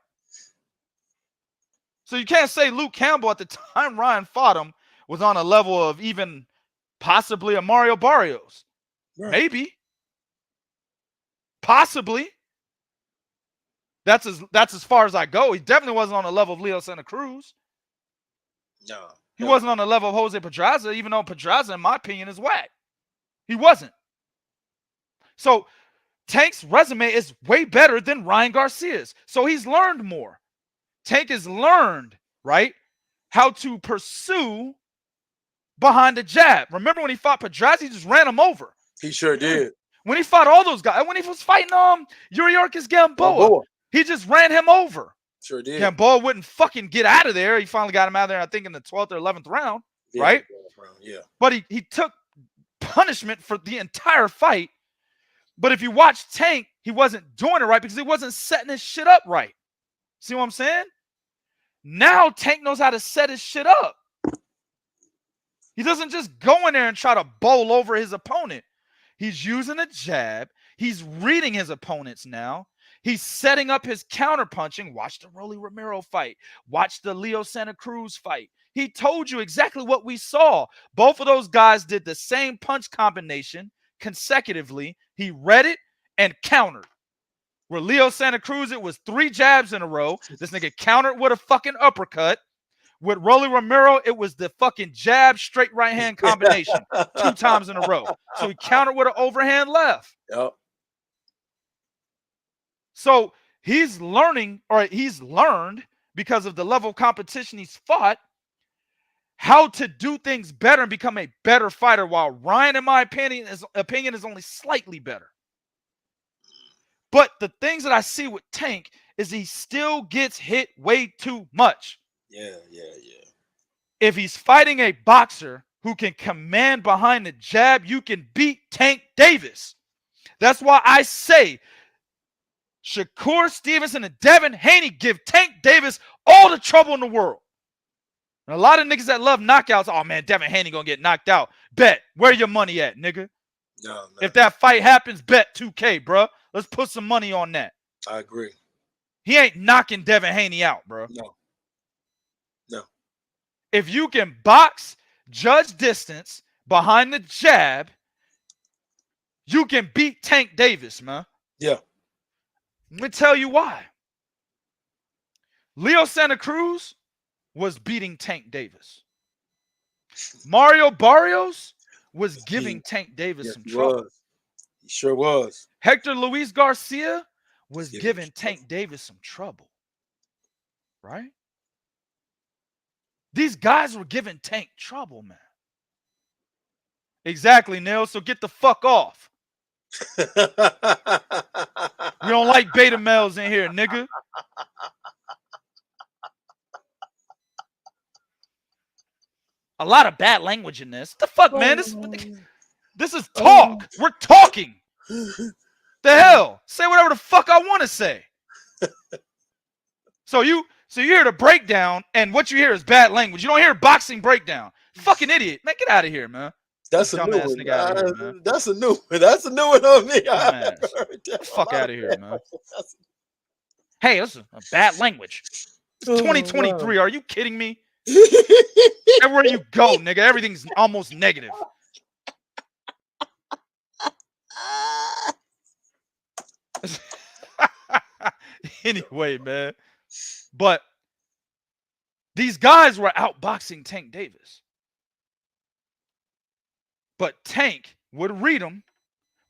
So you can't say Luke Campbell at the time Ryan fought him was on a level of even possibly a Mario Barrios. Right. Maybe. Possibly. That's as far as I go. He definitely wasn't on the level of Leo Santa Cruz. No. He wasn't on the level of Jose Pedraza, even though Pedraza, in my opinion, is whack. He wasn't. So Tank's resume is way better than Ryan Garcia's. So he's learned more. Tank has learned, right, how to pursue behind the jab. Remember when he fought Pedraza, he just ran him over. He sure did. When he fought all those guys, when he was fighting Yuriorkis Gamboa, he just ran him over. Sure did. Gamboa wouldn't fucking get out of there. He finally got him out of there, I think, in the 12th or 11th round, right? Yeah. But he took punishment for the entire fight. But if you watch Tank, he wasn't doing it right because he wasn't setting his shit up right. See what I'm saying? Now Tank knows how to set his shit up. He doesn't just go in there and try to bowl over his opponent. He's using a jab. He's reading his opponents now. He's setting up his counterpunching. Watch the Rolly Romero fight. Watch the Leo Santa Cruz fight. He told you exactly what we saw. Both of those guys did the same punch combination consecutively. He read it and countered. Where Leo Santa Cruz, it was 3 jabs in a row. This nigga countered with a fucking uppercut. With Rolly Romero, it was the fucking jab, straight right hand combination 2 times in a row. So he countered with an overhand left. Yep. So he's learning, or he's learned because of the level of competition he's fought, how to do things better and become a better fighter, while Ryan, in my opinion, is only slightly better. But the things that I see with Tank is he still gets hit way too much. Yeah. If he's fighting a boxer who can command behind the jab, you can beat Tank Davis. That's why I say Shakur Stevenson and Devin Haney give Tank Davis all the trouble in the world. And a lot of niggas that love knockouts, oh man, Devin Haney gonna get knocked out. Bet. Where your money at, nigga? No. If that fight happens, bet 2K, bro. Let's put some money on that. I agree. He ain't knocking Devin Haney out, bro. No. If you can box, judge distance behind the jab, you can beat Tank Davis, man. Yeah. Let me tell you why. Leo Santa Cruz was beating Tank Davis. Mario Barrios was giving Tank Davis some trouble. He sure was. Hector Luis Garcia was giving Tank Davis some trouble. Right? These guys were giving Tank trouble, man. Exactly, Neil. So get the fuck off. We don't like beta males in here, nigga. A lot of bad language in this. The fuck, man? This is talk. We're talking. The hell? Say whatever the fuck I want to say. So you hear the breakdown, and what you hear is bad language. You don't hear boxing breakdown. Fucking idiot. Man, get out of here, man. That's a new one. Here, that's a new one. That's a new one on me. Fuck out of here, man. Hey, this is a bad language. It's 2023. Are you kidding me? Everywhere you go, nigga, everything's almost negative. Anyway, man. But these guys were outboxing Tank Davis. But Tank would read him.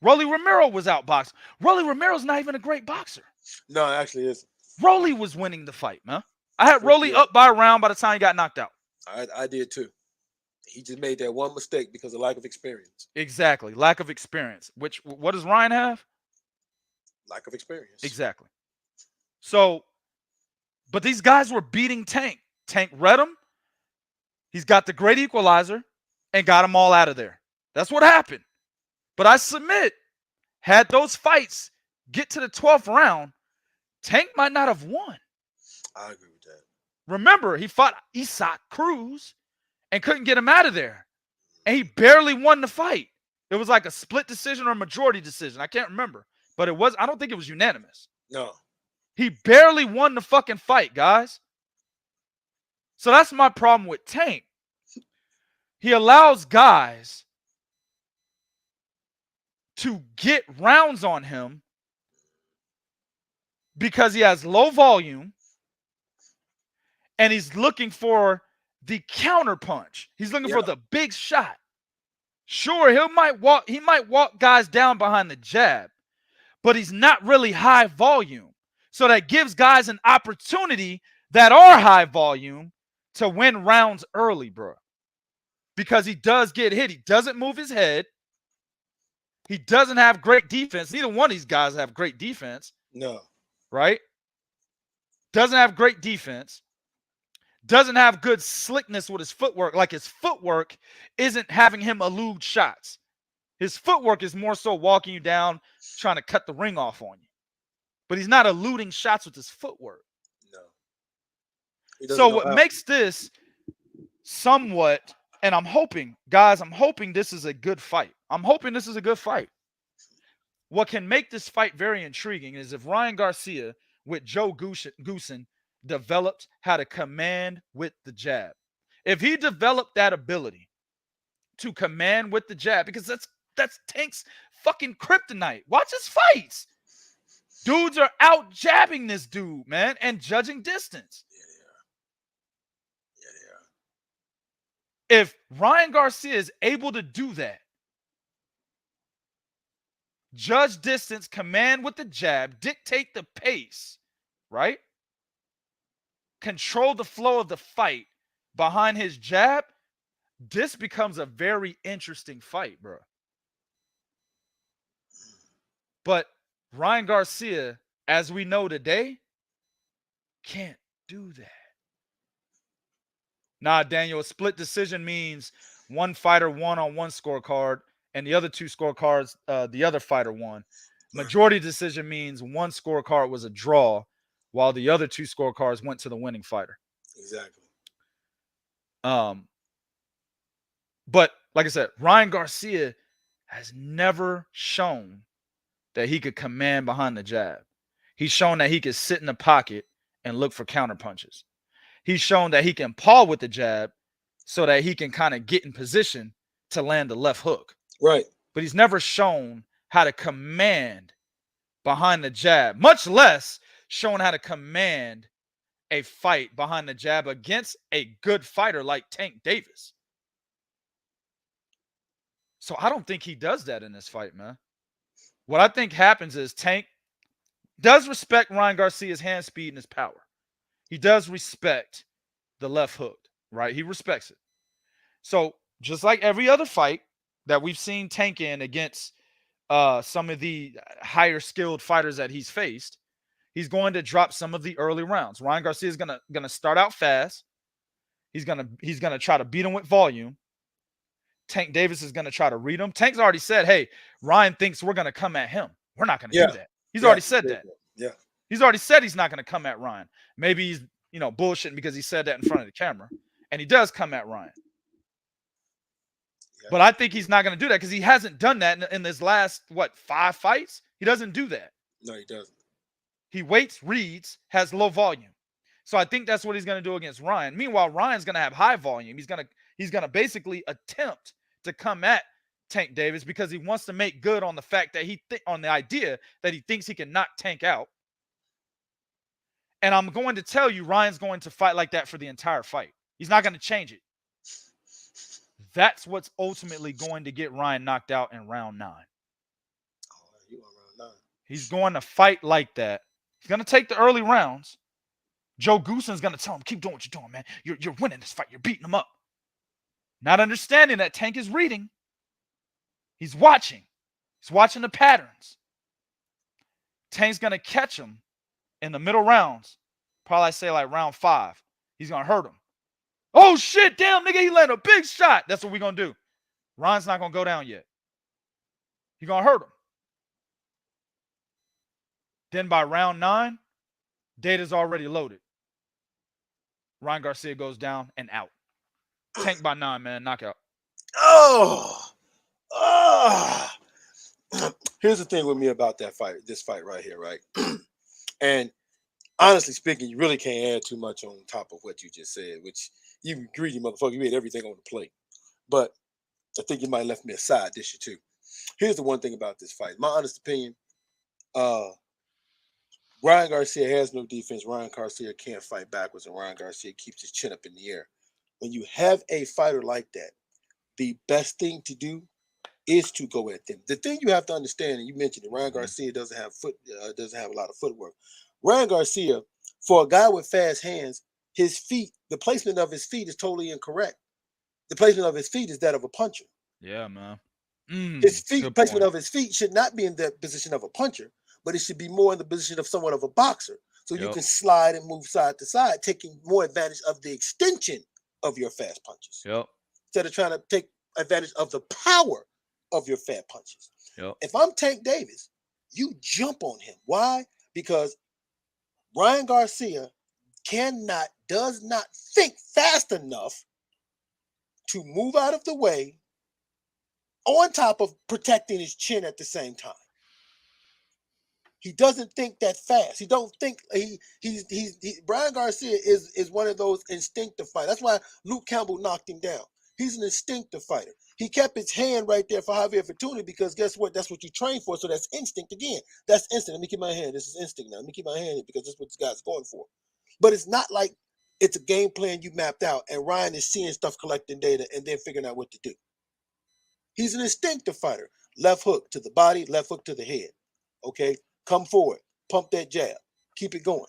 Rolly Romero was outboxed. Rolly Romero's not even a great boxer. No, it actually isn't. Rolly was winning the fight, man. I had Rolly up by a round by the time he got knocked out. I did too. He just made that one mistake because of lack of experience. Exactly. Lack of experience. What does Ryan have? Lack of experience. Exactly. So, but these guys were beating Tank. Tank read him. He's got the great equalizer and got them all out of there. That's what happened. But I submit, had those fights get to the 12th round, Tank might not have won. I agree with that. Remember, he fought Isaac Cruz and couldn't get him out of there. And he barely won the fight. It was like a split decision or a majority decision. I can't remember. But I don't think it was unanimous. No. He barely won the fucking fight, guys. So that's my problem with Tank. He allows guys to get rounds on him because he has low volume and he's looking for the counter punch. He's looking for the big shot. Sure, he might walk guys down behind the jab, but he's not really high volume. So that gives guys an opportunity that are high volume to win rounds early, bro. Because he does get hit. He doesn't move his head. He doesn't have great defense. Neither one of these guys have great defense. No. Right? Doesn't have great defense. Doesn't have good slickness with his footwork. Like his footwork isn't having him elude shots. His footwork is more so walking you down, trying to cut the ring off on you. but he's not eluding shots with his footwork. No. He doesn't So know what how. makes this somewhat, and I'm hoping, guys, this is a good fight. I'm hoping this is a good fight. What can make this fight very intriguing is if Ryan Garcia with Joe Goosen developed how to command with the jab. If he developed that ability to command with the jab, because that's Tank's fucking kryptonite. Watch his fights. Dudes are out jabbing this dude, man, and judging distance. Yeah, they are. If Ryan Garcia is able to do that, judge distance, command with the jab, dictate the pace, right? Control the flow of the fight behind his jab, this becomes a very interesting fight, bro. But Ryan Garcia, as we know today, can't do that. Nah, Daniel, a split decision means one fighter won on one scorecard and the other two scorecards, the other fighter won. Majority decision means one scorecard was a draw while the other two scorecards went to the winning fighter. Exactly. But like I said, Ryan Garcia has never shown that he could command behind the jab. He's shown that he could sit in the pocket and look for counter punches. He's shown that he can paw with the jab so that he can kind of get in position to land the left hook. Right. But he's never shown how to command behind the jab, much less shown how to command a fight behind the jab against a good fighter like Tank Davis. So I don't think he does that in this fight, man. What I think happens is Tank does respect Ryan Garcia's hand speed and his power. He does respect the left hook, right? He respects it. So just like every other fight that we've seen Tank in against some of the higher skilled fighters that he's faced, he's going to drop some of the early rounds. Ryan Garcia is gonna start out fast. He's gonna try to beat him with volume. Tank Davis is gonna try to read him. Tank's already said, "Hey, Ryan thinks we're gonna come at him. We're not gonna do that." He's already said that. Yeah. He's already said he's not gonna come at Ryan. Maybe he's bullshitting because he said that in front of the camera, and he does come at Ryan. Yeah. But I think he's not gonna do that because he hasn't done that in his last 5 fights. He doesn't do that. No, he doesn't. He waits, reads, has low volume. So I think that's what he's going to do against Ryan. Meanwhile, Ryan's going to have high volume. He's going to basically attempt to come at Tank Davis because he wants to make good on the fact that on the idea that he thinks he can knock Tank out. And I'm going to tell you, Ryan's going to fight like that for the entire fight. He's not going to change it. That's what's ultimately going to get Ryan knocked out in round 9. Oh, you on round 9? He's going to fight like that. He's going to take the early rounds. Joe Goosen's going to tell him, keep doing what you're doing, man. You're winning this fight. You're beating him up. Not understanding that Tank is reading. He's watching. He's watching the patterns. Tank's going to catch him in the middle rounds. Probably say like round 5. He's going to hurt him. Oh, shit. Damn, nigga. He landed a big shot. That's what we're going to do. Ryan's not going to go down yet. He's going to hurt him. Then by round 9, Data's already loaded. Ryan Garcia goes down and out. Tank by 9, man. Knockout. Here's the thing with me about this fight right here, right? And honestly speaking, you really can't add too much on top of what you just said, which you greedy motherfucker, you made everything on the plate. But I think you might have left me a side dish or two. Here's the one thing about this fight. My honest opinion, Ryan Garcia has no defense. Ryan Garcia can't fight backwards, and Ryan Garcia keeps his chin up in the air. When you have a fighter like that, the best thing to do is to go at them. The thing you have to understand, and you mentioned that Ryan Garcia doesn't have a lot of footwork. Ryan Garcia, for a guy with fast hands, his feet, the placement of his feet is totally incorrect. The placement of his feet is that of a puncher. Yeah, man. His placement of his feet should not be in the position of a puncher, but it should be more in the position of somewhat of a boxer. So you can slide and move side to side, taking more advantage of the extension of your fast punches. Instead of trying to take advantage of the power of your fat punches. If I'm Tank Davis, you jump on him. Why? because Ryan Garcia does not think fast enough to move out of the way on top of protecting his chin at the same time. He doesn't think that fast. He don't think Brian Garcia is one of those instinctive fighters. That's why Luke Campbell knocked him down. He's an instinctive fighter. He kept his hand right there for Javier Fortuna because guess what? That's what you train for. So that's instinct again. That's instinct. Let me keep my hand. This is instinct now. Let me keep my hand here because that's what this guy's going for. But it's not like it's a game plan you mapped out and Ryan is seeing stuff, collecting data, and then figuring out what to do. He's an instinctive fighter. Left hook to the body, left hook to the head. Okay? Come forward. Pump that jab. Keep it going.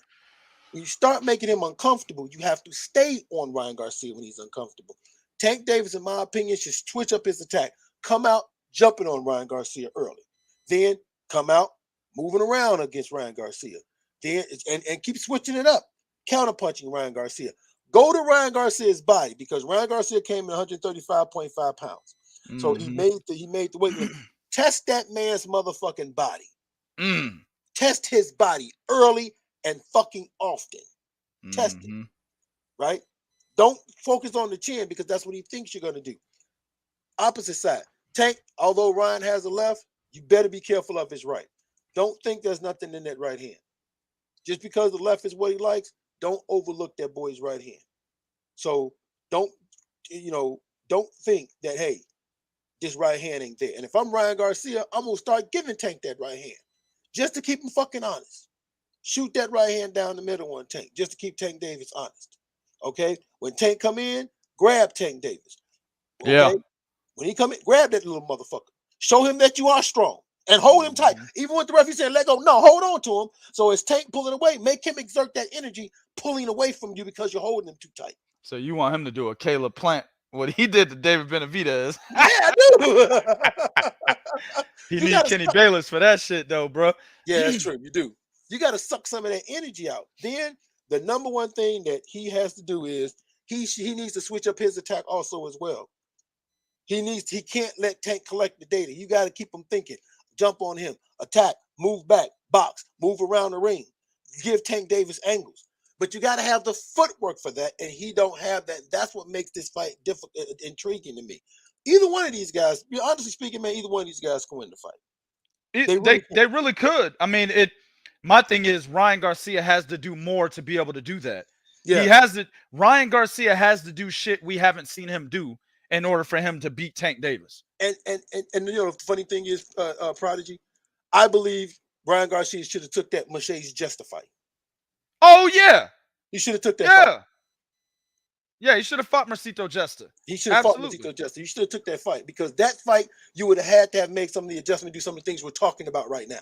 When you start making him uncomfortable, you have to stay on Ryan Garcia when he's uncomfortable. Tank Davis, in my opinion, should switch up his attack. Come out jumping on Ryan Garcia early. Then come out moving around against Ryan Garcia. Then and keep switching it up. Counterpunching Ryan Garcia. Go to Ryan Garcia's body because Ryan Garcia came in 135.5 pounds. So he made the weight limit. Test that man's motherfucking body. Test his body early and fucking often. Test it. Right? Don't focus on the chin because that's what he thinks you're going to do. Opposite side. Tank, although Ryan has a left, you better be careful of his right. Don't think there's nothing in that right hand. Just because the left is what he likes, don't overlook that boy's right hand. So don't think that, hey, this right hand ain't there. And if I'm Ryan Garcia, I'm going to start giving Tank that right hand just to keep him fucking honest. Shoot that right hand down the middle on Tank just to keep Tank Davis honest. Okay? When Tank come in, grab Tank Davis. Okay? Yeah. When he come in, grab that little motherfucker. Show him that you are strong and hold him tight. Even with the referee saying, let go, no, hold on to him. So as Tank pulling away, make him exert that energy pulling away from you because you're holding him too tight. So you want him to do a Caleb Plant, what he did to David Benavidez. Yeah, I do. He needs Kenny Bayless for that shit, though, bro. Yeah, that's true. You do. You got to suck some of that energy out. Then the number one thing that he has to do is he needs to switch up his attack also as well. He can't let Tank collect the data. You got to keep him thinking. Jump on him, attack, move back, box, move around the ring, give Tank Davis angles. But you got to have the footwork for that, and he don't have that. That's what makes this fight difficult, intriguing to me. Either one of these guys, honestly speaking, man, either one of these guys can win the fight. They really could. I mean, my thing is Ryan Garcia has to do more to be able to do that. Yeah. Ryan Garcia has to do shit we haven't seen him do in order for him to beat Tank Davis. And the funny thing is, Prodigy, I believe Ryan Garcia should have took that Mache's Jester fight. Oh yeah, he should have took that fight. Yeah, he should have fought Marcito Jester. He should have fought Marcito Jester. You should have took that fight because that fight you would have had to have made some of the adjustment, do some of the things we're talking about right now.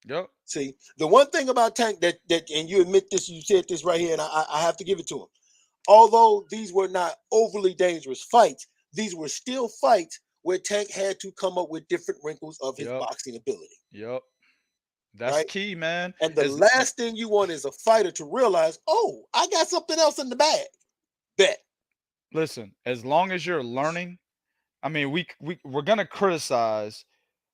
Yep. See, the one thing about Tank that and you admit this, you said this right here, and I have to give it to him. Although these were not overly dangerous fights, these were still fights where Tank had to come up with different wrinkles of his boxing ability. Yep. That's key, man. And the last thing you want is a fighter to realize, oh, I got something else in the bag. Bet. Listen, as long as you're learning, I mean, we're gonna criticize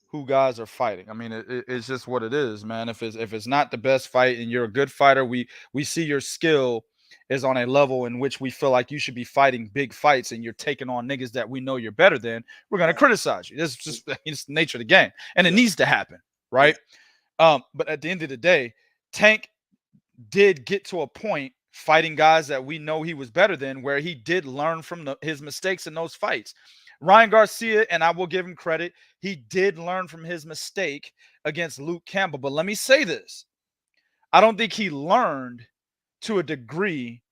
who guys are fighting. I mean, it's just what it is, man. If it's not the best fight and you're a good fighter, we see your skill is on a level in which we feel like you should be fighting big fights and you're taking on niggas that we know you're better than. We're gonna criticize you. It's just it's the nature of the game, and it needs to happen, right? But at the end of the day, Tank did get to a point fighting guys that we know he was better than where he did learn from his mistakes in those fights. Ryan Garcia, and I will give him credit, he did learn from his mistake against Luke Campbell. But let me say this. I don't think he learned to a degree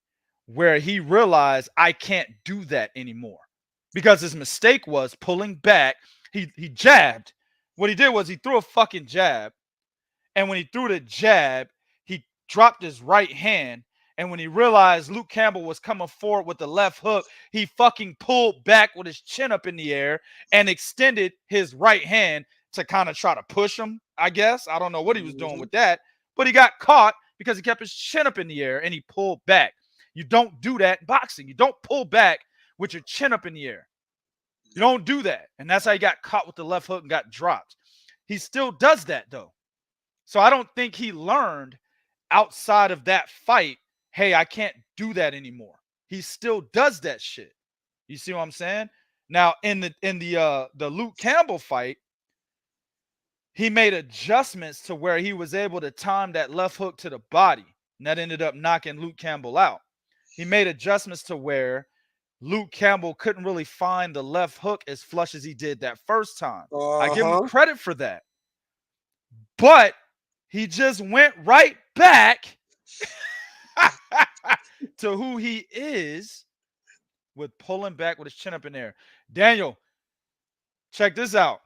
where he realized I can't do that anymore because his mistake was pulling back. He jabbed. What he did was he threw a fucking jab. And when he threw the jab, he dropped his right hand. And when he realized Luke Campbell was coming forward with the left hook, he fucking pulled back with his chin up in the air and extended his right hand to kind of try to push him, I guess. I don't know what he was doing with that. But he got caught because he kept his chin up in the air and he pulled back. You don't do that in boxing. You don't pull back with your chin up in the air. You don't do that. And that's how he got caught with the left hook and got dropped. He still does that, though. So I don't think he learned outside of that fight, hey, I can't do that anymore. He still does that shit. You see what I'm saying? Now in the Luke Campbell fight, he made adjustments to where he was able to time that left hook to the body, and that ended up knocking Luke Campbell out. He made adjustments to where Luke Campbell couldn't really find the left hook as flush as he did that first time. I give him credit for that. But he just went right back to who he is with pulling back with his chin up in there. Daniel, check this out.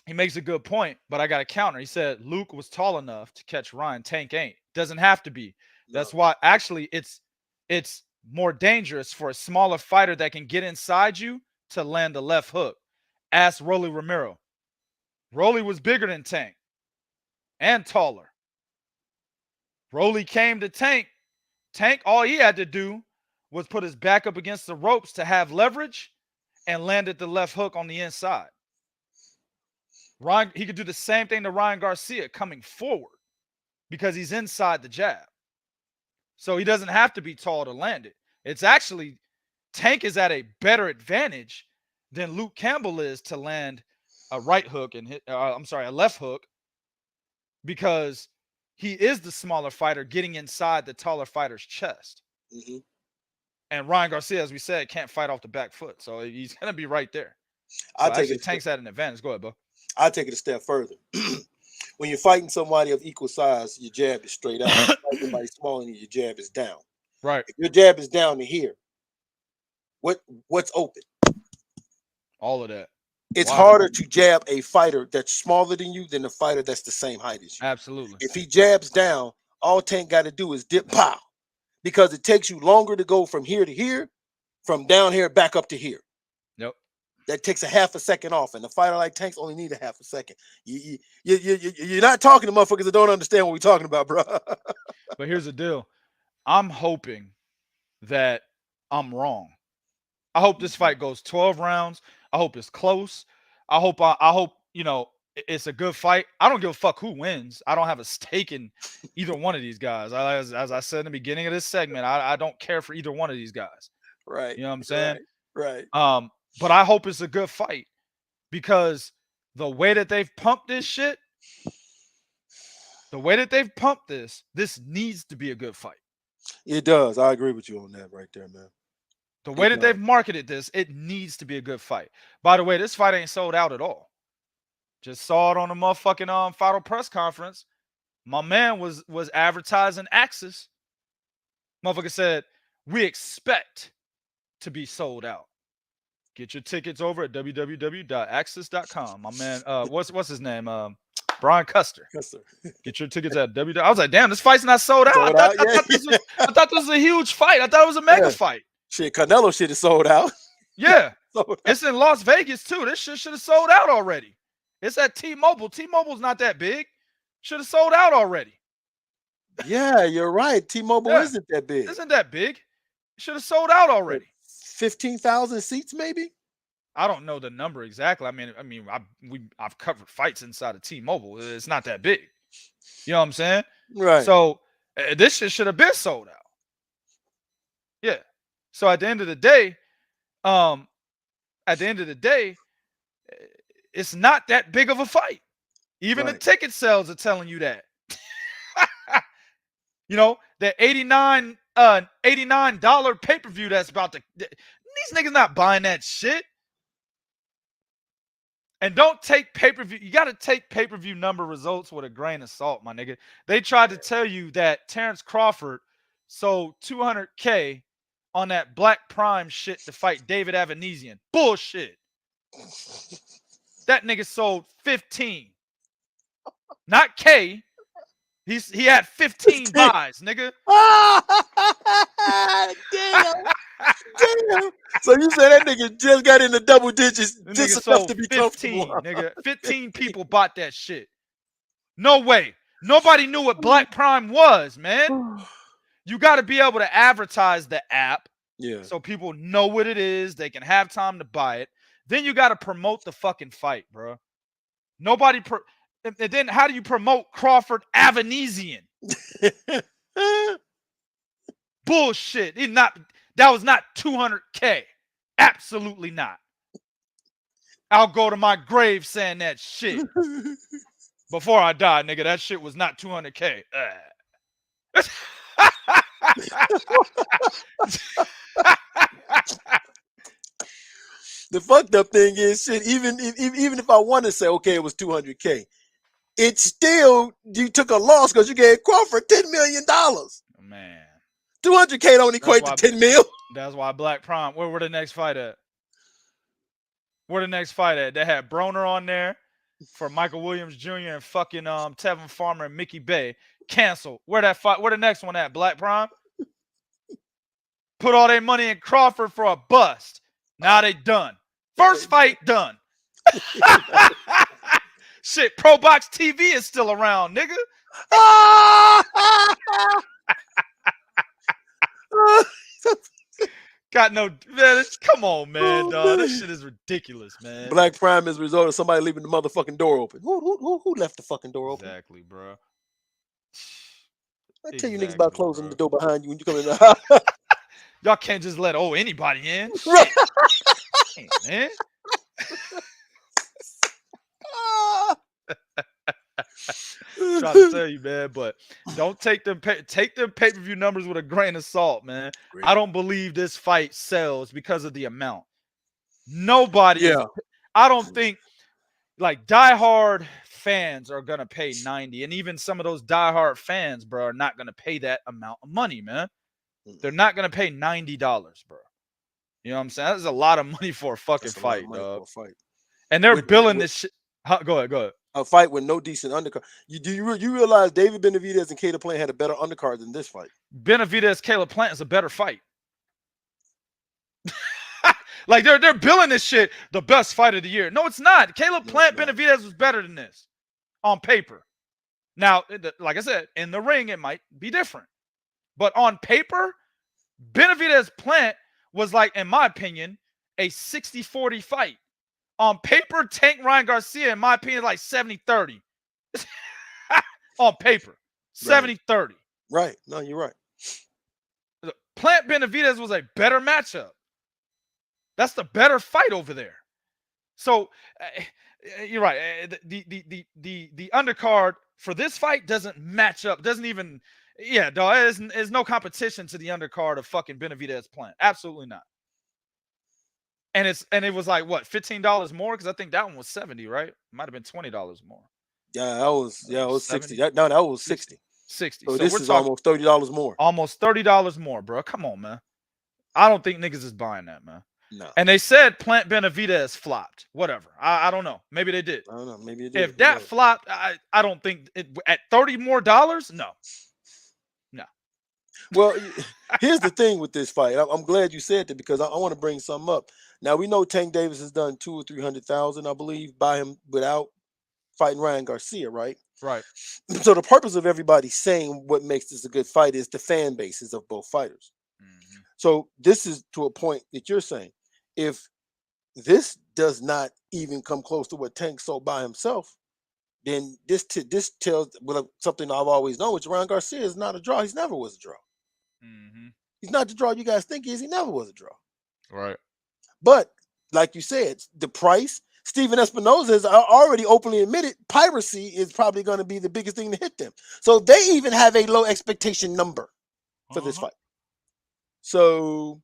He makes a good point, but I got a counter. He said Luke was tall enough to catch Ryan. Tank ain't. Doesn't have to be. That's why actually it's more dangerous for a smaller fighter that can get inside you to land a left hook. Ask Rolly Romero. Rolly was bigger than Tank and taller. Rolly came to Tank. Tank, all he had to do was put his back up against the ropes to have leverage and landed the left hook on the inside. He could do the same thing to Ryan Garcia coming forward because he's inside the jab. So he doesn't have to be tall to land it. It's actually, Tank is at a better advantage than Luke Campbell is to land a right hook and a left hook, because he is the smaller fighter getting inside the taller fighter's chest. Mm-hmm. And Ryan Garcia, as we said, can't fight off the back foot. So he's going to be right there. So I'll take it. Tank's at an advantage. Go ahead, bro. I'll take it a step further. When you're fighting somebody of equal size, your jab is straight out. If somebody smaller than you, your jab is down. Right. If your jab is down to here, what's open? All of that. It's harder to jab a fighter that's smaller than you than a fighter that's the same height as you. Absolutely. If he jabs down, all Tank got to do is dip, pow, because it takes you longer to go from here to here, from down here back up to here. Yep. That takes a half a second off, and a fighter like Tank's only need a half a second. You're not talking to motherfuckers that don't understand what we're talking about, bro. But here's the deal. I'm hoping that I'm wrong. I hope this fight goes 12 rounds. I hope it's close. I hope it's a good fight. I don't give a fuck who wins. I don't have a stake in either one of these guys. As I said in the beginning of this segment, I don't care for either one of these guys. Right. You know what I'm saying? Right. But I hope it's a good fight, because the way that they've pumped this shit, this needs to be a good fight. It does. I agree with you on that right there, man. The way that they've marketed this, it needs to be a good fight. By the way, this fight ain't sold out at all. Just saw it on the motherfucking final press conference. My man was advertising Axis. Motherfucker said, we expect to be sold out. Get your tickets over at www.axis.com. My man, what's his name? Brian Custer. Get your tickets at www. I was like, damn, this fight's not sold out. I thought this was a huge fight. I thought it was a mega fight. Shit, Canelo shit is sold out. Yeah. It's in Las Vegas too. This shit should have sold out already. It's at T-Mobile. T-Mobile's not that big. Should have sold out already. Yeah, you're right. T-Mobile isn't that big. Isn't that big? Should have sold out already. 15,000 seats, maybe. I don't know the number exactly. I've covered fights inside of T-Mobile. It's not that big. You know what I'm saying? Right. So this shit should have been sold out. Yeah. So at the end of the day, it's not that big of a fight. Even the ticket sales are telling you that. The $89 pay-per-view that's about to, these niggas not buying that shit. And don't take pay-per-view. You got to take pay-per-view number results with a grain of salt, my nigga. They tried to tell you that Terrence Crawford sold $200K on that Black Prime shit to fight David Avanesian. Bullshit. That nigga sold 15. Not K. He had 15 buys, nigga. Damn. So you say that nigga just got into double digits just enough to be 15, nigga. 15 people bought that shit. No way. Nobody knew what Black Prime was, man. You got to be able to advertise the app, so people know what it is. They can have time to buy it. Then you got to promote the fucking fight, bro. And then how do you promote Crawford Avanesian? Bullshit. That was not 200K. Absolutely not. I'll go to my grave saying that shit. Before I die, nigga, that shit was not 200K. The fucked up thing is, shit, even if I want to say, okay, it was 200K, it's still, you took a loss because you gave Crawford $10 million. Man. 200K don't equate to 10 mil. That's why Black Prime, where the next fight at? Where the next fight at? They had Broner on there for Michael Williams Jr. and fucking Tevin Farmer and Mickey Bay. Canceled. Where that fight? Where the next one at? Black Prime? Put all their money in Crawford for a bust. Now they done. First fight done. Shit, Pro Box TV is still around, nigga. Got no, man. Come on, man, dog. This shit is ridiculous, man. Black Prime is a result of somebody leaving the motherfucking door open. Who left the fucking door open? Exactly, bro. I tell you niggas about closing the door behind you when you come in the house. Y'all can't just let anybody in. Right. Hey, man. Trying to tell you, man, but don't take them pay-per-view numbers with a grain of salt, man. Great. I don't believe this fight sells because of the amount. Nobody. Yeah. I don't think like diehard fans are gonna pay 90, and even some of those diehard fans, bro, are not gonna pay that amount of money, man. They're not gonna pay $90, bro. You know what I'm saying? That's a lot of money for a fucking fight, dog. And they're billing this shit. Go ahead. A fight with no decent undercard. You realize David Benavidez and Caleb Plant had a better undercard than this fight? Benavidez, Caleb Plant is a better fight. Like they're billing this shit the best fight of the year. No, it's not. Caleb Plant, Benavidez was better than this on paper. Now, like I said, in the ring it might be different, but on paper, Benavidez Plant was like, in my opinion, a 60-40 fight. On paper, Tank Ryan Garcia, in my opinion, like 70-30. On paper, 70-30. Right. No, you're right. Plant Benavidez was a better matchup. That's the better fight over there. So you're right. The undercard for this fight doesn't match up. Doesn't even. Yeah, dog. There's no competition to the undercard of fucking Benavidez Plant. Absolutely not. And it was like what, $15 more? Because I think that one was 70, right? It might have been $20 more. Yeah, it was 60. That was 60. 60. So this is almost $30 more. Almost $30 more, bro. Come on, man. I don't think niggas is buying that, man. No. And they said Plant Benavidez flopped. Whatever. I don't know. Maybe they did. I don't know. Maybe it did. If that flopped, I don't think at $30 more, no. Well, here's the thing with this fight. I'm glad you said that because I want to bring something up. Now we know Tank Davis has done 200,000 or 300,000, I believe, by him without fighting Ryan Garcia, right? Right. So the purpose of everybody saying what makes this a good fight is the fan bases of both fighters. Mm-hmm. So this is to a point that you're saying. If this does not even come close to what Tank sold by himself, then this tells something I've always known, which Ryan Garcia is not a draw. He's never was a draw. Mm-hmm. He's not the draw you guys think he is. He never was a draw. Right. But like you said, the price, Steven Espinoza has already openly admitted piracy is probably going to be the biggest thing to hit them. So they even have a low expectation number for this fight. So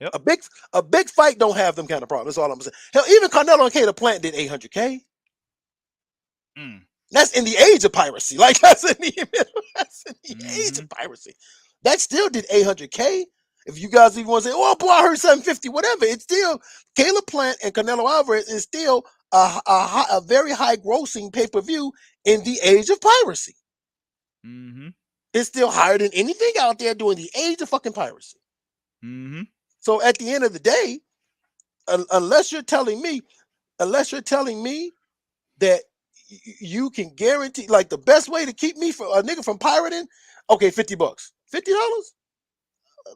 a big fight don't have them kind of problems. That's all I'm saying. Hell, even Canelo and Caleb Plant did 800K. That's in the age of piracy. Like that's in the age of piracy. That still did 800K. If you guys even want to say, "Oh boy, I heard 750," whatever, it's still Caleb Plant and Canelo Alvarez is still a very high grossing pay-per-view in the age of piracy. Mm-hmm. It's still higher than anything out there during the age of fucking piracy. Mm-hmm. So at the end of the day, unless you're telling me that you can guarantee, like the best way to keep me from a nigga from pirating, okay, $50, $50.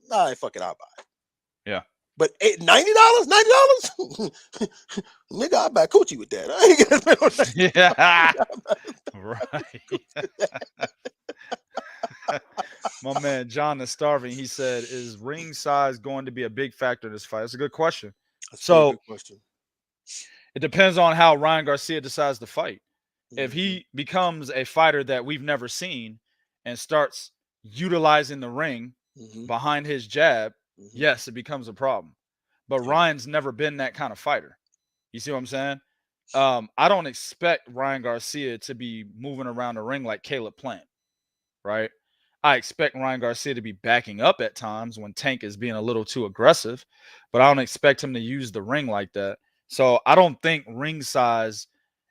Nah, fuck it, I'll buy it. Yeah. But $90, $90, nigga, I buy coochie with that. I ain't gonna spend on that. Yeah. Right. My man John is starving. He said, "Is ring size going to be a big factor in this fight?" That's a good question. That's So a good question. it depends on how Ryan Garcia decides to fight. If he becomes a fighter that we've never seen and starts utilizing the ring behind his jab, yes, it becomes a problem. But Ryan's never been that kind of fighter. You see what I'm saying? I don't expect Ryan Garcia to be moving around the ring like Caleb Plant, right? I expect Ryan Garcia to be backing up at times when Tank is being a little too aggressive, but I don't expect him to use the ring like that. So I don't think ring size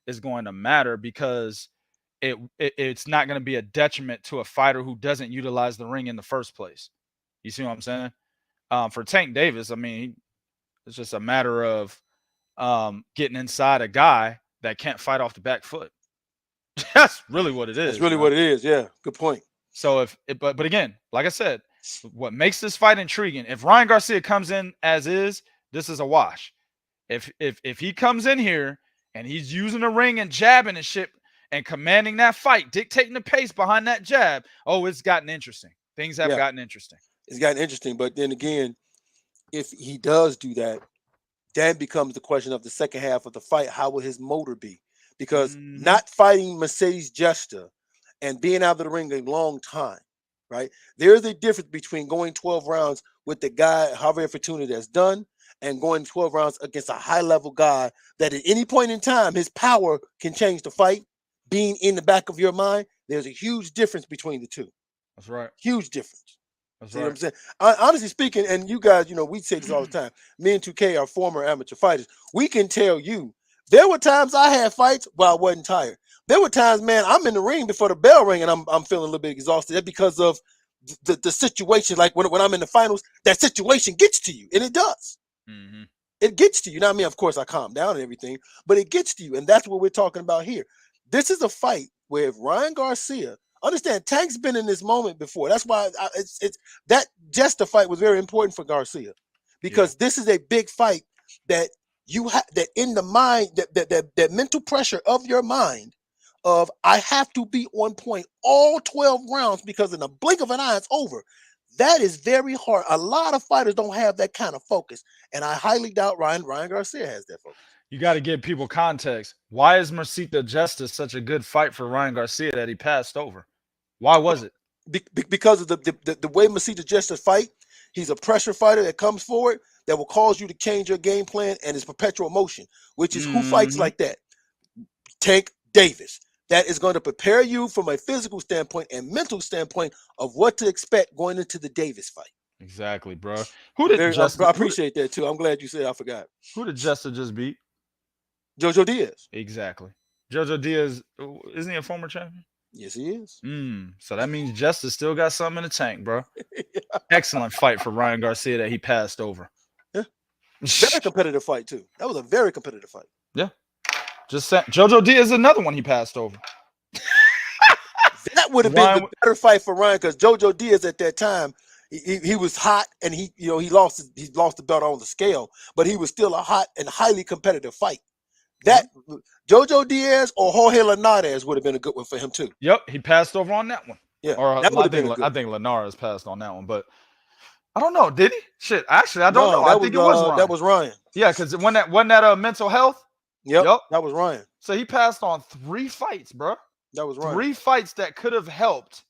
is going to matter because it's not going to be a detriment to a fighter who doesn't utilize the ring in the first place. You see what I'm saying? For Tank Davis, I mean, it's just a matter of getting inside a guy that can't fight off the back foot. That's really what it is. That's really what it is. Yeah, good point. So but again, like I said, what makes this fight intriguing? If Ryan Garcia comes in as is, this is a wash. If he comes in here and he's using the ring and jabbing and shit and commanding that fight, dictating the pace behind that jab, oh, it's gotten interesting. Things have gotten interesting. It's gotten interesting, but then again, if he does do that, then becomes the question of the second half of the fight. How will his motor be? Because not fighting Mercedes Jester and being out of the ring a long time, right? There's a difference between going 12 rounds with the guy, Javier Fortuna, that's done, and going 12 rounds against a high-level guy that at any point in time, his power can change the fight. Being in the back of your mind, there's a huge difference between the two. That's right. Huge difference. That's See right. what I'm saying? Honestly speaking, and you guys, you know, we say this all the time. Me and 2K are former amateur fighters. We can tell you, there were times I had fights where I wasn't tired. There were times, man, I'm in the ring before the bell ring and I'm feeling a little bit exhausted. That's because of the situation. Like when I'm in the finals, that situation gets to you, and it does. It gets to you. Now, I mean, of course, I calm down and everything, but it gets to you, and that's what we're talking about here. This is a fight where if Ryan Garcia, understand, Tank's been in this moment before. That's why it's that Jester fight was very important for Garcia, because this is a big fight that you have, that in the mind, that mental pressure of your mind of, I have to be on point all 12 rounds because in the blink of an eye it's over. That is very hard. A lot of fighters don't have that kind of focus, and I highly doubt Ryan Garcia has that focus. You got to give people context. Why is Mercedes Jester such a good fight for Ryan Garcia that he passed over? Why was it? Because of the way Mercedes Jester fight. He's a pressure fighter that comes forward that will cause you to change your game plan, and it's perpetual motion, which is who fights like that? Tank Davis. That is going to prepare you from a physical standpoint and mental standpoint of what to expect going into the Davis fight. Exactly, bro. Who did Jester? I appreciate that too. I'm glad you said I forgot. Who did Jester just beat? Jojo Diaz. Exactly. Jojo Diaz, isn't he a former champion? Yes, he is. So that means Jester still got something in the tank, bro. Excellent fight for Ryan Garcia that he passed over. Yeah. Very competitive fight too. That was a very competitive fight. Yeah. Just saying. Jojo Diaz is another one he passed over. That would have been the better fight for Ryan, because Jojo Diaz at that time, he was hot, and he lost the belt on the scale, but he was still a hot and highly competitive fight. That Jojo Diaz or Jorge Linares would have been a good one for him too. Yep, he passed over on that one. Yeah, or I think Linares passed on that one, but I don't know. Did he? Shit, actually, I don't know. I think it was Ryan. That was Ryan. Yeah, because when that mental health. Yep, that was Ryan. So he passed on 3 fights, bro. That was Ryan. 3 fights that could have helped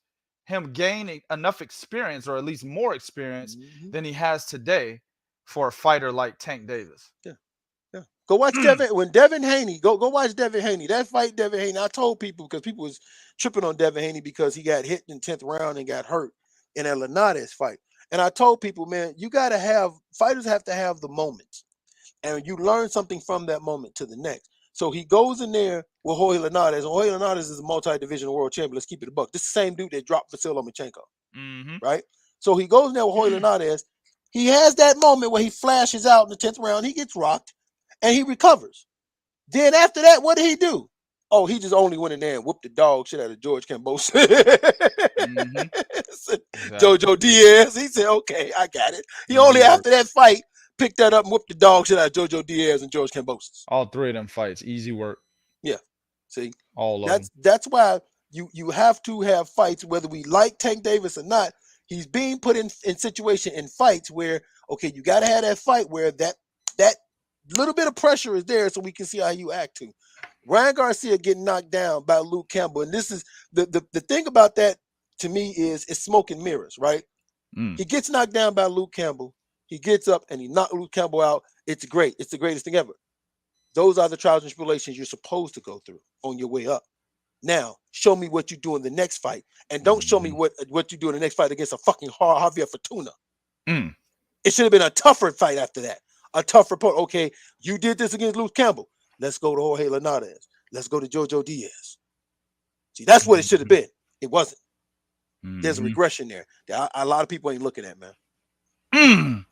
him gain enough experience, or at least more experience than he has today for a fighter like Tank Davis. Yeah. Go watch Devin Haney. Go watch Devin Haney. That fight, Devin Haney. I told people, because people was tripping on Devin Haney because he got hit in the 10th round and got hurt in that Linares fight. And I told people, man, fighters have to have the moments, and you learn something from that moment to the next. So he goes in there with Jorge Linares, and Jorge Linares is a multi-divisional world champion. Let's keep it a buck. This is the same dude that dropped Vasil Lomachenko, right? So he goes in there with Jorge Linares. He has that moment where he flashes out in the 10th round. He gets rocked, and he recovers. Then after that, what did he do? Oh, he just only went in there and whooped the dog shit out of George Kambosos. Jojo Diaz. He said, okay, I got it. He only, after that fight, pick that up and whip the dog shit out of JoJo Diaz and George Kambosos. All three of them fights, easy work. Yeah. See, all of them. That's why you have to have fights, whether we like Tank Davis or not. He's being put in situation in fights where, okay, you got to have that fight where that little bit of pressure is there so we can see how you act to. Ryan Garcia getting knocked down by Luke Campbell. And this is the thing about that to me is it's smoke and mirrors, right? He gets knocked down by Luke Campbell. He gets up and he knocked Luke Campbell out. It's great. It's the greatest thing ever. Those are the trials and tribulations you're supposed to go through on your way up. Now, show me what you do in the next fight. And don't show me what you do in the next fight against a fucking Javier Fortuna. It should have been a tougher fight after that. A tougher part. Okay, you did this against Luke Campbell. Let's go to Jorge Linares. Let's go to JoJo Diaz. See, that's what it should have been. It wasn't. There's a regression there. A lot of people ain't looking at, man.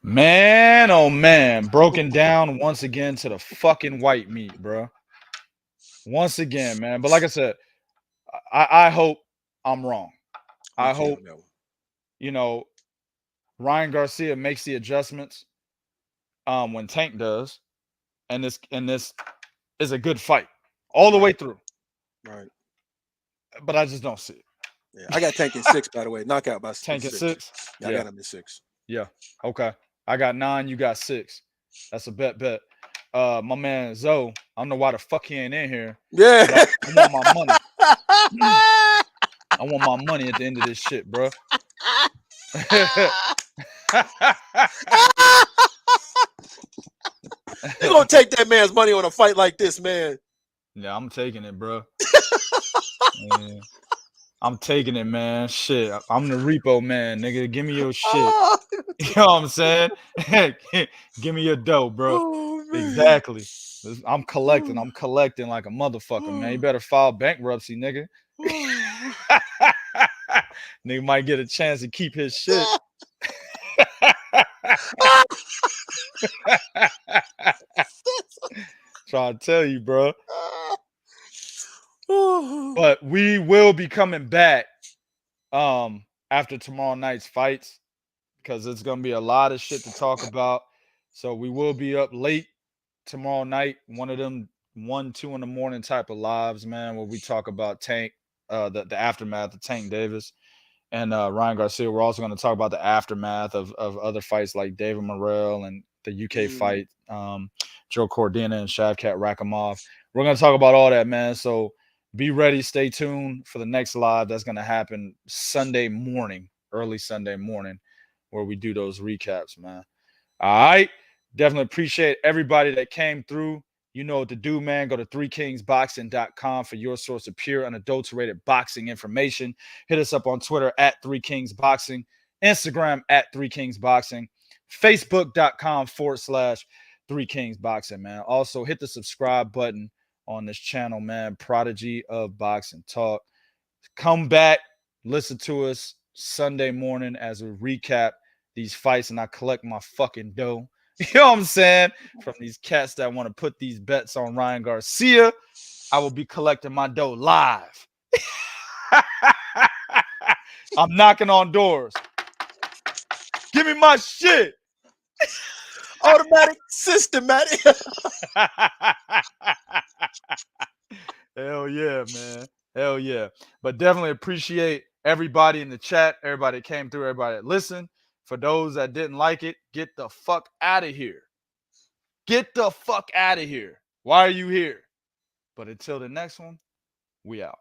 Man, oh man. Broken down once again to the fucking white meat, bro. Once again, man. But like I said, I hope I'm wrong. I hope, Ryan Garcia makes the adjustments when Tank does. And this is a good fight all the way through. Right. But I just don't see it. Yeah, I got Tank in 6, by the way. Knockout by 6. Tank in 6? Yeah, I got him in 6. Yeah. Okay. I got 9, you got 6. That's a bet. My man Zoe, I don't know why the fuck he ain't in here. Yeah. I want my money. I want my money at the end of this shit, bro. You're gonna take that man's money on a fight like this, man. Yeah, I'm taking it, bro. Yeah. I'm taking it, man. Shit, I'm the repo man, nigga. Give me your shit. You know what I'm saying? Give me your dough, bro. Oh, exactly. I'm collecting like a motherfucker, man. You better file bankruptcy, nigga. Nigga might get a chance to keep his shit. Trying to tell you, bro. But we will be coming back after tomorrow night's fights because it's gonna be a lot of shit to talk about. So we will be up late tomorrow night, one of them 1, 2 in the morning type of lives, man, where we talk about Tank, the aftermath of Tank Davis and Ryan Garcia. We're also going to talk about the aftermath of other fights like David Morrell and the UK fight, Joe Cordina and Shavkat Rakhimov. We're going to talk about all that, man. So be ready. Stay tuned for the next live that's going to happen Sunday morning, early Sunday morning, where we do those recaps, man. All right. Definitely appreciate everybody that came through. You know what to do, man. Go to 3kingsboxing.com for your source of pure, unadulterated boxing information. Hit us up on Twitter at 3kingsboxing, Instagram at 3kingsboxing, Facebook.com/3kingsboxing, man. Also, hit the subscribe button on this channel, man. Prodigy of Boxing Talk. Come back, listen to us Sunday morning as we recap these fights and I collect my fucking dough. You know what I'm saying? From these cats that want to put these bets on Ryan Garcia, I will be collecting my dough live. I'm knocking on doors. Give me my shit. Automatic, systematic. Hell yeah, man. Hell yeah. But definitely appreciate everybody in the chat, everybody that came through, everybody that listened. For those that didn't like it, get the fuck out of here. Get the fuck out of here. Why are you here? But until the next one, we out.